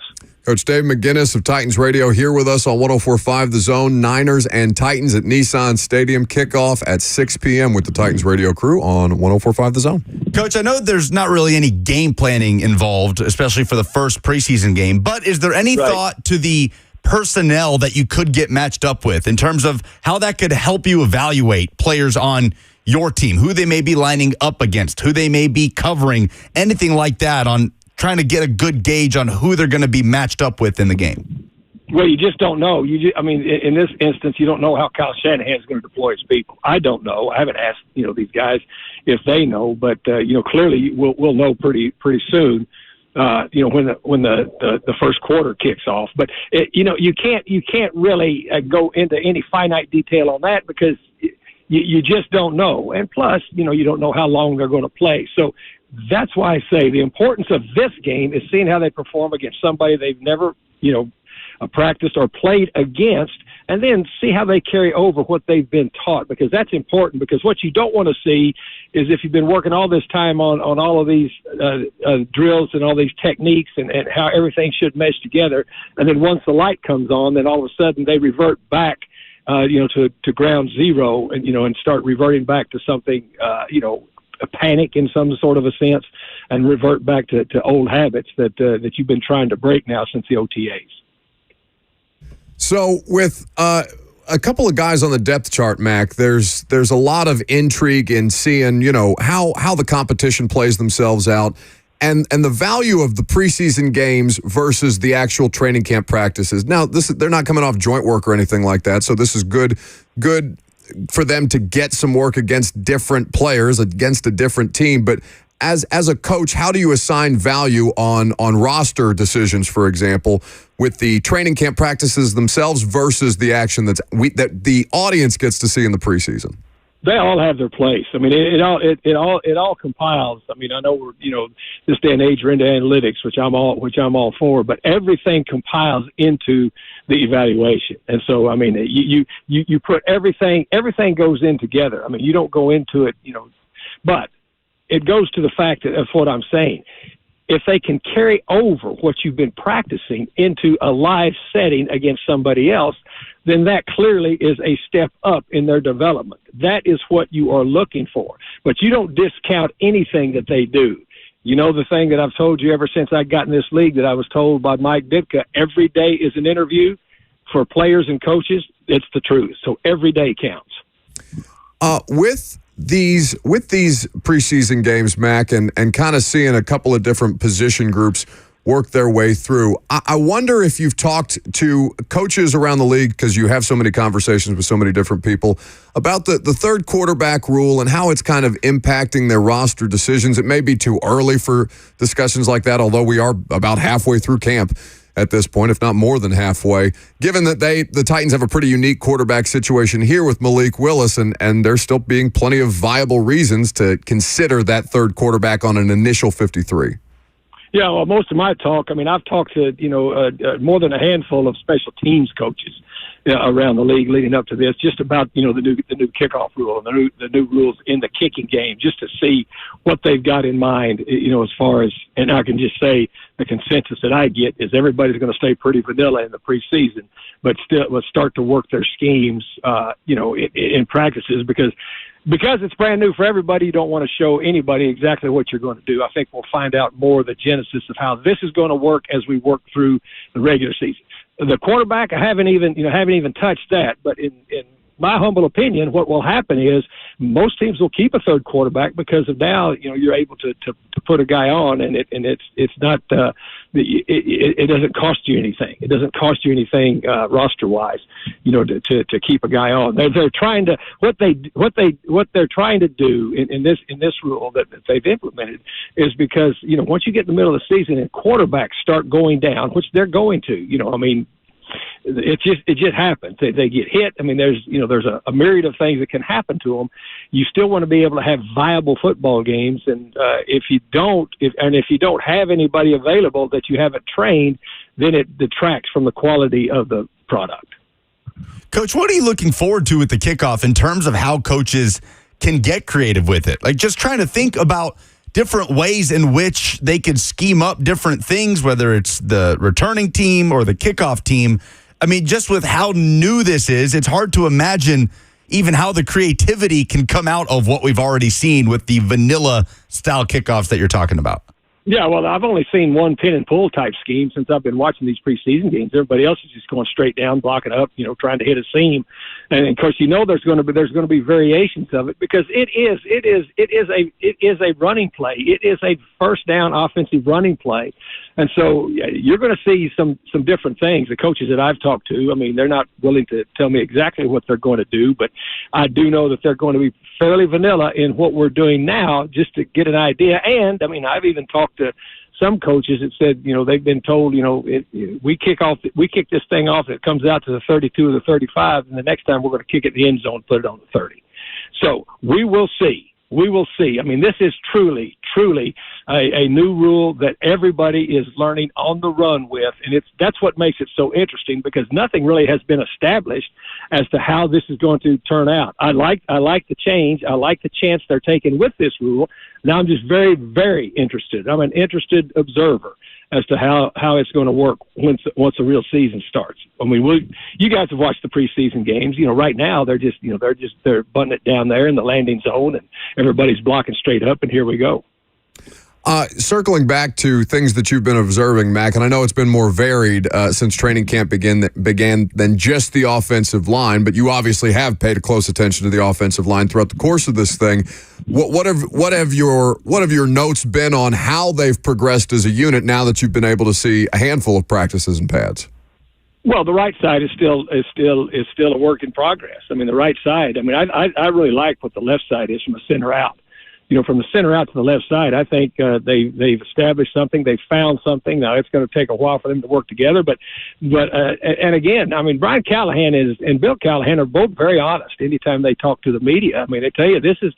Coach Dave McGinnis of Titans Radio here with us on 104.5 The Zone. Niners and Titans at Nissan Stadium. Kickoff at 6 p.m. with the Titans radio crew on 104.5 The Zone. Coach, I know there's not really any game planning involved, especially for the first preseason game, but is there any thought to the personnel that you could get matched up with in terms of how that could help you evaluate players on your team, who they may be lining up against, who they may be covering, anything like that, on trying to get a good gauge on who they're going to be matched up with in the game? Well, you just don't know. In this instance, you don't know how Kyle Shanahan's going to deploy his people. I don't know. I haven't asked, these guys if they know, but clearly we'll know pretty soon. When the first quarter kicks off, but you can't really go into any finite detail on that, because you just don't know. And plus, you don't know how long they're going to play. So that's why I say the importance of this game is seeing how they perform against somebody they've never, practiced or played against, and then see how they carry over what they've been taught, because that's important. Because what you don't want to see is, if you've been working all this time on all of these drills and all these techniques and how everything should mesh together, and then once the light comes on, then all of a sudden they revert back, to ground zero, and start reverting back to something, a panic in some sort of a sense, and revert back to old habits that you've been trying to break now since the OTAs. So with a couple of guys on the depth chart, Mac, there's a lot of intrigue in seeing, how the competition plays themselves out, and the value of the preseason games versus the actual training camp practices. Now, they're not coming off joint work or anything like that, so this is good for them to get some work against different players, against a different team. But as a coach, how do you assign value on roster decisions, for example, with the training camp practices themselves versus the action that the audience gets to see in the preseason? They all have their place. I mean, it all compiles. I mean, I know we're this day and age we're into analytics, which I'm all for, but everything compiles into the evaluation. And so, I mean, you put everything goes in together. I mean, you don't go into it, but it goes to the fact of what I'm saying. If they can carry over what you've been practicing into a live setting against somebody else, then that clearly is a step up in their development. That is what you are looking for. But you don't discount anything that they do. The thing that I've told you ever since I got in this league, that I was told by Mike Ditka, every day is an interview for players and coaches. It's the truth. So every day counts. With these preseason games, Mac, and kind of seeing a couple of different position groups work their way through, I wonder if you've talked to coaches around the league, because you have so many conversations with so many different people, about the third quarterback rule and how it's kind of impacting their roster decisions. It may be too early for discussions like that, although we are about halfway through camp at this point, if not more than halfway, given that the Titans have a pretty unique quarterback situation here with Malik Willis, and there's still being plenty of viable reasons to consider that third quarterback on an initial 53. Yeah, well, most of my talk, I mean, I've talked to, more than a handful of special teams coaches. around the league leading up to this, just about the new kickoff rule and the new rules in the kicking game, just to see what they've got in mind. As far as, and I can just say the consensus that I get is everybody's going to stay pretty vanilla in the preseason, but still let's start to work their schemes, in practices because it's brand new for everybody. You don't want to show anybody exactly what you're going to do. I think we'll find out more of the genesis of how this is going to work as we work through the regular season. The quarterback, I haven't even touched that. But in my humble opinion, what will happen is most teams will keep a third quarterback because of now, you're able to put a guy on, and it's not it doesn't cost you anything. It doesn't cost you anything roster wise, to keep a guy on. They're trying to what they're trying to do in this rule that they've implemented is because once you get in the middle of the season and quarterbacks start going down, which they're going to, it just happens. They get hit. There's a myriad of things that can happen to them. You still want to be able to have viable football games, and if you don't have anybody available that you haven't trained, then it detracts from the quality of the product. Coach, what are you looking forward to with the kickoff in terms of how coaches can get creative with it? Like just trying to think about different ways in which they could scheme up different things, whether it's the returning team or the kickoff team. Just with how new this is, it's hard to imagine even how the creativity can come out of what we've already seen with the vanilla style kickoffs that you're talking about. Yeah, well, I've only seen one pin and pull type scheme since I've been watching these preseason games. Everybody else is just going straight down, blocking up, trying to hit a seam. And of course, there's going to be variations of it because it is a running play. It is a first down offensive running play. And so you're going to see some different things. The coaches that I've talked to, they're not willing to tell me exactly what they're going to do, but I do know that they're going to be fairly vanilla in what we're doing now just to get an idea. And, I've even talked to some coaches that said, they've been told, we kick this thing off, it comes out to the 32 or the 35, and the next time we're going to kick it in the end zone, put it on the 30. So we will see. We will see. This is truly a new rule that everybody is learning on the run with, and that's what makes it so interesting because nothing really has been established as to how this is going to turn out. I like the change. I like the chance they're taking with this rule. Now I'm just very, very interested. I'm an interested observer as to how it's going to work once the real season starts. You guys have watched the preseason games. Right now they're butting it down there in the landing zone, and everybody's blocking straight up, and here we go. Circling back to things that you've been observing, Mac, and I know it's been more varied since training camp began than just the offensive line, but you obviously have paid close attention to the offensive line throughout the course of this thing. What have your notes been on how they've progressed as a unit now that you've been able to see a handful of practices and pads? Well, the right side is still a work in progress. The right side. I really like what the left side is from the center out. From the center out to the left side, I think they've established something. They've found something. Now it's going to take a while for them to work together, but again, Brian Callahan and Bill Callahan are both very honest. Anytime they talk to the media, they tell you this is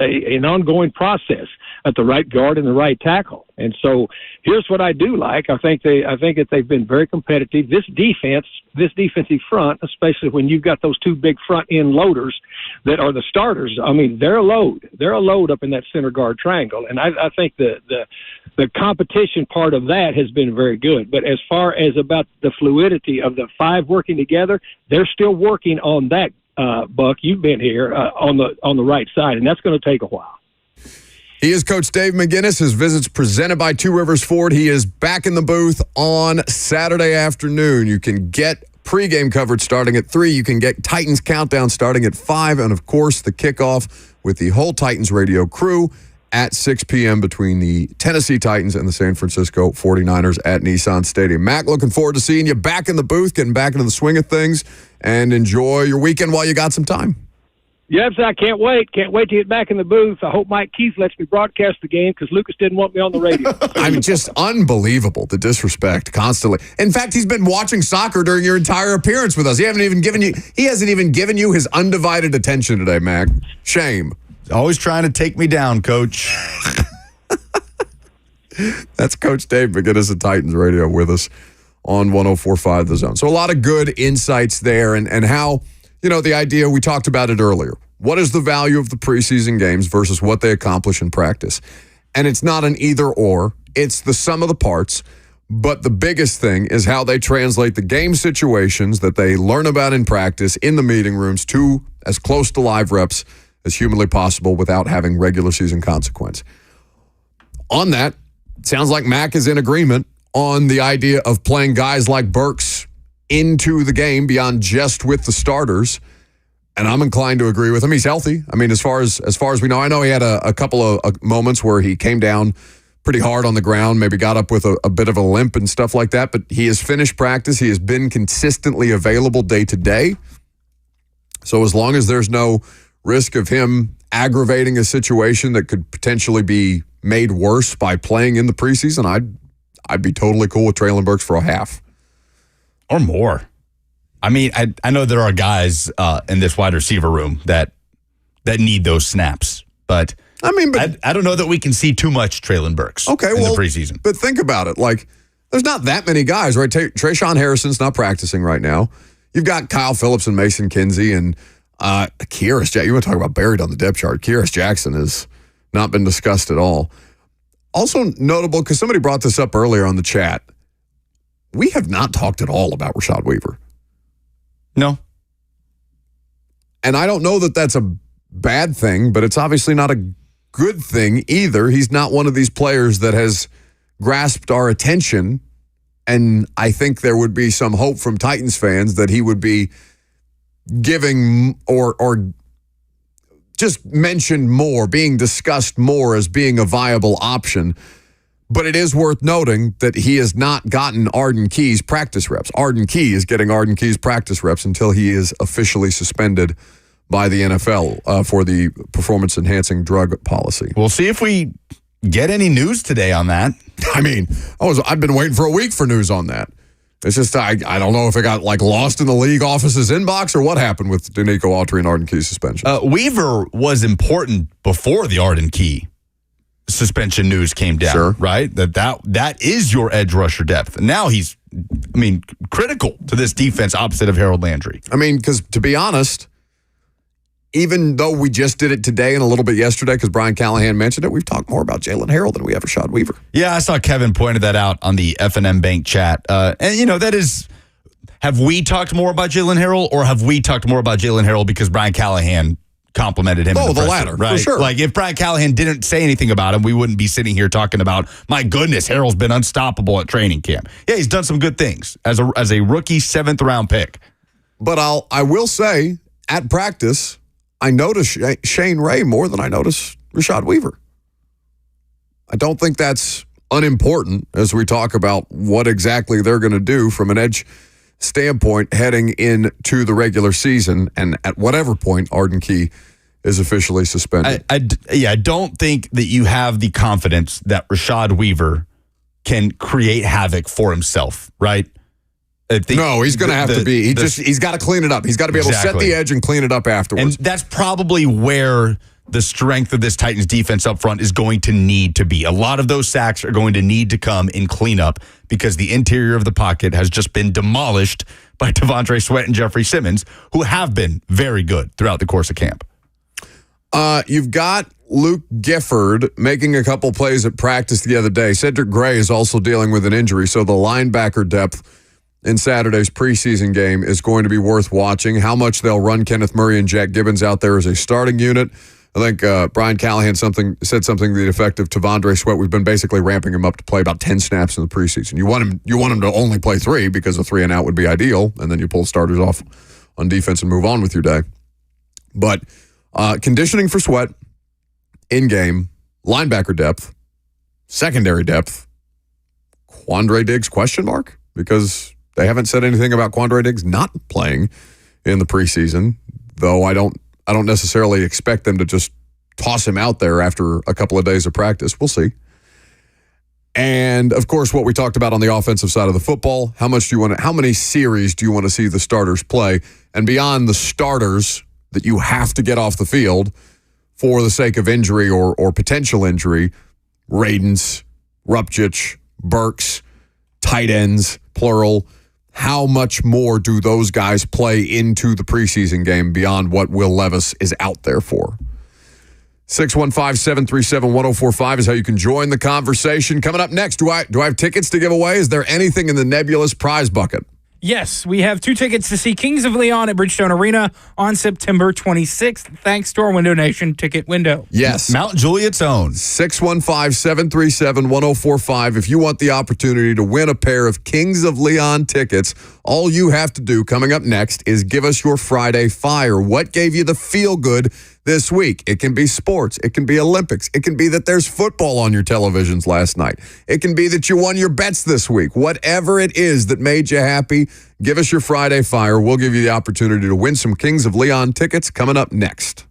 an ongoing process at the right guard and the right tackle. And so here's what I do like. I think that they've been very competitive. This defensive front, especially when you've got those two big front end loaders that are the starters. They're a load. They're a load up in that center guard triangle. And I think the competition part of that has been very good. But as far as about the fluidity of the five working together, they're still working on that. Buck, you've been here on the right side, and that's going to take a while. He is Coach Dave McGinnis. His visit's presented by Two Rivers Ford. He is back in the booth on Saturday afternoon. You can get pregame coverage starting at 3. You can get Titans Countdown starting at 5. And, of course, the kickoff with the whole Titans radio crew at 6 p.m. between the Tennessee Titans and the San Francisco 49ers at Nissan Stadium. Mac, looking forward to seeing you back in the booth, getting back into the swing of things, and enjoy your weekend while you got some time. Yes, I can't wait. Can't wait to get back in the booth. I hope Mike Keith lets me broadcast the game because Lucas didn't want me on the radio. Just unbelievable, the disrespect constantly. In fact, he's been watching soccer during your entire appearance with us. He hasn't even given you his undivided attention today, Mac. Shame. Always trying to take me down, Coach. That's Coach Dave McGinnis of Titans Radio with us on 104.5 The Zone. So a lot of good insights there and how, the idea, we talked about it earlier. What is the value of the preseason games versus what they accomplish in practice? And it's not an either or. It's the sum of the parts. But the biggest thing is how they translate the game situations that they learn about in practice in the meeting rooms to as close to live reps as humanly possible without having regular season consequence. On that, it sounds like Mac is in agreement on the idea of playing guys like Burks into the game beyond just with the starters. And I'm inclined to agree with him. He's healthy. I mean, as far as we know, I know he had a couple of moments where he came down pretty hard on the ground, maybe got up with a bit of a limp and stuff like that, but he has finished practice. He has been consistently available day to day. So as long as there's no risk of him aggravating a situation that could potentially be made worse by playing in the preseason, I'd be totally cool with Treylon Burks for a half. Or more. I mean, I know there are guys in this wide receiver room that need those snaps, but I don't know that we can see too much Treylon Burks in the preseason. But think about it. Like, there's not that many guys, right? Trayshawn Harrison's not practicing right now. You've got Kyle Phillips and Mason Kinsey and Kearis Jackson. You want to talk about buried on the depth chart. Kearis Jackson has not been discussed at all. Also notable, because somebody brought this up earlier on the chat, we have not talked at all about Rashad Weaver. No. And I don't know that that's a bad thing, but it's obviously not a good thing either. He's not one of these players that has grasped our attention, and I think there would be some hope from Titans fans that he would be giving or just mentioned more, being discussed more as being a viable option. But it is worth noting that he has not gotten Arden Key's practice reps. Arden Key is getting Arden Key's practice reps until he is officially suspended by the NFL for the performance-enhancing drug policy. We'll see if we get any news today on that. I mean, I've been waiting for a week for news on that. It's just, I don't know if it got lost in the league office's inbox or what happened with Danico Autry and Arden Key's suspension. Weaver was important before the Arden Key suspension news came down, right? That is your edge rusher depth. Now he's, critical to this defense opposite of Harold Landry. Because to be honest, even though we just did it today and a little bit yesterday because Brian Callahan mentioned it, we've talked more about Jalen Harold than we have Rashad Weaver. Yeah, I saw Kevin pointed that out on the F&M Bank chat. And, that is, have we talked more about Jalen Harold or have we talked more about Jalen Harold because Brian Callahan complimented him? Oh, the latter, right? For sure. Like, if Brian Callahan didn't say anything about him, we wouldn't be sitting here talking about, my goodness, Harold's been unstoppable at training camp. Yeah, he's done some good things as a rookie 7th-round pick. But I will say, at practice, I noticed Shane Ray more than I noticed Rashad Weaver. I don't think that's unimportant as we talk about what exactly they're going to do from an edge standpoint heading into the regular season and at whatever point Arden Key is officially suspended. I don't think that you have the confidence that Rashad Weaver can create havoc for himself, right? No, he's going to have to be. He's got to clean it up. He's got to be able to set the edge and clean it up afterwards. And that's probably where the strength of this Titans defense up front is going to need to be. A lot of those sacks are going to need to come in cleanup because the interior of the pocket has just been demolished by Devontae Sweat and Jeffrey Simmons, who have been very good throughout the course of camp. You've got Luke Gifford making a couple plays at practice the other day. Cedric Gray is also dealing with an injury, so the linebacker depth in Saturday's preseason game is going to be worth watching. How much they'll run Kenneth Murray and Jack Gibbons out there as a starting unit. I think Brian Callahan said something to the effect of Tavondre Sweat. We've been basically ramping him up to play about 10 snaps in the preseason. You want him to only play 3 because a 3 and out would be ideal, and then you pull starters off on defense and move on with your day. But conditioning for Sweat, in-game, linebacker depth, secondary depth, Quandre Diggs question mark? Because they haven't said anything about Quandre Diggs not playing in the preseason, though I don't necessarily expect them to just toss him out there after a couple of days of practice. We'll see. And of course, what we talked about on the offensive side of the football, how many series do you want to see the starters play? And beyond the starters that you have to get off the field for the sake of injury or potential injury, Radens, Rupchich, Burks, tight ends, plural. How much more do those guys play into the preseason game beyond what Will Levis is out there for? 615-737-1045 is how you can join the conversation. Coming up next, do I have tickets to give away? Is there anything in the nebulous prize bucket? Yes, we have 2 tickets to see Kings of Leon at Bridgestone Arena on September 26th, thanks to our Window Nation ticket window. Yes. Mount Juliet's own. 615-737-1045. If you want the opportunity to win a pair of Kings of Leon tickets, all you have to do coming up next is give us your Friday Fire. What gave you the feel good this week? It can be sports. It can be Olympics. It can be that there's football on your televisions last night. It can be that you won your bets this week. Whatever it is that made you happy, give us your Friday Fire. We'll give you the opportunity to win some Kings of Leon tickets coming up next.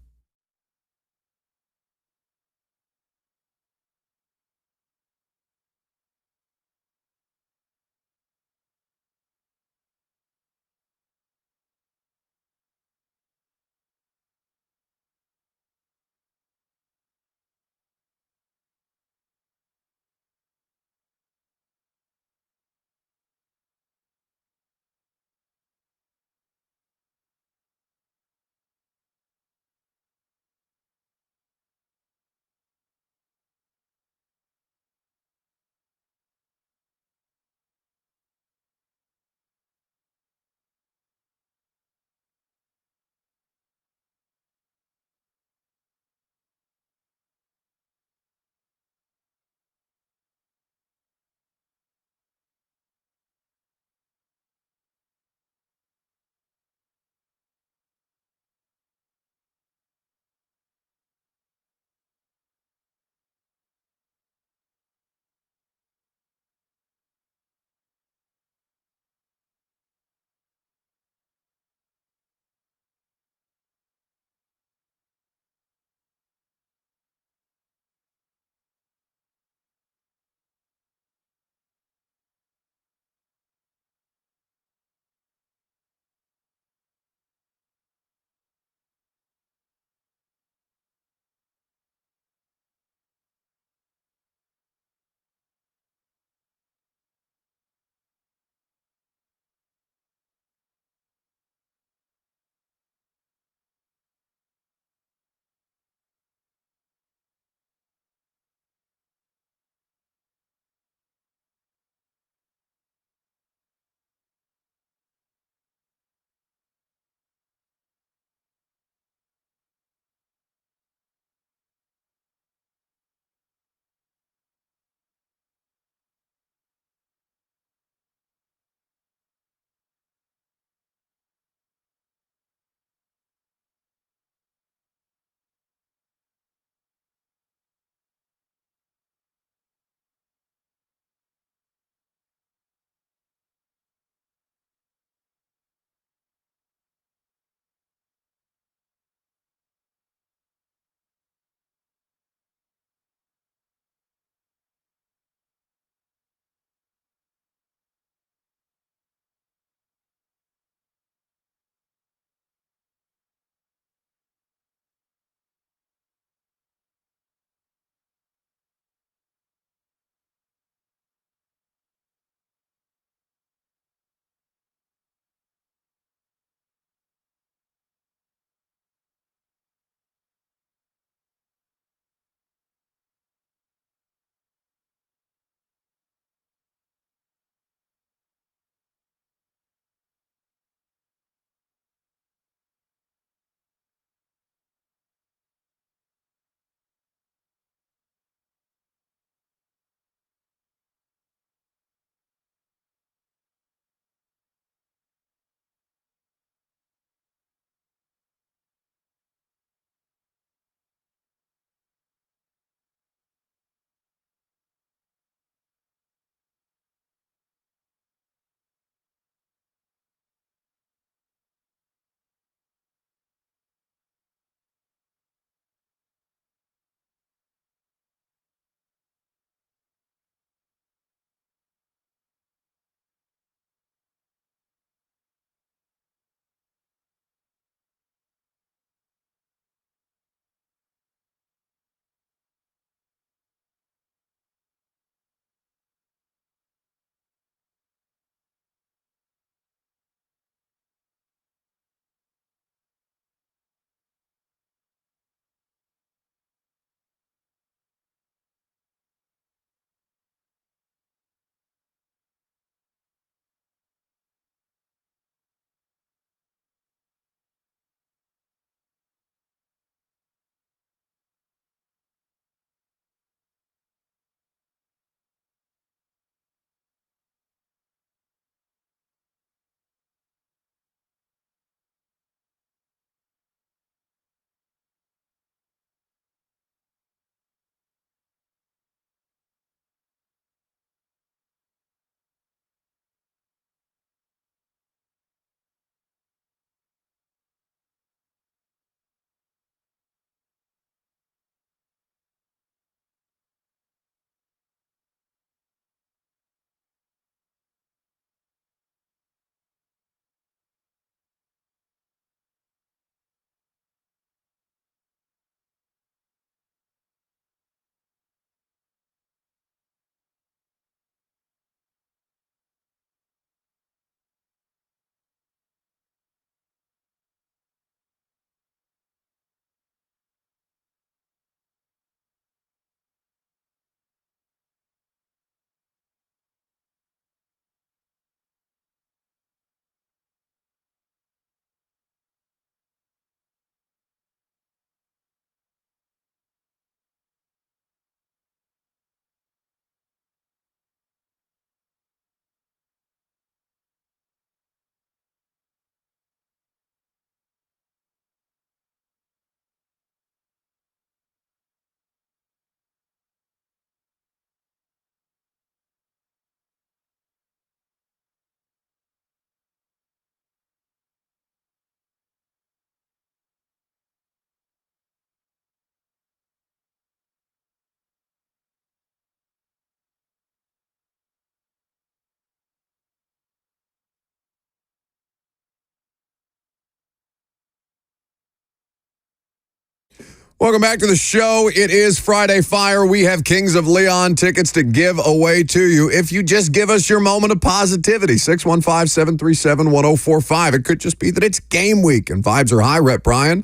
Welcome back to the show. It is Friday Fire. We have Kings of Leon tickets to give away to you if you just give us your moment of positivity. 615-737-1045. It could just be that it's game week and vibes are high. Rep Brian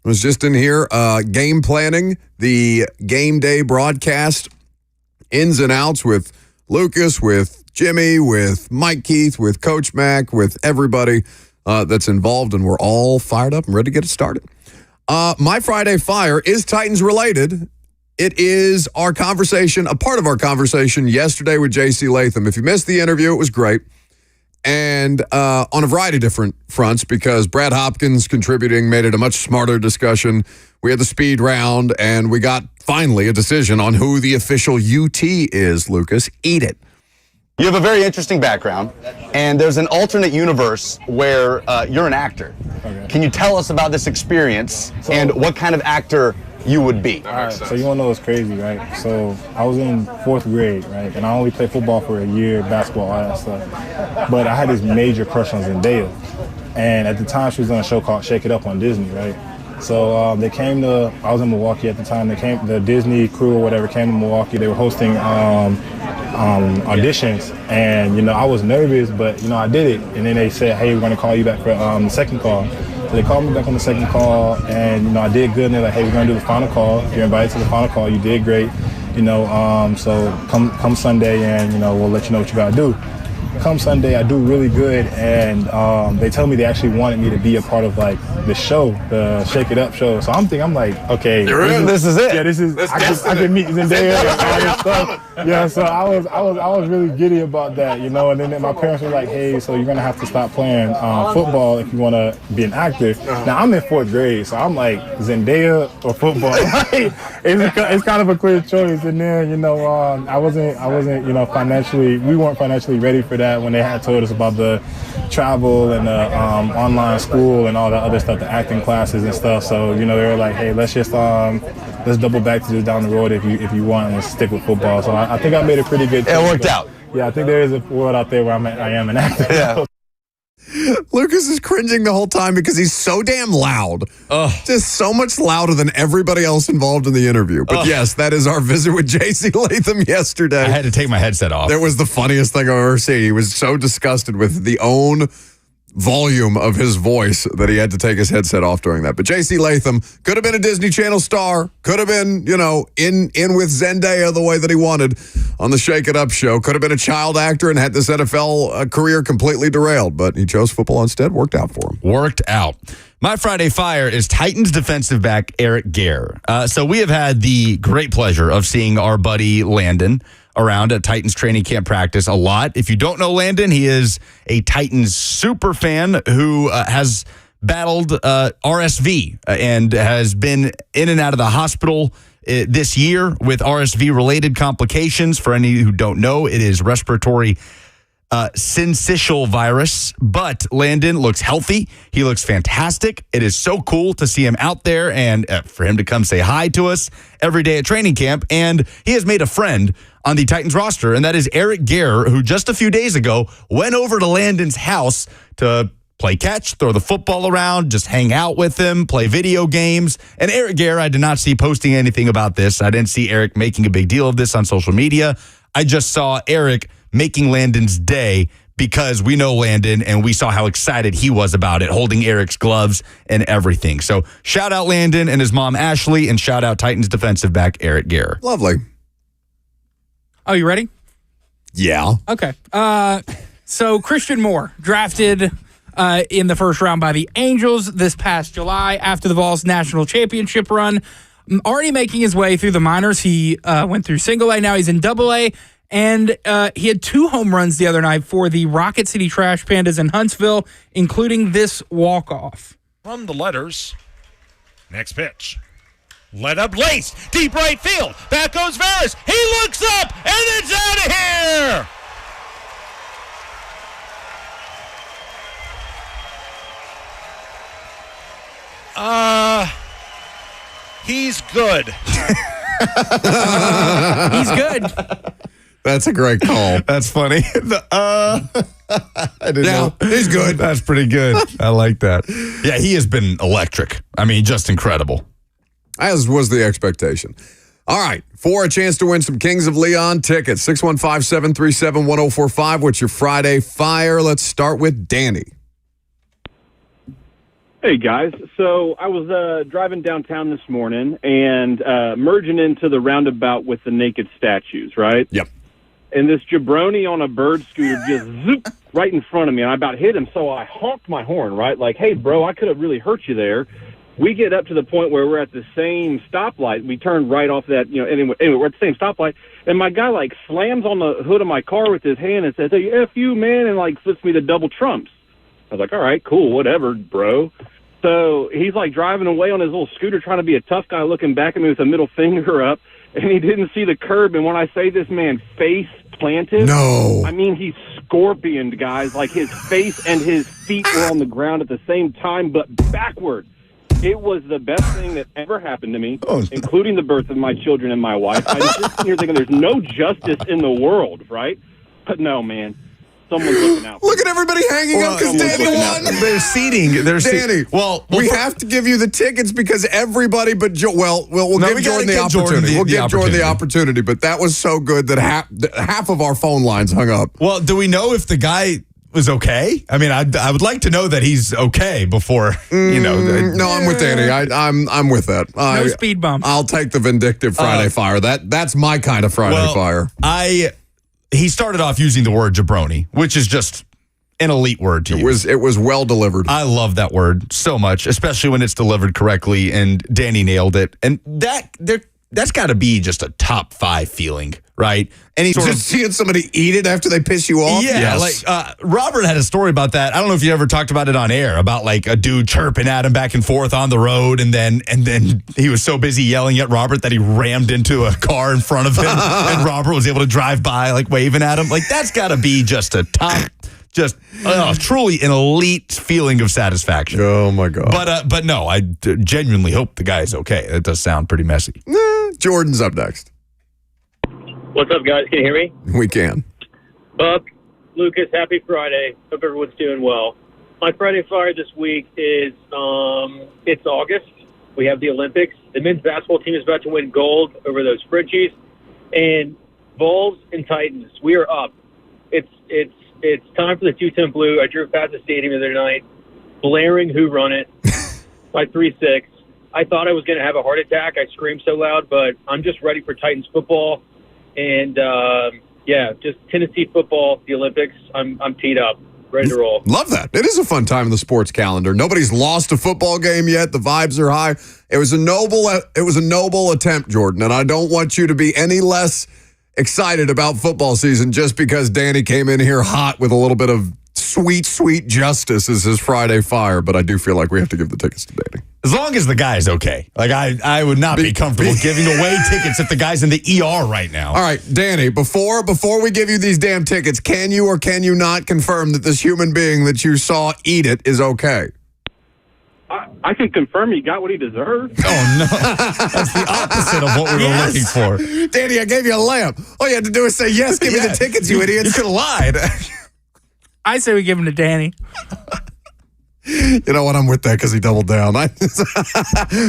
was just in here game planning the game day broadcast ins and outs with Lucas, with Jimmy, with Mike Keith, with Coach Mac, with everybody that's involved, and we're all fired up and ready to get it started. My Friday Fire is Titans related. It is our conversation, a part of our conversation yesterday with J.C. Latham. If you missed the interview, it was great. And on a variety of different fronts, because Brad Hopkins contributing made it a much smarter discussion. We had the speed round, and we got finally a decision on who the official UT is, Lucas. Eat it. You have a very interesting background, and there's an alternate universe where you're an actor. Okay. Can you tell us about this experience and what kind of actor you would be? All right, so you want to know what's crazy, right? So I was in 4th grade, right? And I only played football for a year, basketball, all that stuff. But I had this major crush on Zendaya. And at the time, she was on a show called Shake It Up on Disney, right? So they came to, I was in Milwaukee at the time, the Disney crew or whatever came to Milwaukee. They were hosting auditions, and, you know, I was nervous, but, you know, I did it. And then they said, hey, we're going to call you back for the second call. So they called me back on the second call, and, you know, I did good. And they're like, hey, we're going to do the final call. You're invited to the final call. You did great. You know, so come Sunday, and, you know, we'll let you know what you got to do. Come Sunday, I do really good, and they told me they actually wanted me to be a part of, like, the show, the Shake It Up show. So I'm like, okay, this is it. Yeah, this is. I can meet Zendaya and all this stuff. Yeah, so I was really giddy about that, you know. And then my parents were like, hey, so you're gonna have to stop playing football if you want to be an actor. Now I'm in 4th grade, so I'm like, Zendaya or football. It's kind of a clear choice. And then, you know, I wasn't, you know, we weren't financially ready for that when they had told us about the travel and the online school and all that other stuff, the acting classes and stuff. So, you know, they were like, hey, let's just let's double back to this down the road if you want, and stick with football. So I think I made a pretty good choice. It worked out. Yeah, I think there is a world out there where I am an actor. Yeah. Lucas is cringing the whole time because he's so damn loud. Just so much louder than everybody else involved in the interview. But yes, that is our visit with J.C. Latham yesterday. I had to take my headset off. That was the funniest thing I've ever seen. He was so disgusted with the own volume of his voice that he had to take his headset off during that. But J.C. Latham could have been a Disney Channel star, could have been, you know, in with Zendaya the way that he wanted on the Shake It Up show, could have been a child actor and had this NFL career completely derailed, but he chose football instead. Worked out for him. Worked out. My Friday Fire is Titans defensive back Eric Gare. So we have had the great pleasure of seeing our buddy Landon around at Titans training camp practice a lot. If you don't know Landon, he is a Titans super fan who has battled RSV and has been in and out of the hospital this year with RSV-related complications. For any who don't know, it is respiratory syncytial virus, but Landon looks healthy. He looks fantastic. It is so cool to see him out there and for him to come say hi to us every day at training camp. And he has made a friend on the Titans roster, and that is Eric Gare, who just a few days ago went over to Landon's house to play catch, throw the football around, just hang out with him, play video games. And Eric Gare, I did not see posting anything about this. I didn't see Eric making a big deal of this on social media. I just saw Eric making Landon's day because we know Landon and we saw how excited he was about it, holding Eric's gloves and everything. So shout out Landon and his mom, Ashley, and shout out Titans defensive back Eric Gare. Lovely. Oh, you ready? Yeah. Okay. So Christian Moore, drafted in the first round by the Angels this past July after the Vols national championship run. Already making his way through the minors. He went through single A. Now he's in double A. And he had 2 home runs the other night for the Rocket City Trash Pandas in Huntsville, including this walk-off. From the letters. Next pitch. Let up Lace. Deep right field. Back goes Veras. He looks up, and it's out of here. He's good. He's good. That's a great call. That's funny. I didn't know. He's good. That's pretty good. I like that. Yeah, he has been electric. I mean, just incredible. As was the expectation. All right, for a chance to win some Kings of Leon tickets, 615-737-1045. What's your Friday Fire? Let's start with Danny. Hey, guys. So I was driving downtown this morning and merging into the roundabout with the naked statues, right? Yep. And this jabroni on a bird scooter just zoop right in front of me, and I about hit him, so I honked my horn, right? Like, hey, bro, I could have really hurt you there. We get up to the point where we're at the same stoplight. We turned right off that, anyway, we're at the same stoplight, and my guy, like, slams on the hood of my car with his hand and says, hey, F you, man, and, like, flips me the double trumps. I was like, all right, cool, whatever, bro. So he's, like, driving away on his little scooter trying to be a tough guy, looking back at me with a middle finger up, and he didn't see the curb, and when I say this man face planted, no, I mean he scorpioned, guys. Like, his face and his feet were on the ground at the same time, but backward. It was the best thing that ever happened to me, including the birth of my children and my wife. I was just here thinking there's no justice in the world, right? But no, man. Someone's looking out. Look at everybody hanging up because Danny won. They're seating. Danny, we have to give you the tickets because everybody but we'll give Jordan the opportunity. We'll give Jordan the opportunity, but that was so good that half of our phone lines hung up. Well, do we know if the guy was okay? I mean, I would like to know that he's okay before, No, I'm with Danny. I'm with that. No speed bump. I'll take the vindictive Friday Fire. That's my kind of Friday Fire. He started off using the word jabroni, which is just an elite word to use. It was well delivered. I love that word so much, especially when it's delivered correctly, and Danny nailed it. And that's got to be just a top 5 feeling, right? And he's just seeing somebody eat it after they piss you off. Yeah, yes. like Robert had a story about that. I don't know if you ever talked about it on air, about like a dude chirping at him back and forth on the road, and then he was so busy yelling at Robert that he rammed into a car in front of him, and Robert was able to drive by like waving at him. Like, that's got to be just a top. Just truly an elite feeling of satisfaction. Oh my God! But no, I genuinely hope the guy's okay. It does sound pretty messy. Jordan's up next. What's up, guys? Can you hear me? We can. Buck, Lucas, happy Friday. Hope everyone's doing well. My Friday Fire this week is it's August. We have the Olympics. The men's basketball team is about to win gold over those Frenchies, and Vols and Titans. We are up. It's time for the 210 Blue. I drove past the stadium the other night, blaring Who Run It by 3-6. I thought I was going to have a heart attack. I screamed so loud, but I'm just ready for Titans football. And, just Tennessee football, the Olympics. I'm teed up, ready to roll. Love that. It is a fun time in the sports calendar. Nobody's lost a football game yet. The vibes are high. It was a noble attempt, Jordan, and I don't want you to be any less excited about football season just because Danny came in here hot with a little bit of sweet justice as his Friday Fire, but I do feel like we have to give the tickets to Danny. As long as the guy's okay. Like, I would not be comfortable giving away tickets if the guy's in the ER right now. All right, Danny, before we give you these damn tickets, can you or can you not confirm that this human being that you saw eat it is okay? I can confirm he got what he deserved. Oh, no. That's the opposite of what we were looking for. Danny, I gave you a lamp. All you had to do is say, yes, give me the tickets, you idiots. You could have lied. I say we give them to Danny. You know what? I'm with that because he doubled down.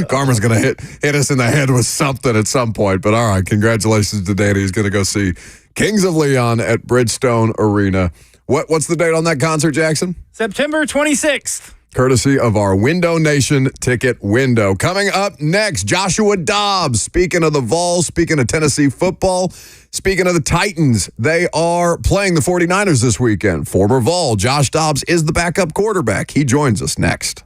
Karma's going to hit us in the head with something at some point. But all right, congratulations to Danny. He's going to go see Kings of Leon at Bridgestone Arena. What's the date on that concert, Jackson? September 26th. Courtesy of our Window Nation ticket window. Coming up next, Joshua Dobbs. Speaking of the Vols, speaking of Tennessee football, speaking of the Titans, they are playing the 49ers this weekend. Former Vol, Josh Dobbs, is the backup quarterback. He joins us next.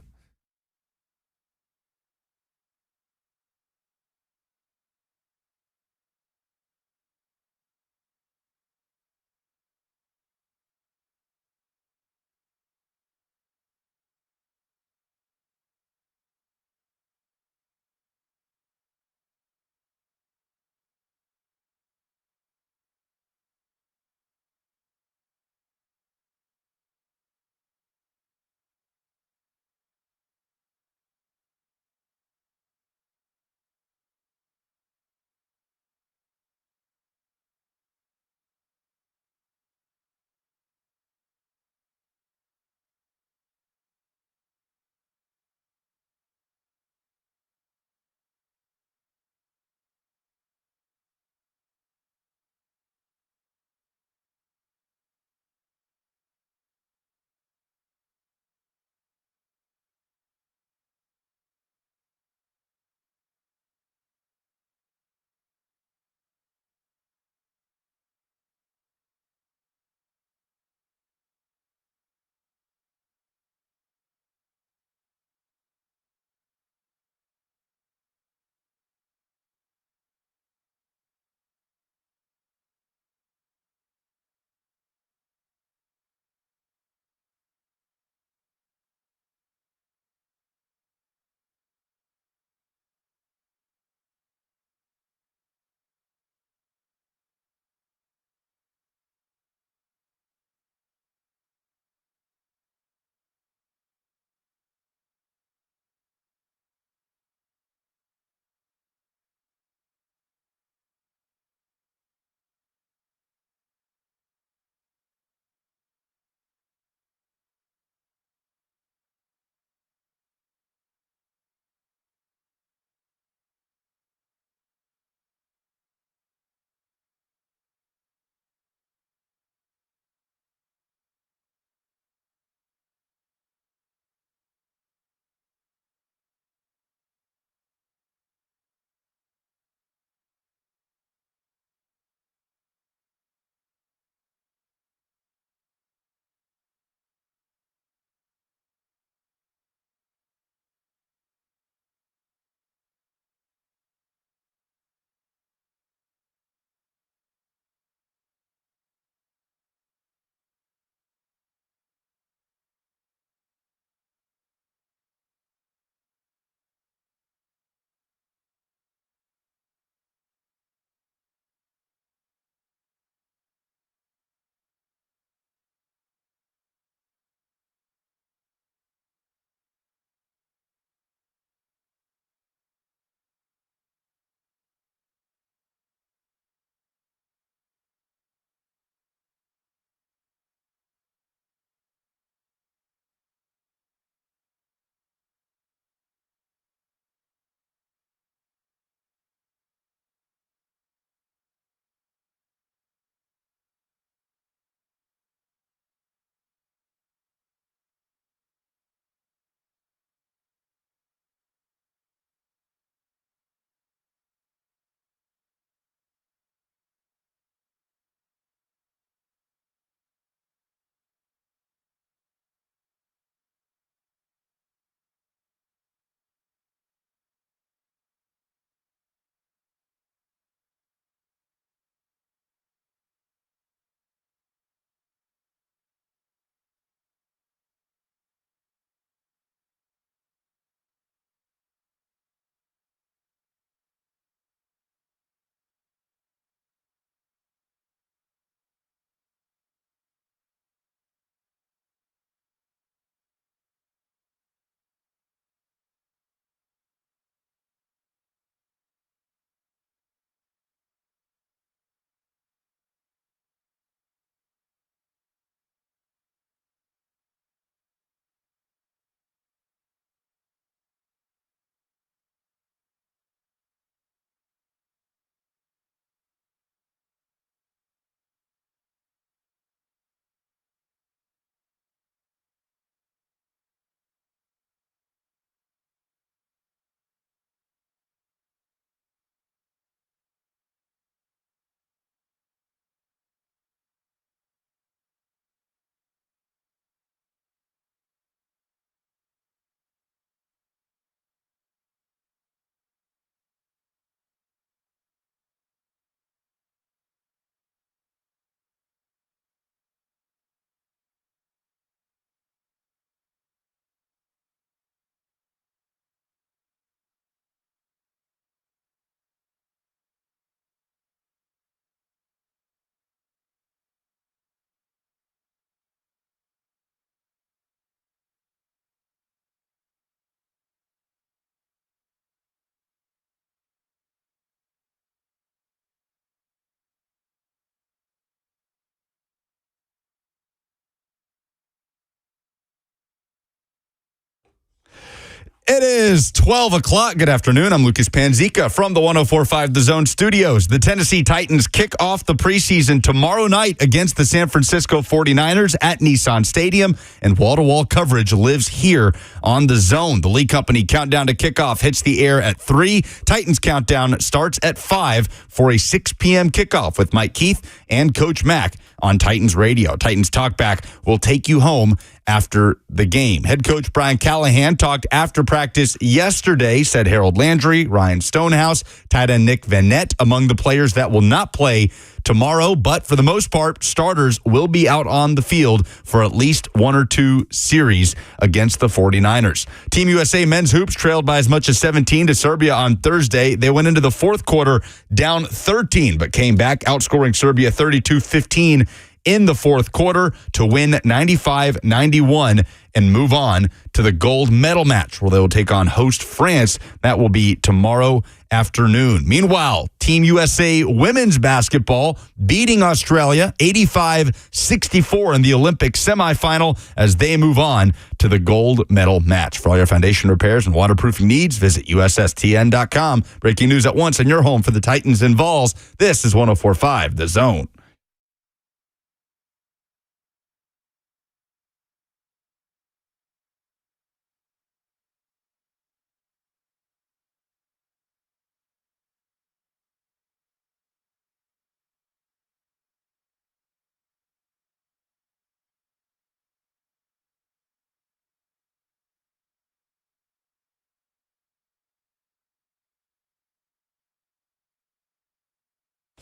It is 12 o'clock. Good afternoon. I'm Lucas Panzica from the 104.5 The Zone studios. The Tennessee Titans kick off the preseason tomorrow night against the San Francisco 49ers at Nissan Stadium, and wall-to-wall coverage lives here on The Zone. The Lee Company countdown to kickoff hits the air at 3. Titans countdown starts at 5 for a 6 p.m. kickoff with Mike Keith and Coach Mack on Titans Radio. Titans Talkback will take you home after the game. Head coach Brian Callahan talked after practice yesterday, said Harold Landry, Ryan Stonehouse, tight end Nick Vanette among the players that will not play tomorrow, but for the most part, starters will be out on the field for at least 1 or 2 series against the 49ers. Team USA men's hoops trailed by as much as 17 to Serbia on Thursday. They went into the fourth quarter down 13, but came back, outscoring Serbia 32-15 in the fourth quarter to win 95-91 and move on to the gold medal match where they will take on host France. That will be tomorrow afternoon. Meanwhile, Team USA women's basketball beating Australia 85-64 in the Olympic semifinal as they move on to the gold medal match. For all your foundation repairs and waterproofing needs, visit USSTN.com. Breaking news at once in your home for the Titans and Vols. This is 104.5 The Zone.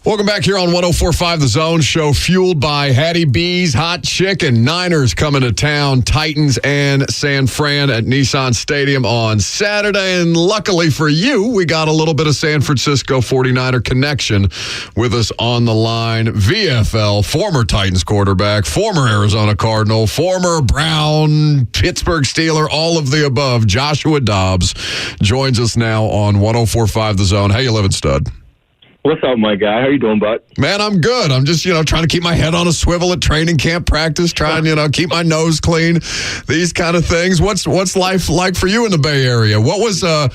Welcome back here on 104.5 The Zone, show fueled by Hattie B's Hot Chicken. Niners coming to town, Titans and San Fran at Nissan Stadium on Saturday. And luckily for you, we got a little bit of San Francisco 49er connection with us on the line. VFL, former Titans quarterback, former Arizona Cardinal, former Brown, Pittsburgh Steeler, all of the above. Joshua Dobbs joins us now on 104.5 The Zone. How you living, stud? What's up, my guy? How you doing, bud? Man, I'm good. I'm just, trying to keep my head on a swivel at training camp practice, trying, keep my nose clean, these kind of things. What's life like for you in the Bay Area? What was the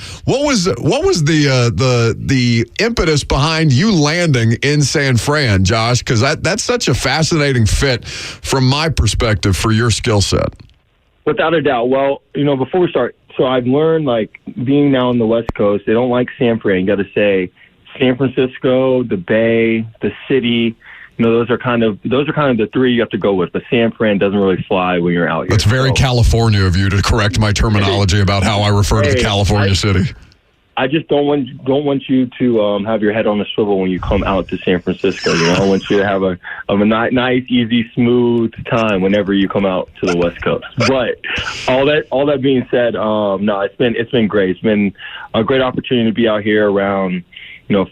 impetus behind you landing in San Fran, Josh? Because that's such a fascinating fit from my perspective for your skill set. Without a doubt. Well, before we start, so I've learned, being now on the West Coast, they don't like San Fran. You got to say San Francisco, the Bay, the city. Those are kind of the three you have to go with. But San Fran doesn't really fly when you're out here. That's very California of you to correct my terminology about how I refer to the California city. I just don't want you to have your head on a swivel when you come out to San Francisco. I want you to have a nice, easy, smooth time whenever you come out to the West Coast. But all that being said, no, it's been great. It's been a great opportunity to be out here around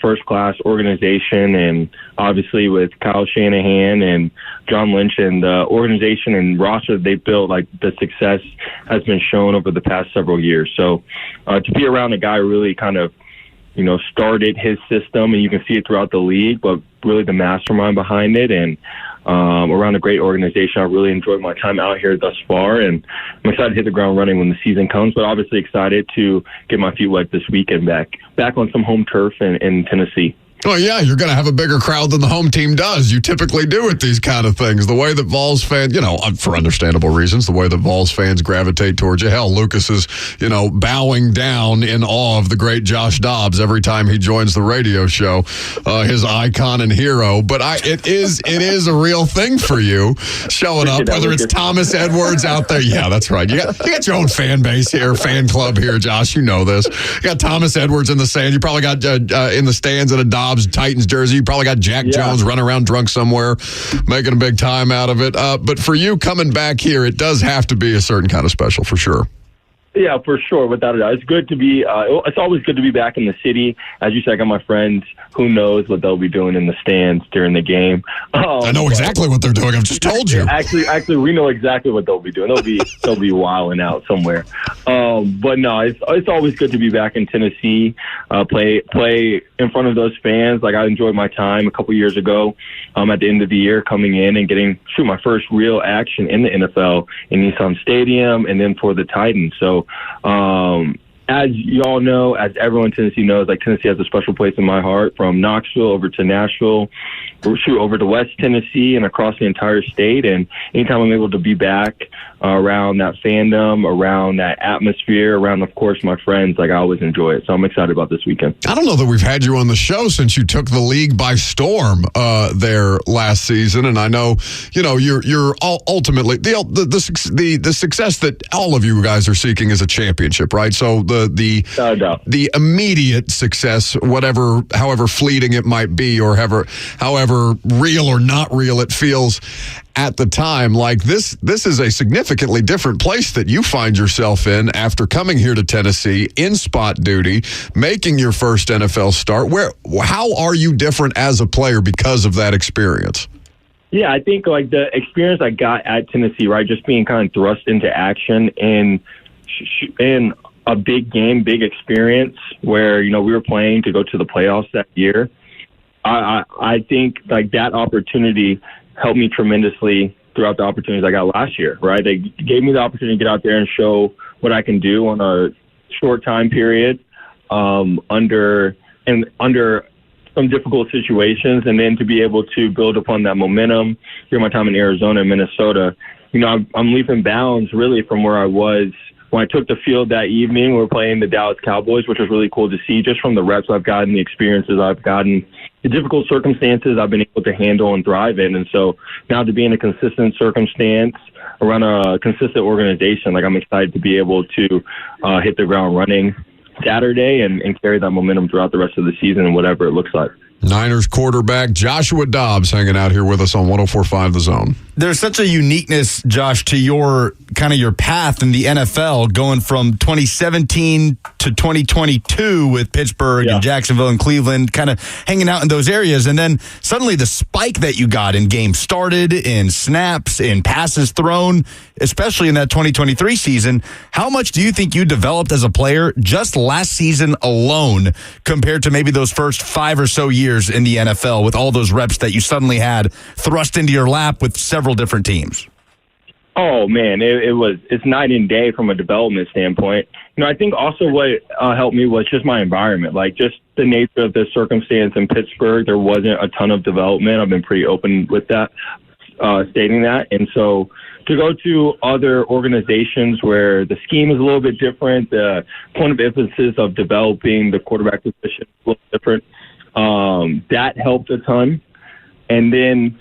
first-class organization, and obviously with Kyle Shanahan and John Lynch and the organization and roster they built, the success has been shown over the past several years. So to be around a guy who really kind of, started his system, and you can see it throughout the league, but really the mastermind behind it, and around a great organization. I really enjoyed my time out here thus far, and I'm excited to hit the ground running when the season comes, but obviously excited to get my feet wet this weekend back on some home turf in Tennessee. Well, yeah, you're going to have a bigger crowd than the home team does. You typically do with these kind of things. The way that Vols fans, for understandable reasons, the way that Vols fans gravitate towards you. Hell, Lucas is, bowing down in awe of the great Josh Dobbs every time he joins the radio show, his icon and hero. But it is a real thing for you showing up, whether it's Thomas Edwards out there. Yeah, that's right. You got your own fan base here, fan club here, Josh. You know this. You got Thomas Edwards in the stands. You probably got in the stands at a Dobbs Titans jersey. You probably got Jack Jones running around drunk somewhere, making a big time out of it. But for you coming back here, it does have to be a certain kind of special for sure. Yeah, for sure, without a doubt. It's good to be. It's always good to be back in the city. As you said, I got my friends. Who knows what they'll be doing in the stands during the game? I know exactly what they're doing. I've just told you. Actually, we know exactly what they'll be doing. They'll be wilding out somewhere. But no, it's always good to be back in Tennessee. Play in front of those fans. I enjoyed my time a couple years ago. At the end of the year, coming in and getting my first real action in the NFL in Nissan Stadium, and then for the Titans. So as y'all know, as everyone in Tennessee knows, like Tennessee has a special place in my heart, from Knoxville over to Nashville, over to West Tennessee and across the entire state. And anytime I'm able to be back around that fandom, around that atmosphere, around, of course, my friends, like I always enjoy it. So I'm excited about this weekend. I don't know that we've had you on the show since you took the league by storm there last season, and I know you're ultimately the success that all of you guys are seeking is a championship, right? So the immediate success, however fleeting it might be, or however real or not real it feels at the time, like this is a significantly different place that you find yourself in after coming here to Tennessee in spot duty, making your first NFL start. How are you different as a player because of that experience? Yeah, I think like the experience I got at Tennessee, right, just being kind of thrust into action in a big game, big experience where, we were playing to go to the playoffs that year. I think like that opportunity helped me tremendously throughout the opportunities I got last year, right? They gave me the opportunity to get out there and show what I can do on a short time period, under some difficult situations, and then to be able to build upon that momentum during my time in Arizona and Minnesota. I'm leaping bounds really from where I was when I took the field that evening. We were playing the Dallas Cowboys, which was really cool to see just from the reps I've gotten, the experiences I've gotten, the difficult circumstances I've been able to handle and thrive in. And so now to be in a consistent circumstance around a consistent organization, like I'm excited to be able to hit the ground running Saturday and carry that momentum throughout the rest of the season and whatever it looks like. Niners quarterback Joshua Dobbs hanging out here with us on 104.5 The Zone. There's such a uniqueness, Josh, to your path in the NFL, going from 2017 to 2022 with Pittsburgh and Jacksonville and Cleveland, kind of hanging out in those areas. And then suddenly the spike that you got in games started, in snaps, in passes thrown, especially in that 2023 season. How much do you think you developed as a player just last season alone compared to maybe those first 5 or so years in the NFL with all those reps that you suddenly had thrust into your lap with several different teams? Oh man, it's night and day from a development standpoint. I think also what helped me was just my environment, like just the nature of the circumstance in Pittsburgh. There wasn't a ton of development. I've been pretty open with that, stating that. And so to go to other organizations where the scheme is a little bit different, the point of emphasis of developing the quarterback position is a little different, that helped a ton. And then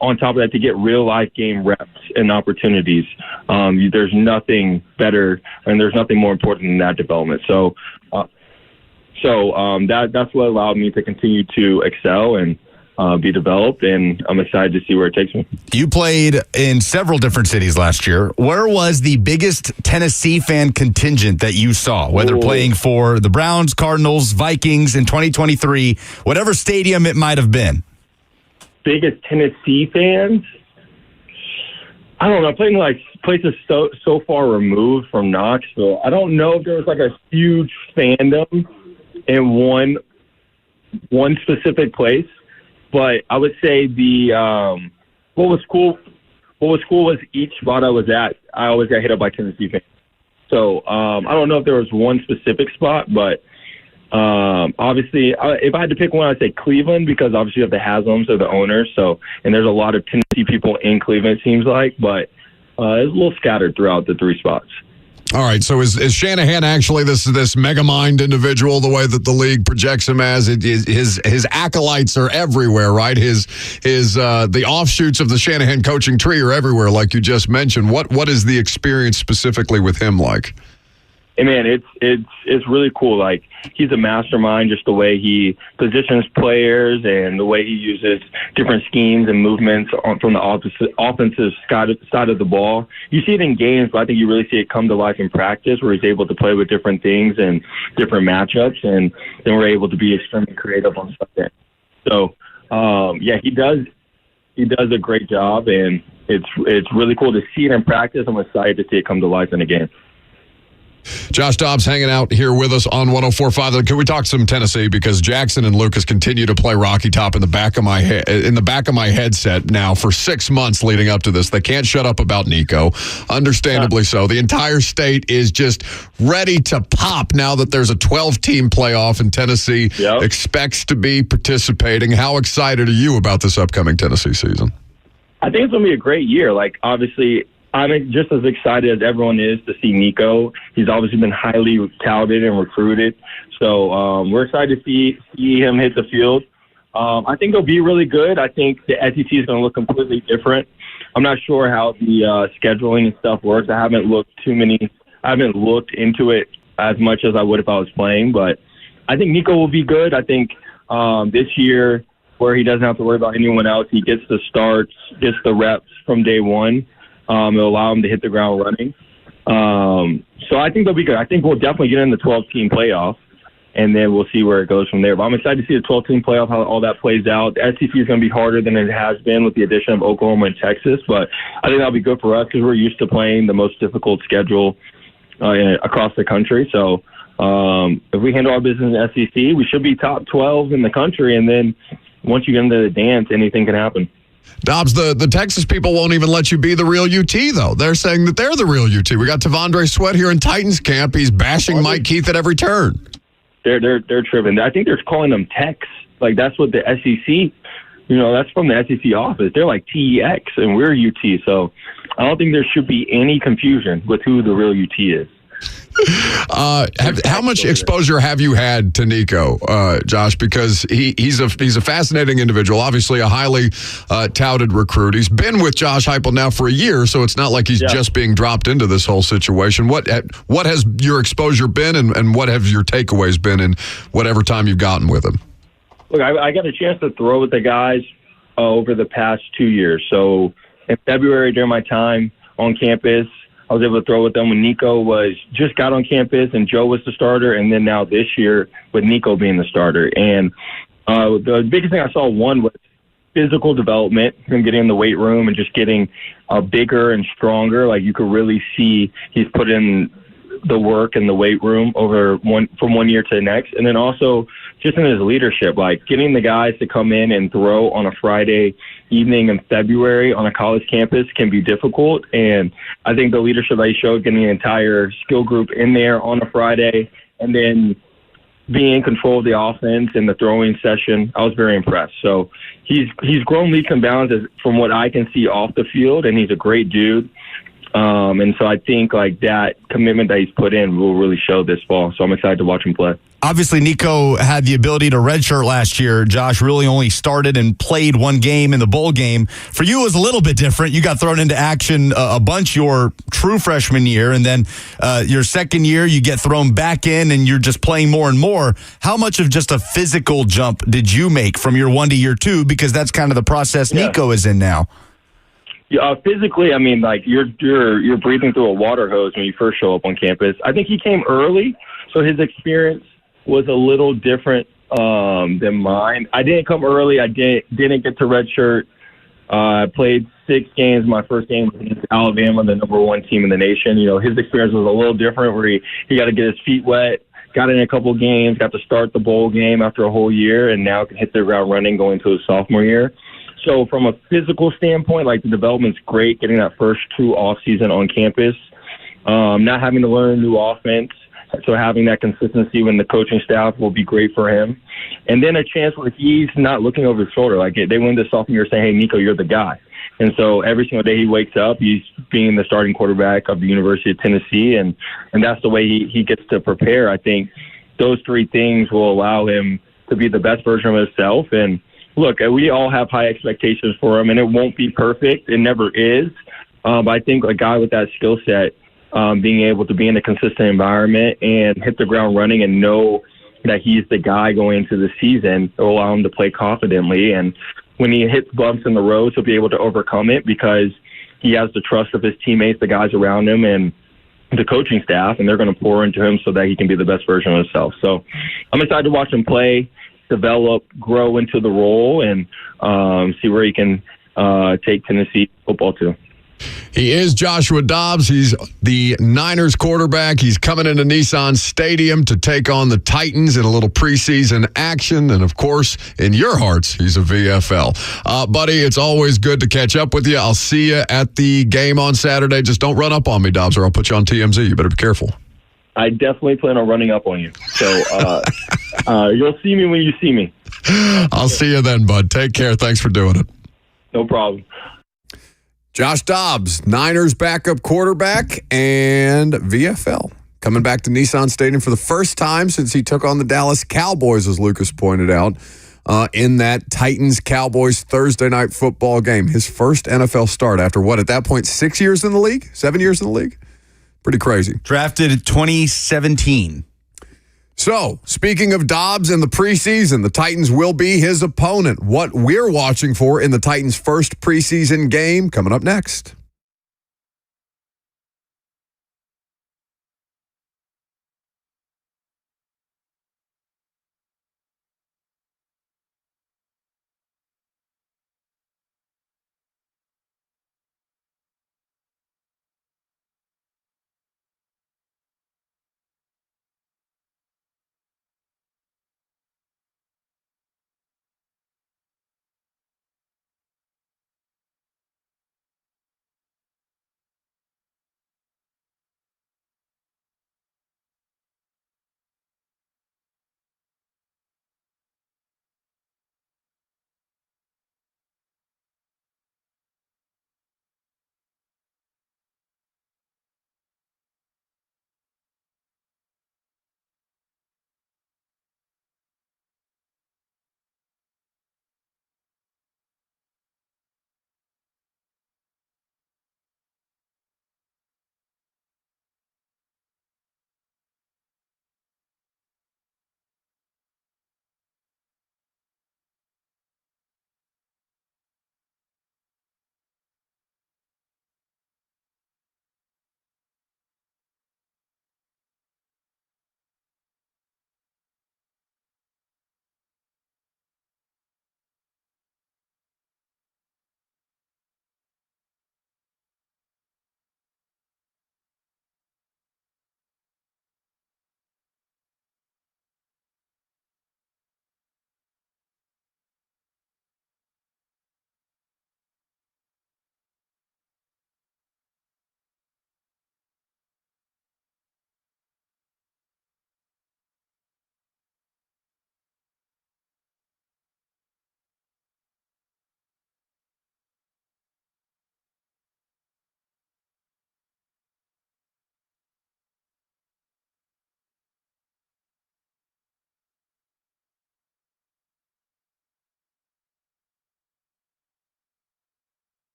on top of that, to get real life game reps and opportunities, there's nothing better and there's nothing more important than that development. So that's what allowed me to continue to excel and be developed, and I'm excited to see where it takes me. You played in several different cities last year. Where was the biggest Tennessee fan contingent that you saw, whether playing for the Browns, Cardinals, Vikings in 2023, whatever stadium it might have been? Biggest Tennessee fans? I don't know. Playing like places so far removed from Knoxville. I don't know if there was like a huge fandom in one specific place, but I would say what was cool was each spot I was at, I always got hit up by Tennessee fans. So I don't know if there was one specific spot, but obviously, if I had to pick one, I'd say Cleveland, because obviously you have the Haslam's or the owners. So, and there's a lot of Tennessee people in Cleveland, it seems like, but it's a little scattered throughout the 3 spots. All right, so is Shanahan actually this mega mind individual, the way that the league projects him as? His acolytes are everywhere, right? The offshoots of the Shanahan coaching tree are everywhere, like you just mentioned. What is the experience specifically with him like? Hey man, it's really cool. Like, he's a mastermind, just the way he positions players and the way he uses different schemes and movements from the offensive side of the ball. You see it in games, but I think you really see it come to life in practice, where he's able to play with different things and different matchups, and then we're able to be extremely creative on Sunday. So, he does a great job, and it's really cool to see it in practice. I'm excited to see it come to life in a game. Josh Dobbs hanging out here with us on 104.5. Can we talk some Tennessee? Because Jackson and Lucas continue to play Rocky Top in the back of my headset now for 6 months leading up to this. They can't shut up about Nico. Understandably so. The entire state is just ready to pop now that there's a 12-team playoff and Tennessee expects to be participating. How excited are you about this upcoming Tennessee season? I think it's going to be a great year. Like, obviously, I'm just as excited as everyone is to see Nico. He's obviously been highly touted and recruited. So we're excited to see him hit the field. I think he'll be really good. I think the SEC is going to look completely different. I'm not sure how the scheduling and stuff works. I haven't looked into it as much as I would if I was playing. But I think Nico will be good. I think this year, where he doesn't have to worry about anyone else, he gets the starts, gets the reps from day one. It'll allow him to hit the ground running. So I think they'll be good. I think we'll definitely get in the 12-team playoff, and then we'll see where it goes from there. But I'm excited to see the 12-team playoff, how all that plays out. The SEC is going to be harder than it has been with the addition of Oklahoma and Texas, but I think that'll be good for us because we're used to playing the most difficult schedule across the country. So if we handle our business in the SEC, we should be top 12 in the country, and then once you get into the dance, anything can happen. Dobbs, the Texas people won't even let you be the real UT, though. They're saying that they're the real UT. We got Tavondre Sweat here in Titans camp. He's bashing Mike Keith at every turn. They're tripping. I think they're calling them Tex. Like, that's what the SEC, that's from the SEC office. They're like TEX, and we're UT. So I don't think there should be any confusion with who the real UT is. How much exposure have you had to Nico, Josh? Because he's a fascinating individual, obviously a highly touted recruit. He's been with Josh Heupel now for a year, so it's not like he's just being dropped into this whole situation. What has your exposure been, and what have your takeaways been in whatever time you've gotten with him? Look, I got a chance to throw with the guys over the past 2 years. So in February, during my time on campus, I was able to throw with them when Nico just got on campus and Joe was the starter, and then now this year with Nico being the starter. And the biggest thing I saw, one, was physical development, him getting in the weight room and just getting bigger and stronger. Like, you could really see he's put in the work in the weight room from 1 year to the next. And then also just in his leadership, like getting the guys to come in and throw on a Friday evening in February on a college campus can be difficult. And I think the leadership that he showed, getting the entire skill group in there on a Friday and then being in control of the offense and the throwing session, I was very impressed. So he's grown leaps and bounds from what I can see off the field, and he's a great dude. And so I think like that commitment that he's put in will really show this fall. So I'm excited to watch him play. Obviously, Nico had the ability to redshirt last year. Josh really only started and played one game in the bowl game. For you, it was a little bit different. You got thrown into action a bunch your true freshman year, and then your second year, you get thrown back in, and you're just playing more and more. How much of just a physical jump did you make from year one to year two? Because that's kind of the process Nico is in now. Yeah, physically, I mean, like you're breathing through a water hose when you first show up on campus. I think he came early, so his experience was a little different than mine. I didn't come early. I didn't get to redshirt. I played 6 games. My first game was against Alabama, the number 1 team in the nation. His experience was a little different, where he got to get his feet wet, got in a couple games, got to start the bowl game after a whole year, and now can hit the ground running going to his sophomore year. So from a physical standpoint, like the development's great, getting that first true off season on campus, not having to learn a new offense. So having that consistency when the coaching staff will be great for him. And then a chance where he's not looking over his shoulder. Like they went this sophomore year saying, hey, Nico, you're the guy. And so every single day he wakes up, he's being the starting quarterback of the University of Tennessee. And that's the way he gets to prepare. I think those 3 things will allow him to be the best version of himself. And look, we all have high expectations for him, and it won't be perfect. It never is. But I think a guy with that skill set, being able to be in a consistent environment and hit the ground running and know that he's the guy going into the season, will allow him to play confidently. And when he hits bumps in the road, he'll be able to overcome it because he has the trust of his teammates, the guys around him, and the coaching staff, and they're going to pour into him so that he can be the best version of himself. So I'm excited to watch him play, develop, grow into the role, and see where he can take Tennessee football to. He is Joshua Dobbs. He's the Niners quarterback. He's coming into Nissan Stadium to take on the Titans in a little preseason action. And, of course, in your hearts, he's a VFL. Buddy, it's always good to catch up with you. I'll see you at the game on Saturday. Just don't run up on me, Dobbs, or I'll put you on TMZ. You better be careful. I definitely plan on running up on you. So you'll see me when you see me. I'll see you then, bud. Take care. Thanks for doing it. No problem. Josh Dobbs, Niners backup quarterback and VFL. Coming back to Nissan Stadium for the first time since he took on the Dallas Cowboys, as Lucas pointed out, in that Titans-Cowboys Thursday night football game. His first NFL start after what, at that point, 6 years in the league? 7 years in the league? Pretty crazy. Drafted in 2017. So, speaking of Dobbs in the preseason, the Titans will be his opponent. What we're watching for in the Titans' first preseason game coming up next.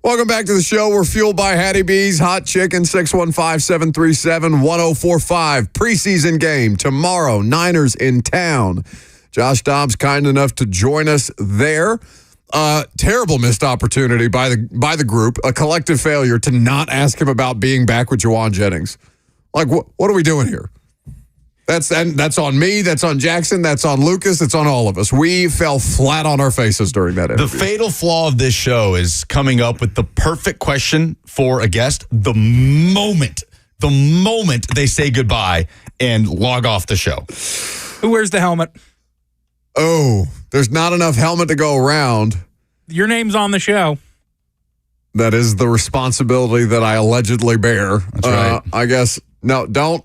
Welcome back to the show. We're fueled by Hattie B's Hot Chicken, 615-737-1045. Preseason game tomorrow, Niners in town. Josh Dobbs kind enough to join us there. Terrible missed opportunity by the group, a collective failure to not ask him about being back with Juwan Jennings. Like, what are we doing here? That's on me, that's on Jackson, that's on Lucas, it's on all of us. We fell flat on our faces during that interview. The fatal flaw of this show is coming up with the perfect question for a guest the moment they say goodbye and log off the show. Who wears the helmet? Oh, there's not enough helmet to go around. Your name's on the show. That is the responsibility that I allegedly bear. That's right. I guess, no, don't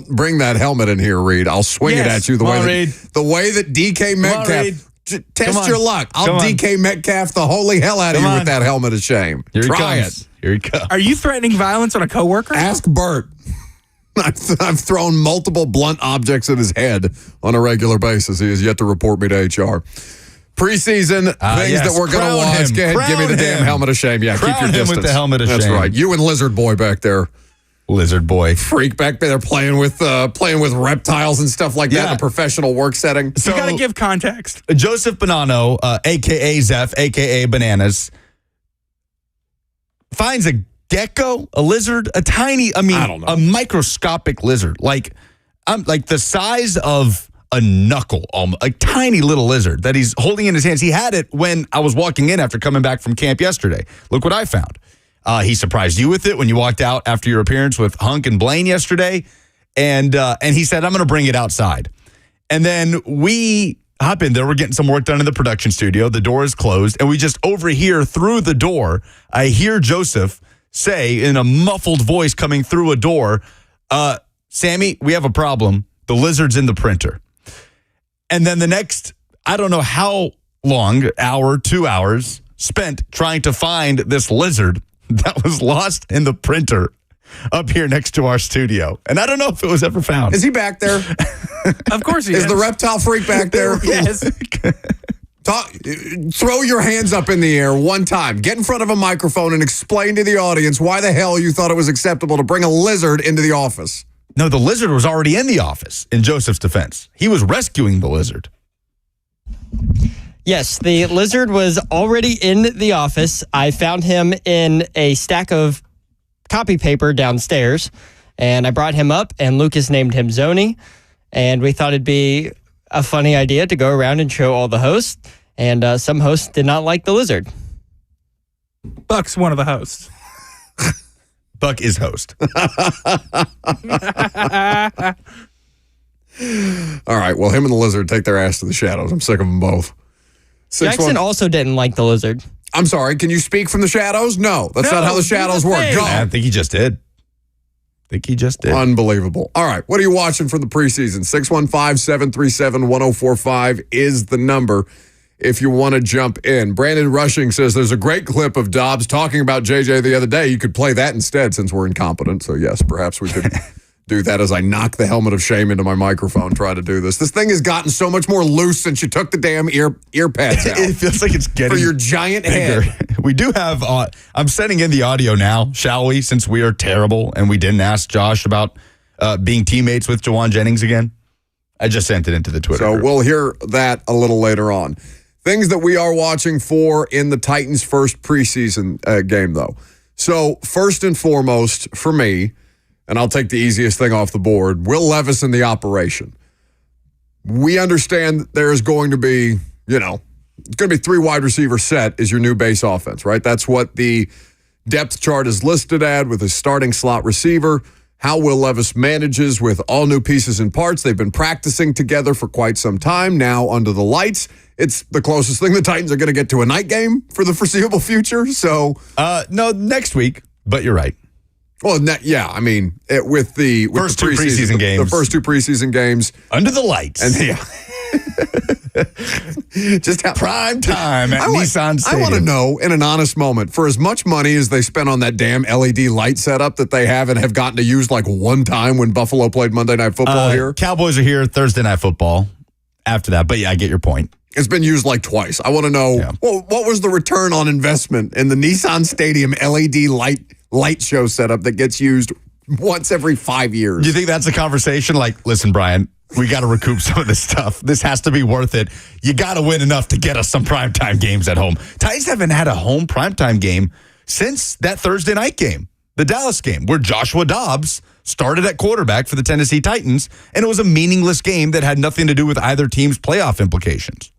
bring that helmet in here, Reed. I'll swing it at you the way that DK Metcalf. Test your luck. I'll DK Metcalf the holy hell out of you with that helmet of shame. Try it. Here he comes. Are you threatening violence on a coworker? Ask Bert. I've thrown multiple blunt objects at his head on a regular basis. He has yet to report me to HR. Preseason things that we're going to watch. Go ahead, give me the damn helmet of shame. Yeah, keep your distance. Him with the helmet of shame. That's right. You and Lizard Boy back there. Lizard Boy. Freak back there playing with reptiles and stuff like that in a professional work setting. So you got to give context. Joseph Bonanno, a.k.a. Zeph, a.k.a. Bananas, finds a gecko, a lizard, a microscopic lizard, like the size of a knuckle, a tiny little lizard that he's holding in his hands. He had it when I was walking in after coming back from camp yesterday. Look what I found. He surprised you with it when you walked out after your appearance with Hunk and Blaine yesterday, and he said, "I'm going to bring it outside." And then we hop in there. We're getting some work done in the production studio. The door is closed, and we just overhear through the door. I hear Joseph say in a muffled voice coming through a door, "Sammy, we have a problem. The lizard's in the printer." And then the next, I don't know how long, hour, 2 hours, spent trying to find this lizard that was lost in the printer up here next to our studio. And I don't know if it was ever found. Is he back there? Of course he is. Is the reptile freak back there? Yes. Throw your hands up in the air one time. Get in front of a microphone and explain to the audience why the hell you thought it was acceptable to bring a lizard into the office. No, the lizard was already in the office, in Joseph's defense. He was rescuing the lizard. Yes, the lizard was already in the office. I found him in a stack of copy paper downstairs, and I brought him up, and Lucas named him Zoni, and we thought it'd be a funny idea to go around and show all the hosts, and some hosts did not like the lizard. Buck's one of the hosts. Buck is host. All right, well, him and the lizard take their ass to the shadows. I'm sick of them both. Jackson also didn't like the lizard. I'm sorry, can you speak from the shadows? No, that's not how the shadows work. Go. I think he just did. Unbelievable. All right, what are you watching from the preseason? 615-737-1045 is the number if you want to jump in. Brandon Rushing says there's a great clip of Dobbs talking about JJ the other day. You could play that instead since we're incompetent. So, yes, perhaps we could do that as I knock the helmet of shame into my microphone, try to do this. This thing has gotten so much more loose since you took the damn ear pads out. It feels like it's getting for your giant bigger. Head. We do have, I'm sending in the audio now, shall we, since we are terrible and we didn't ask Josh about being teammates with Juwan Jennings again. I just sent it into the Twitter group. We'll hear that a little later on. Things that we are watching for in the Titans' first preseason game, though. So, first and foremost, for me, and I'll take the easiest thing off the board, Will Levis in the operation. We understand there is going to be, it's going to be 3 wide receiver set is your new base offense, right? That's what the depth chart is listed at with his starting slot receiver. How Will Levis manages with all new pieces and parts. They've been practicing together for quite some time now under the lights. It's the closest thing the Titans are going to get to a night game for the foreseeable future. So, no, next week, but you're right. Well, yeah, I mean, with the first 2 preseason games. The first 2 preseason games. Under the lights. And just how prime time at Nissan Stadium. I want to know, in an honest moment, for as much money as they spent on that damn LED light setup that they have and have gotten to use like one time when Buffalo played Monday Night Football here. Cowboys are here Thursday Night Football after that. But yeah, I get your point. It's been used like twice. I want to know, what was the return on investment in the Nissan Stadium LED light show setup that gets used once every 5 years? Do you think that's a conversation? Like, listen, Brian, we got to recoup some of this stuff. This has to be worth it. You got to win enough to get us some primetime games at home. Titans haven't had a home primetime game since that Thursday night game, the Dallas game, where Joshua Dobbs started at quarterback for the Tennessee Titans, and it was a meaningless game that had nothing to do with either team's playoff implications.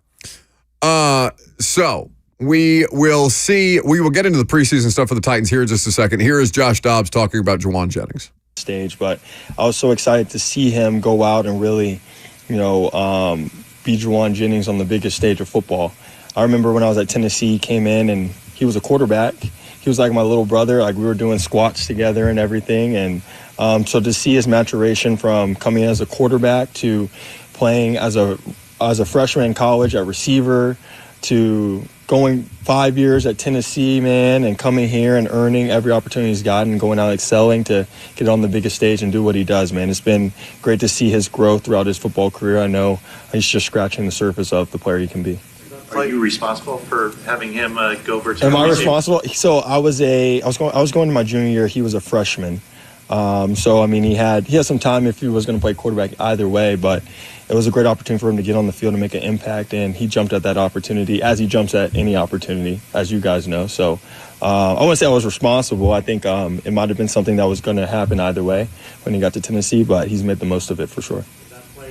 So we will see. We will get into the preseason stuff for the Titans here in just a second. Here is Josh Dobbs talking about Juwan Jennings. Stage, but I was so excited to see him go out and really, be Juwan Jennings on the biggest stage of football. I remember when I was at Tennessee, he came in and he was a quarterback. He was like my little brother. Like, we were doing squats together and everything. And so to see his maturation from coming as a quarterback to playing as a freshman in college at receiver to going 5 years at Tennessee, man, and coming here and earning every opportunity he's gotten and going out excelling to get on the biggest stage and do what he does, man. It's been great to see his growth throughout his football career. I know he's just scratching the surface of the player he can be. Are you responsible for having him go over to? Am I responsible? So I was going to my junior year. He was a freshman. So I mean, he had some time if he was going to play quarterback either way, but it was a great opportunity for him to get on the field and make an impact, and he jumped at that opportunity as he jumps at any opportunity, as you guys know. So I wouldn't say I was responsible. I think it might have been something that was going to happen either way when he got to Tennessee, but he's made the most of it for sure.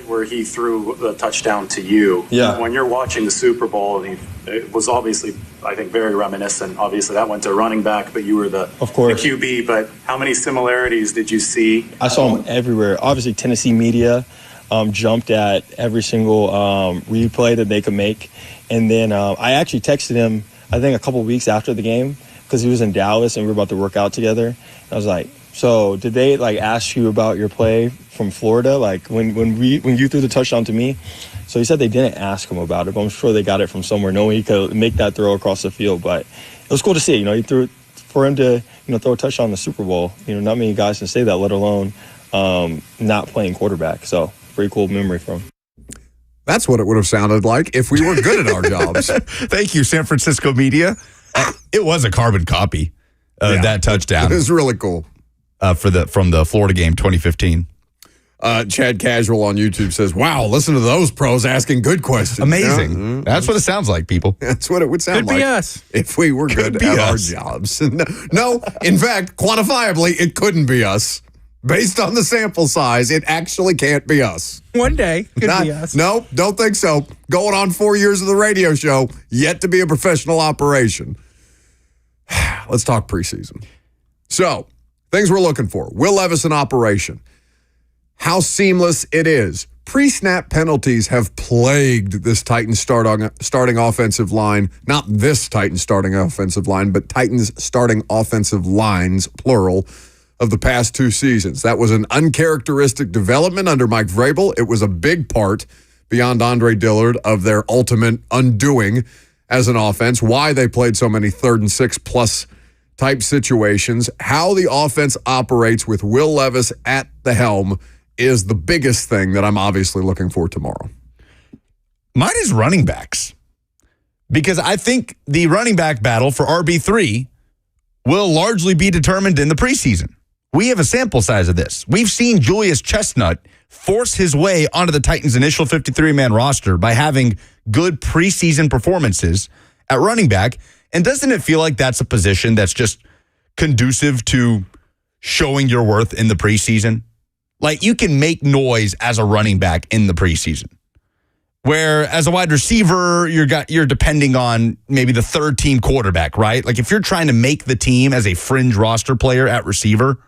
Where he threw the touchdown to you. Yeah. When you're watching the Super Bowl, it was obviously, I think, very reminiscent. Obviously, that went to running back, but you were the QB. But how many similarities did you see? I saw him everywhere. Obviously, Tennessee media jumped at every single replay that they could make. And then I actually texted him, I think, a couple weeks after the game because he was in Dallas and we were about to work out together. And I was like, so did they ask you about your play from Florida, when you threw the touchdown to me? So he said they didn't ask him about it, but I'm sure they got it from somewhere, knowing he could make that throw across the field. But it was cool to see. He threw for him to throw a touchdown in the Super Bowl. Not many guys can say that, let alone not playing quarterback. So pretty cool memory from him. That's what it would have sounded like if we were good at our jobs. Thank you, San Francisco media. It was a carbon copy of that touchdown. It was really cool. From the Florida game 2015. Chad Casual on YouTube says, wow, listen to those pros asking good questions. Amazing. Yeah. That's what it sounds like, people. That's what it would sound like. Could be us. If we were good at our jobs. No, in fact, quantifiably, it couldn't be us. Based on the sample size, it actually can't be us. One day, could be us. No, don't think so. Going on 4 years of the radio show, yet to be a professional operation. Let's talk preseason. So, things we're looking for. Will Levis in operation. How seamless it is. Pre-snap penalties have plagued this Titans starting offensive line. Not this Titans starting offensive line, but Titans starting offensive lines, plural, of the past 2 seasons. That was an uncharacteristic development under Mike Vrabel. It was a big part, beyond Andre Dillard, of their ultimate undoing as an offense. Why they played so many 3rd and 6+ type situations. How the offense operates with Will Levis at the helm is the biggest thing that I'm obviously looking for tomorrow. Mine is running backs. Because I think the running back battle for RB3 will largely be determined in the preseason. We have a sample size of this. We've seen Julius Chestnut force his way onto the Titans' initial 53-man roster by having good preseason performances at running back. And doesn't it feel like that's a position that's just conducive to showing your worth in the preseason? Like, you can make noise as a running back in the preseason. Where as a wide receiver, you're depending on maybe the 3rd-team quarterback, right? Like, if you're trying to make the team as a fringe roster player at receiver,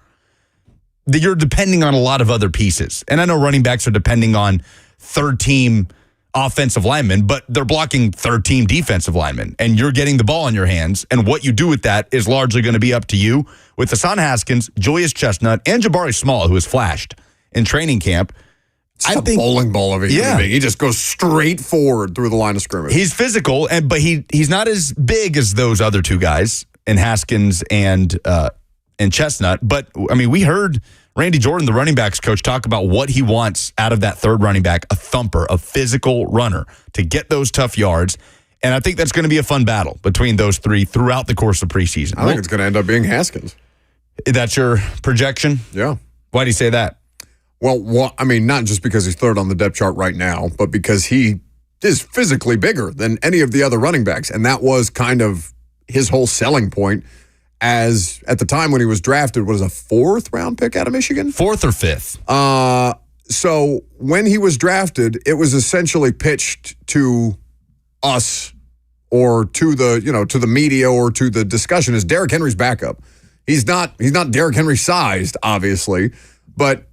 you're depending on a lot of other pieces. And I know running backs are depending on 3rd-team offensive linemen, but they're blocking 3rd-team defensive linemen, and you're getting the ball in your hands, and what you do with that is largely going to be up to you. With Hassan Haskins, Julius Chestnut, and Jabari Small, who has flashed in training camp, I think bowling ball of a human being. He just goes straight forward through the line of scrimmage. He's physical, but he's not as big as those other 2 guys in Haskins and Chestnut. But I mean, we heard Randy Jordan, the running backs coach, talk about what he wants out of that third running back, a thumper, a physical runner to get those tough yards. And I think that's going to be a fun battle between those three throughout the course of preseason. I think it's going to end up being Haskins. That's your projection? Yeah. Why do you say that? Well, I mean, not just because he's third on the depth chart right now, but because he is physically bigger than any of the other running backs. And that was kind of his whole selling point as at the time when he was drafted, was a 4th round pick out of Michigan? 4th or 5th. So when he was drafted, it was essentially pitched to us or to the media or to the discussion as Derrick Henry's backup. He's not Derrick Henry sized, obviously, but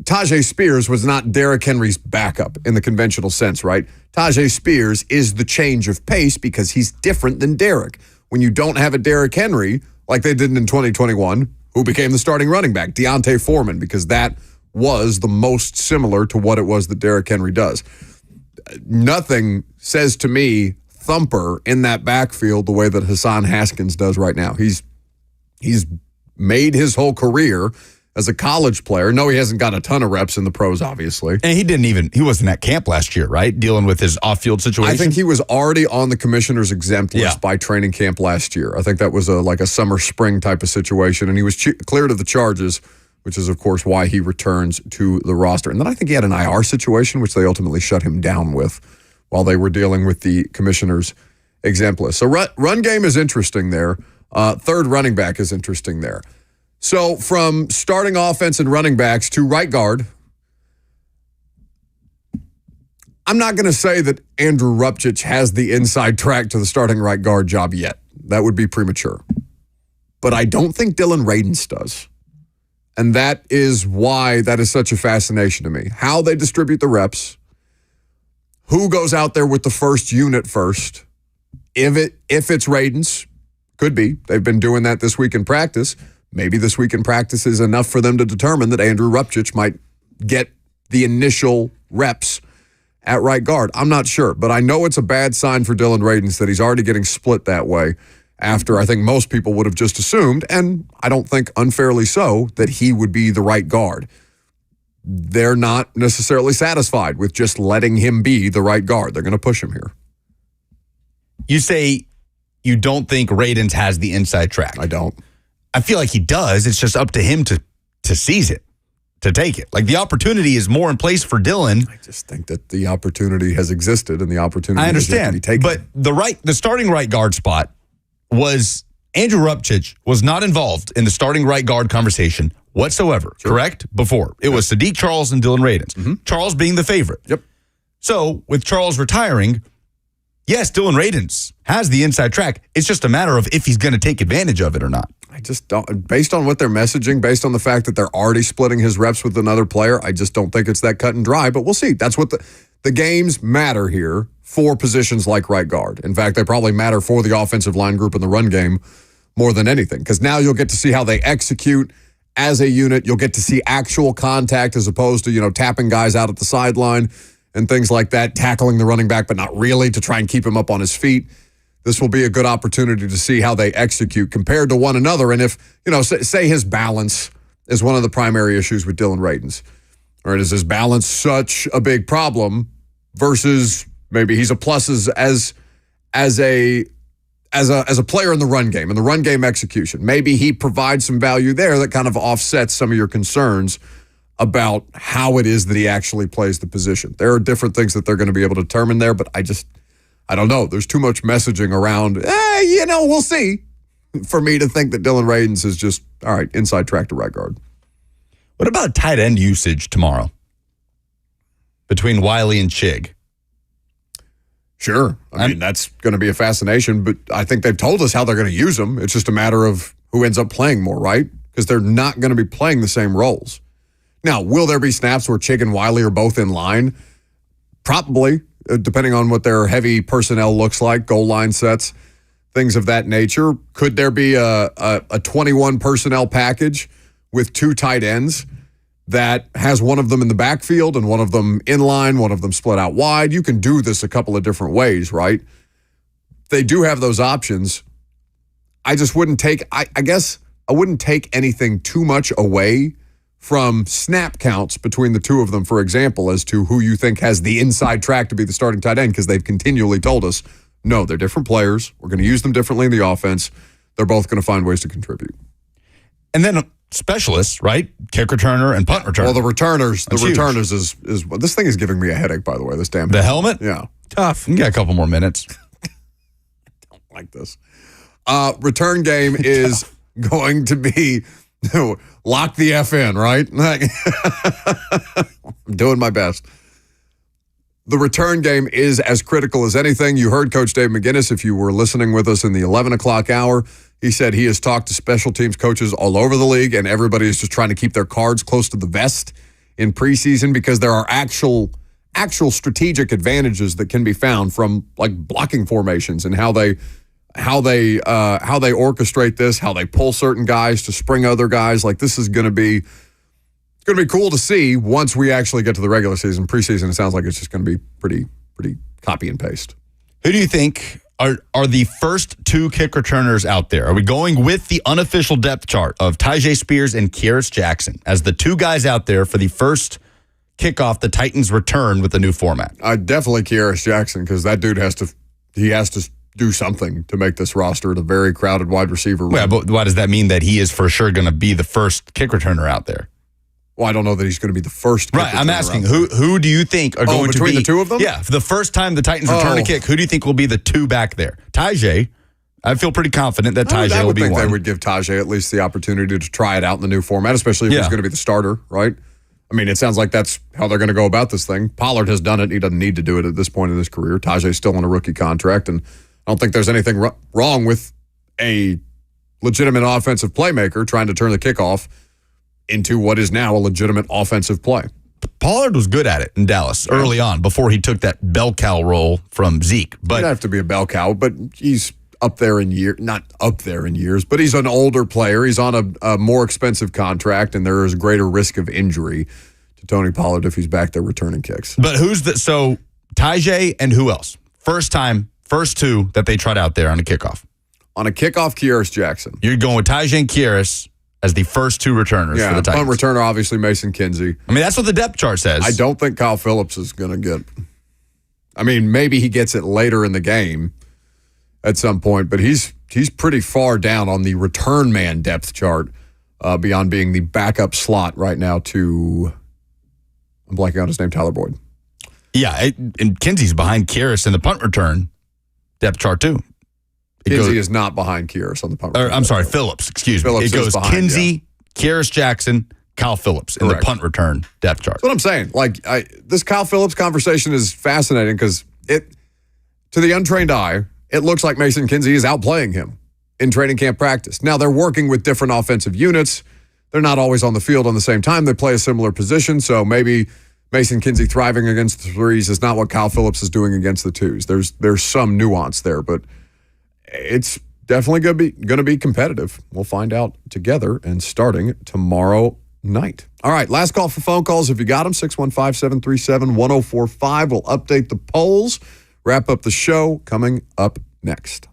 Tajay Spears was not Derrick Henry's backup in the conventional sense, right? Tajay Spears is the change of pace because he's different than Derrick. When you don't have a Derrick Henry, like they did in 2021, who became the starting running back, Deontay Foreman, because that was the most similar to what it was that Derrick Henry does. Nothing says to me thumper in that backfield the way that Hassan Haskins does right now. He's made his whole career as a college player. No, he hasn't got a ton of reps in the pros, obviously. And he wasn't at camp last year, right? Dealing with his off-field situation. I think he was already on the commissioner's exempt list by training camp last year. I think that was like a summer-spring type of situation, and he was cleared of the charges, which is, of course, why he returns to the roster. And then I think he had an IR situation, which they ultimately shut him down with while they were dealing with the commissioner's exempt list. So run game is interesting there. Third running back is interesting there. So from starting offense and running backs to right guard, I'm not going to say that Andrew Rupchich has the inside track to the starting right guard job yet. That would be premature. But I don't think Dylan Radins does. And that is why that is such a fascination to me. How they distribute the reps, who goes out there with the first unit first. If it's Radins, could be. They've been doing that this week in practice. Maybe this week in practice is enough for them to determine that Andrew Rupchich might get the initial reps at right guard. I'm not sure, but I know it's a bad sign for Dylan Radins that he's already getting split that way after I think most people would have just assumed, and I don't think unfairly so, that he would be the right guard. They're not necessarily satisfied with just letting him be the right guard. They're going to push him here. You say you don't think Radins has the inside track. I don't. I feel like he does. It's just up to him to seize it, to take it. Like the opportunity is more in place for Dylan. I just think that the opportunity has existed and the opportunity I understand, has yet to be taken. But the starting right guard spot was Andrew Rupchich was not involved in the starting right guard conversation whatsoever, correct? Before. It was Sadiq Charles and Dylan Radins. Charles being the favorite. Yep. So with Charles retiring, yes, Dylan Radins has the inside track. It's just a matter of if he's going to take advantage of it or not. I just don't, based on what they're messaging, based on the fact that they're already splitting his reps with another player, I just don't think it's that cut and dry, but we'll see. That's what the games matter here for positions like right guard. In fact, they probably matter for the offensive line group in the run game more than anything, because now you'll get to see how they execute as a unit. You'll get to see actual contact as opposed to, tapping guys out at the sideline and things like that, tackling the running back, but not really to try and keep him up on his feet. This will be a good opportunity to see how they execute compared to one another. And if, say his balance is one of the primary issues with Dylan Radins, or is his balance such a big problem versus maybe he's a plus as a player in the run game, in the run game execution. Maybe he provides some value there that kind of offsets some of your concerns about how it is that he actually plays the position. There are different things that they're going to be able to determine there, but I don't know. There's too much messaging around, we'll see, for me to think that Dylan Radins is just, all right, inside track to right guard. What about tight end usage tomorrow between Wiley and Chig? Sure. I mean, that's going to be a fascination, but I think they've told us how they're going to use them. It's just a matter of who ends up playing more, right? Because they're not going to be playing the same roles. Now, will there be snaps where Chig and Wiley are both in line? Probably, depending on what their heavy personnel looks like, goal line sets, things of that nature. Could there be a 21 personnel package with two tight ends that has one of them in the backfield and one of them in line, one of them split out wide? You can do this a couple of different ways, right? They do have those options. I just wouldn't take, I guess I wouldn't take anything too much away from snap counts between the two of them, for example, as to who you think has the inside track to be the starting tight end, because they've continually told us, no, they're different players. We're going to use them differently in the offense. They're both going to find ways to contribute. And then specialists, right? Kick returner and punt returner. Well, the returners Huge. is well, this thing is giving me a headache, by the way, this damn The helmet? Yeah. Tough. You got a couple more minutes. Don't like this. Return game is going to be lock the F in, right? I'm doing my best. The return game is as critical as anything. You heard Coach Dave McGinnis, if you were listening with us in the 11 o'clock hour. He said he has talked to special teams coaches all over the league, and everybody is just trying to keep their cards close to the vest in preseason, because there are actual strategic advantages that can be found from like blocking formations and how they orchestrate this, how they pull certain guys to spring other guys. Like, this is going to be cool to see once we actually get to the regular season. Preseason, it sounds like it's just going to be pretty copy and paste. Who do you think are the first two kick returners out there? Are we going with the unofficial depth chart of Tyjae Spears and Kearis Jackson as the two guys out there for the first kickoff the Titans return with the new format? Definitely Kearis Jackson, because that dude has to do something to make this roster at a very crowded wide receiver room. Yeah, but why does that mean that he is for sure going to be the first kick returner out there? Well, I don't know that he's going to be the first kick Right, I'm returner asking, out there. who do you think are going to be... between the two of them? Yeah, for the first time the Titans return a kick, who do you think will be the two back there? Tyjae, I feel pretty confident that Tyjae will be one. I would think they would give Tyjae at least the opportunity to try it out in the new format, especially if he's going to be the starter, right? I mean, it sounds like that's how they're going to go about this thing. Pollard has done it. He doesn't need to do it at this point in his career. Tyjae's still on a rookie contract, and I don't think there's anything wrong with a legitimate offensive playmaker trying to turn the kickoff into what is now a legitimate offensive play. Pollard was good at it in Dallas early on before he took that bell cow role from Zeke. But he'd have to be a bell cow, but he's up there in years, not up there in years, but he's an older player. He's on a more expensive contract, and there is greater risk of injury to Tony Pollard if he's back there returning kicks. But so Tyjae and who else? First two that they tried out there on a kickoff. On a kickoff, Kearis Jackson. You're going with Tyjae and Kearis as the first two returners for the Titans. Punt returner, obviously, Mason Kinsey. I mean, that's what the depth chart says. I don't think Kyle Phillips is going to get... I mean, maybe he gets it later in the game at some point, but he's pretty far down on the return man depth chart beyond being the backup slot right now to... I'm blanking on his name, Tyler Boyd. Yeah, and Kinsey's behind Kearis in the punt return depth chart, too. Kinsey is not behind Kearis on the punt return. I'm sorry, Phillips. Excuse me. It goes behind, Kinsey, Kearis Jackson, Kyle Phillips in the punt return depth chart. That's what I'm saying. Like, this Kyle Phillips conversation is fascinating because to the untrained eye, it looks like Mason Kinsey is outplaying him in training camp practice. Now, they're working with different offensive units. They're not always on the field on the same time. They play a similar position, so maybe Mason Kinsey thriving against the threes is not what Kyle Phillips is doing against the twos. There's some nuance there, but it's definitely going to be competitive. We'll find out together and starting tomorrow night. All right, last call for phone calls. If you got them, 615-737-1045. We'll update the polls, wrap up the show coming up next.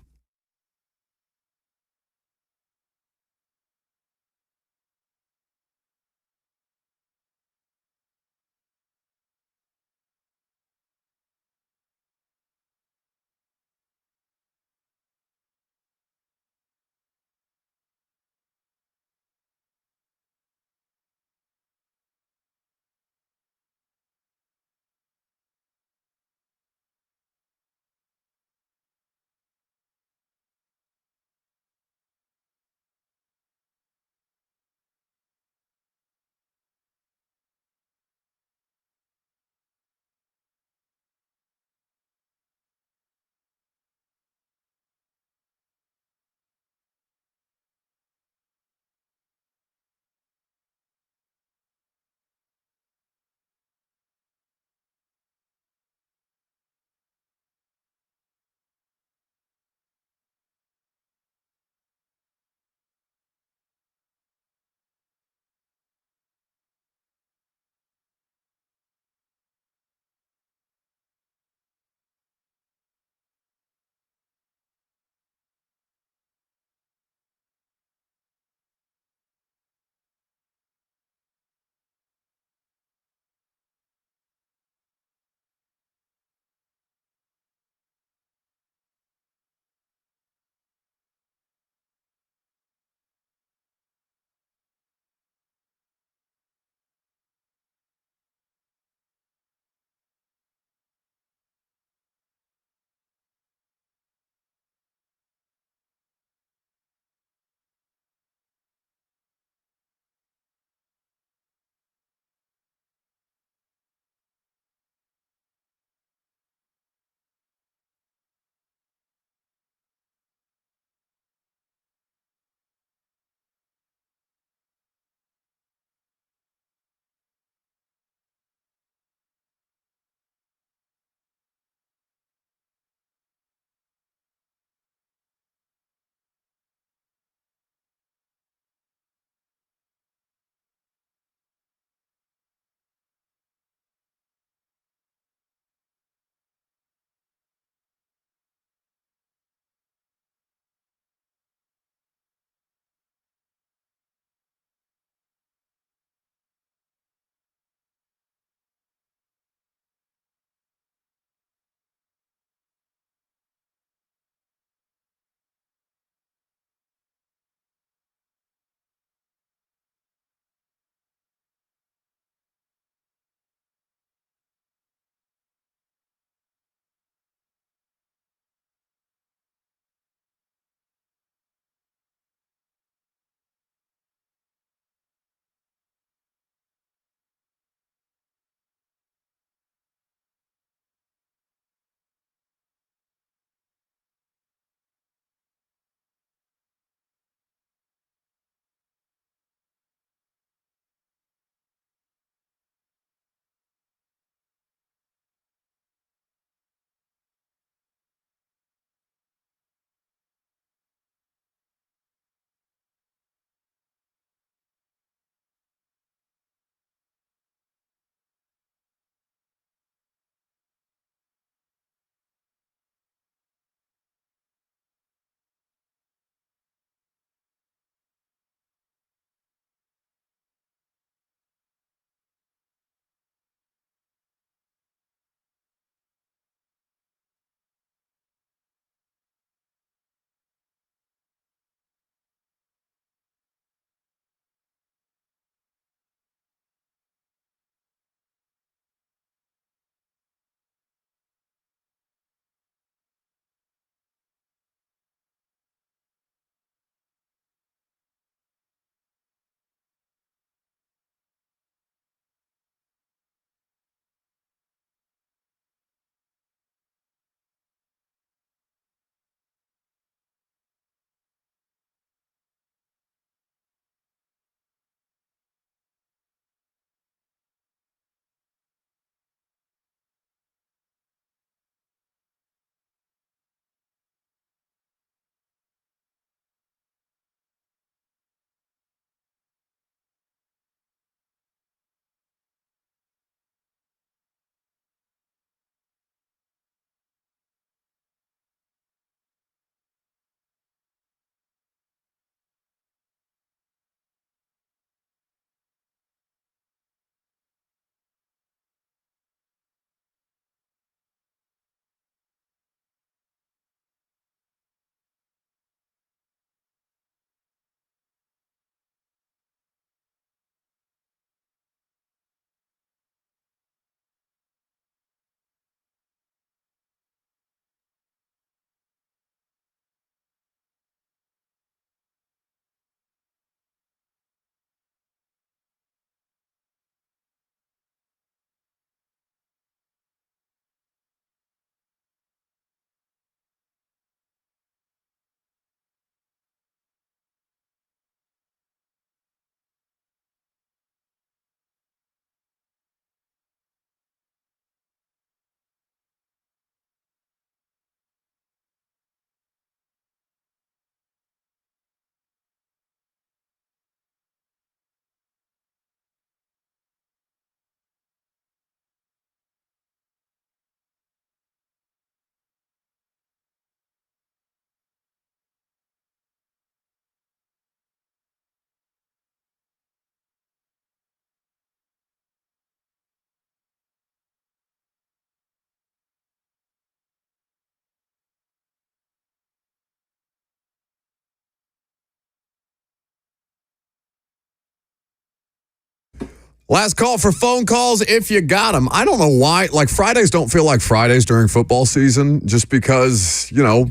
Last call for phone calls if you got them. I don't know why. Like, Fridays don't feel like Fridays during football season just because, we're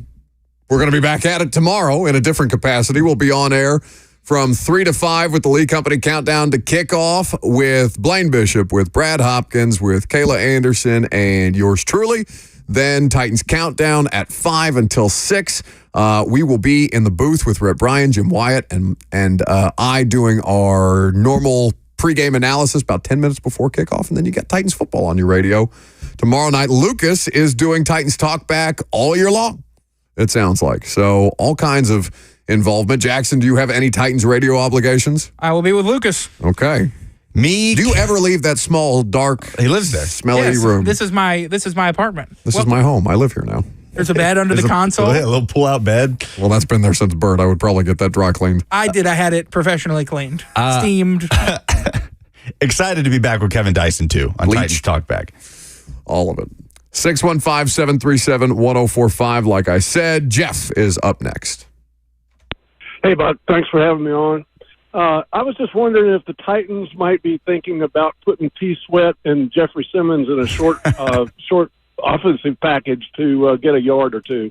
going to be back at it tomorrow in a different capacity. We'll be on air from 3 to 5 with the Lee Company Countdown to Kickoff with Blaine Bishop, with Brad Hopkins, with Kayla Anderson, and yours truly. Then Titans Countdown at 5 until 6. We will be in the booth with Rhett Bryan, Jim Wyatt, and I doing our normal pregame analysis about 10 minutes before kickoff, and then you got Titans football on your radio. Tomorrow night, Lucas is doing Titans Talk Back all year long, it sounds like. So all kinds of involvement. Jackson, do you have any Titans radio obligations? I will be with Lucas. Okay. Me? Do you ever leave that small, dark, he lives there, smelly room? This is my apartment. This is my home. I live here now. There's a bed under the console. A little pull-out bed. Well, that's been there since birth. I would probably get that dry cleaned. I had it professionally cleaned, steamed. Excited to be back with Kevin Dyson, too, on Titans Talk Back. All of it. 615-737-1045. Like I said, Jeff is up next. Hey, Buck. Thanks for having me on. I was just wondering if the Titans might be thinking about putting T. Sweat and Jeffrey Simmons in a short offensive package to get a yard or two.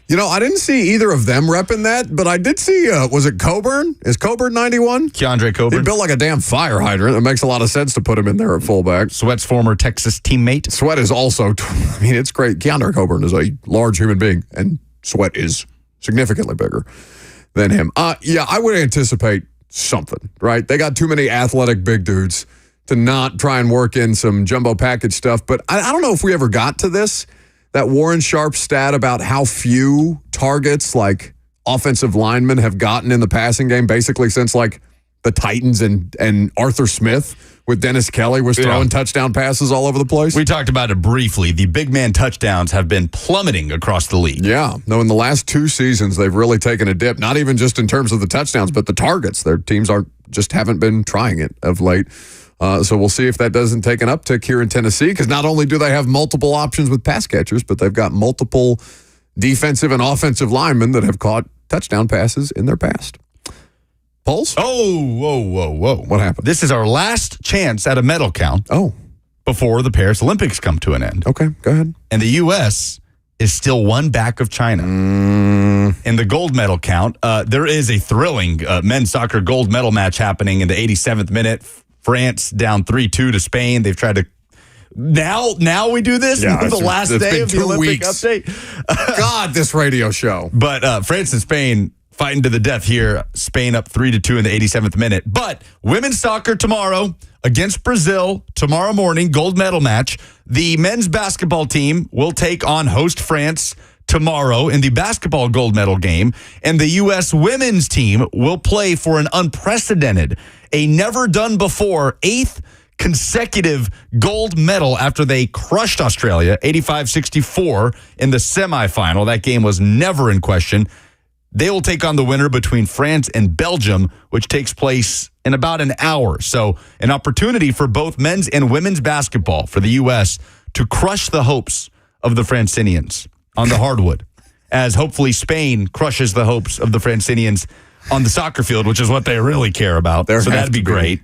I didn't see either of them repping that, but I did see, was it Coburn? Is Coburn 91? Keandre Coburn. He built like a damn fire hydrant. It makes a lot of sense to put him in there at fullback. Sweat's former Texas teammate. Sweat is also, it's great. Keandre Coburn is a large human being, and Sweat is significantly bigger than him. I would anticipate something, right? They got too many athletic big dudes to not try and work in some jumbo package stuff. But I don't know if we ever got to this, that Warren Sharp stat about how few targets like offensive linemen have gotten in the passing game, basically since like the Titans and Arthur Smith with Dennis Kelly was throwing touchdown passes all over the place. We talked about it briefly. The big man touchdowns have been plummeting across the league. Yeah. No, in the last 2 seasons, they've really taken a dip, not even just in terms of the touchdowns, but the targets. Their teams haven't been trying it of late. So we'll see if that doesn't take an uptick here in Tennessee, because not only do they have multiple options with pass catchers, but they've got multiple defensive and offensive linemen that have caught touchdown passes in their past. Pulse? Oh, whoa. What happened? This is our last chance at a medal count. Oh. Before the Paris Olympics come to an end. Okay, go ahead. And the U.S. is still one back of China. In the gold medal count, there is a thrilling men's soccer gold medal match happening in the 87th minute. France down 3-2 to Spain. They've tried to... Now we do this? Yeah, the last day of the Olympic update? God, this radio show. But France and Spain fighting to the death here. Spain up 3-2 in the 87th minute. But women's soccer tomorrow against Brazil tomorrow morning, gold medal match. The men's basketball team will take on host France tomorrow in the basketball gold medal game. And the U.S. women's team will play for an unprecedented, a never done before 8th consecutive gold medal after they crushed Australia 85-64 in the semifinal. That game was never in question. They will take on the winner between France and Belgium, which takes place in about an hour. So an opportunity for both men's and women's basketball for the U.S. to crush the hopes of the Francinians on the hardwood, as hopefully Spain crushes the hopes of the Francinians on the soccer field, which is what they really care about. So that'd be great.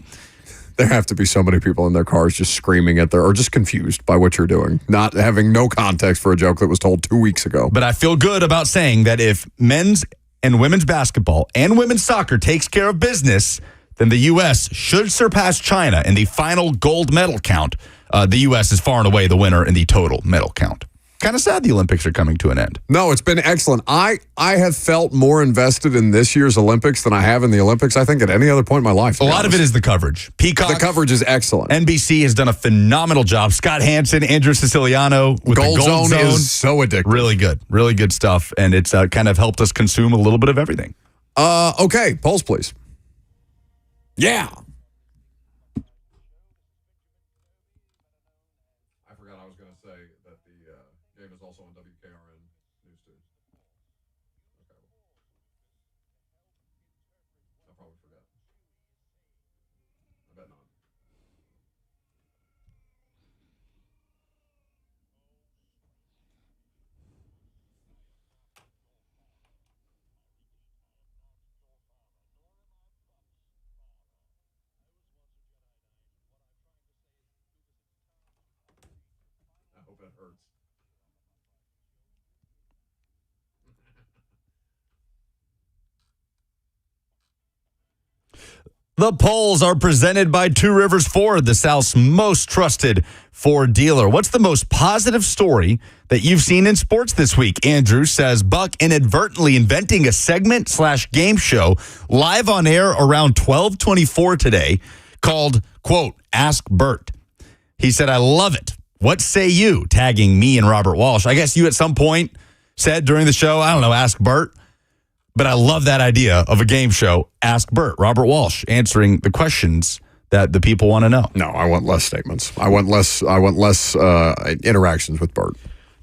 There have to be so many people in their cars just screaming at or just confused by what you're doing, not having no context for a joke that was told 2 weeks ago. But I feel good about saying that if men's and women's basketball and women's soccer takes care of business, then the U.S. should surpass China in the final gold medal count. The U.S. is far and away the winner in the total medal count. Kind of sad the Olympics are coming to an end. No, it's been excellent. I have felt more invested in this year's Olympics than I have in the Olympics, I think, at any other point in my life. A lot of it is the coverage. Peacock. The coverage is excellent. NBC has done a phenomenal job. Scott Hansen, Andrew Siciliano with Gold the Gold Zone is so addictive. Really good stuff. And it's kind of helped us consume a little bit of everything. Okay, polls, please. Yeah. I forgot I was going to say that the game is also on WKRN News 2. Okay. I probably forgot. I bet not. The polls are presented by Two Rivers Ford, the South's most trusted Ford dealer. What's the most positive story that you've seen in sports this week? Andrew says Buck inadvertently inventing a segment/game show live on air around 12:24 today called, quote, Ask Bert. He said, I love it. What say you? Tagging me and Robert Walsh. I guess you at some point said during the show, I don't know, Ask Bert. But I love that idea of a game show. Ask Bert, Robert Walsh, answering the questions that the people want to know. No, I want less statements. I want less interactions with Bert.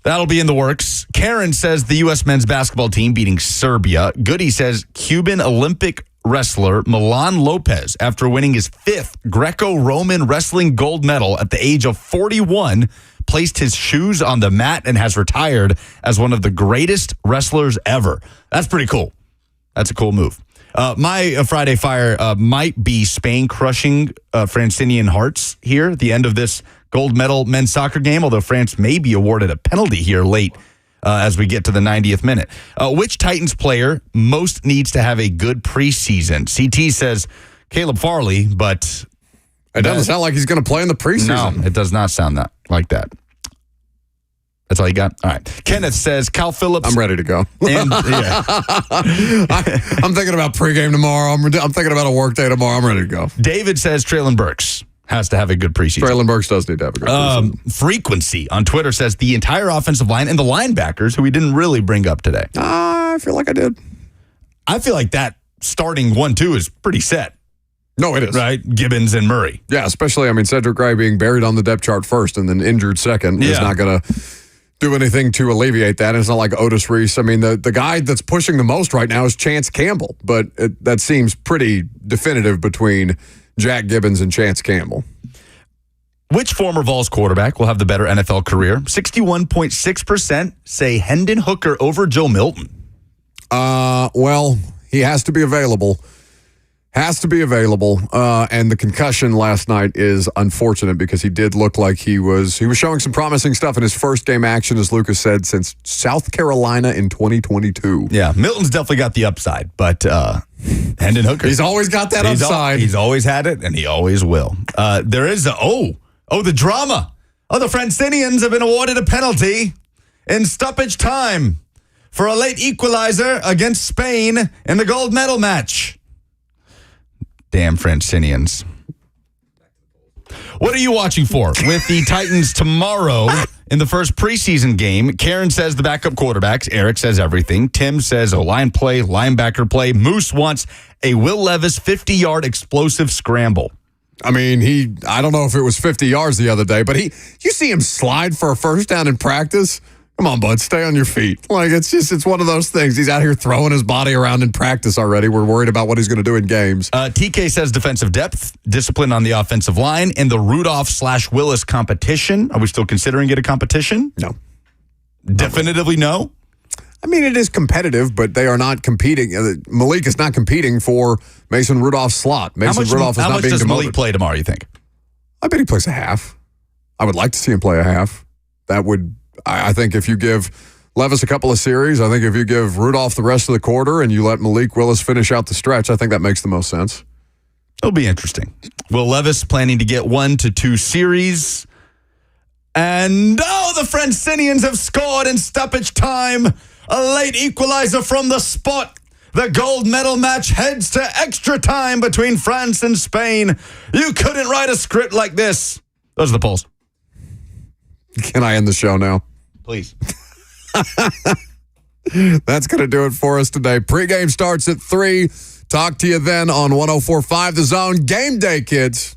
That'll be in the works. Karen says the U.S. men's basketball team beating Serbia. Goody says Cuban Olympic wrestler Milan Lopez, after winning his 5th Greco-Roman wrestling gold medal at the age of 41, placed his shoes on the mat and has retired as one of the greatest wrestlers ever. That's pretty cool. That's a cool move. My Friday Fire might be Spain crushing Francinian hearts here at the end of this gold medal men's soccer game, although France may be awarded a penalty here late as we get to the 90th minute. Which Titans player most needs to have a good preseason? CT says Caleb Farley, but it doesn't sound like he's going to play in the preseason. No, it does not sound like that. That's all you got? All right. Kenneth says Cal Phillips. I'm ready to go. And, yeah. I'm thinking about pregame tomorrow. I'm thinking about a work day tomorrow. I'm ready to go. David says Traylon Burks has to have a good preseason. Traylon Burks does need to have a good preseason. Frequency on Twitter says the entire offensive line and the linebackers, who we didn't really bring up today. I feel like I did. I feel like that starting 1-2 is pretty set. No, it is. Right? Gibbons and Murray. Yeah, especially, Cedric Gray being buried on the depth chart first and then injured second is not going to do anything to alleviate that. And it's not like Otis Reese. The guy that's pushing the most right now is Chance Campbell, but that seems pretty definitive between Jack Gibbons and Chance Campbell. Which former Vols quarterback will have the better NFL career? 61.6% say Hendon Hooker over Joe Milton. Well, he has to be available. And the concussion last night is unfortunate because he did look like he was showing some promising stuff in his first game action, as Lucas said, since South Carolina in 2022. Yeah, Milton's definitely got the upside, but Hendon Hooker. He's always got that upside. He's always had it, and he always will. There is the drama. The Francinians have been awarded a penalty in stoppage time for a late equalizer against Spain in the gold medal match. Damn Francinians. What are you watching for with the Titans tomorrow in the first preseason game? Karen says the backup quarterbacks. Eric says everything. Tim says line play, linebacker play. Moose wants a Will Levis 50-yard explosive scramble. I don't know if it was 50 yards the other day, but you see him slide for a first down in practice. Come on, bud, stay on your feet. It's one of those things. He's out here throwing his body around in practice already. We're worried about what he's going to do in games. TK says defensive depth, discipline on the offensive line, and the Rudolph/Willis competition. Are we still considering it a competition? No. Definitively no? It is competitive, but they are not competing. Malik is not competing for Mason Rudolph's slot. Rudolph is not being demoted. How much does Malik play tomorrow, you think? I bet he plays a half. I would like to see him play a half. I think if you give Levis a couple of series, I think if you give Rudolph the rest of the quarter and you let Malik Willis finish out the stretch, I think that makes the most sense. It'll be interesting. Will Levis planning to get 1 to 2 series? And, the Francinians have scored in stoppage time. A late equalizer from the spot. The gold medal match heads to extra time between France and Spain. You couldn't write a script like this. Those are the polls. Can I end the show now? Please. That's going to do it for us today. Pre-game starts at 3. Talk to you then on 104.5 The Zone. Game day, kids.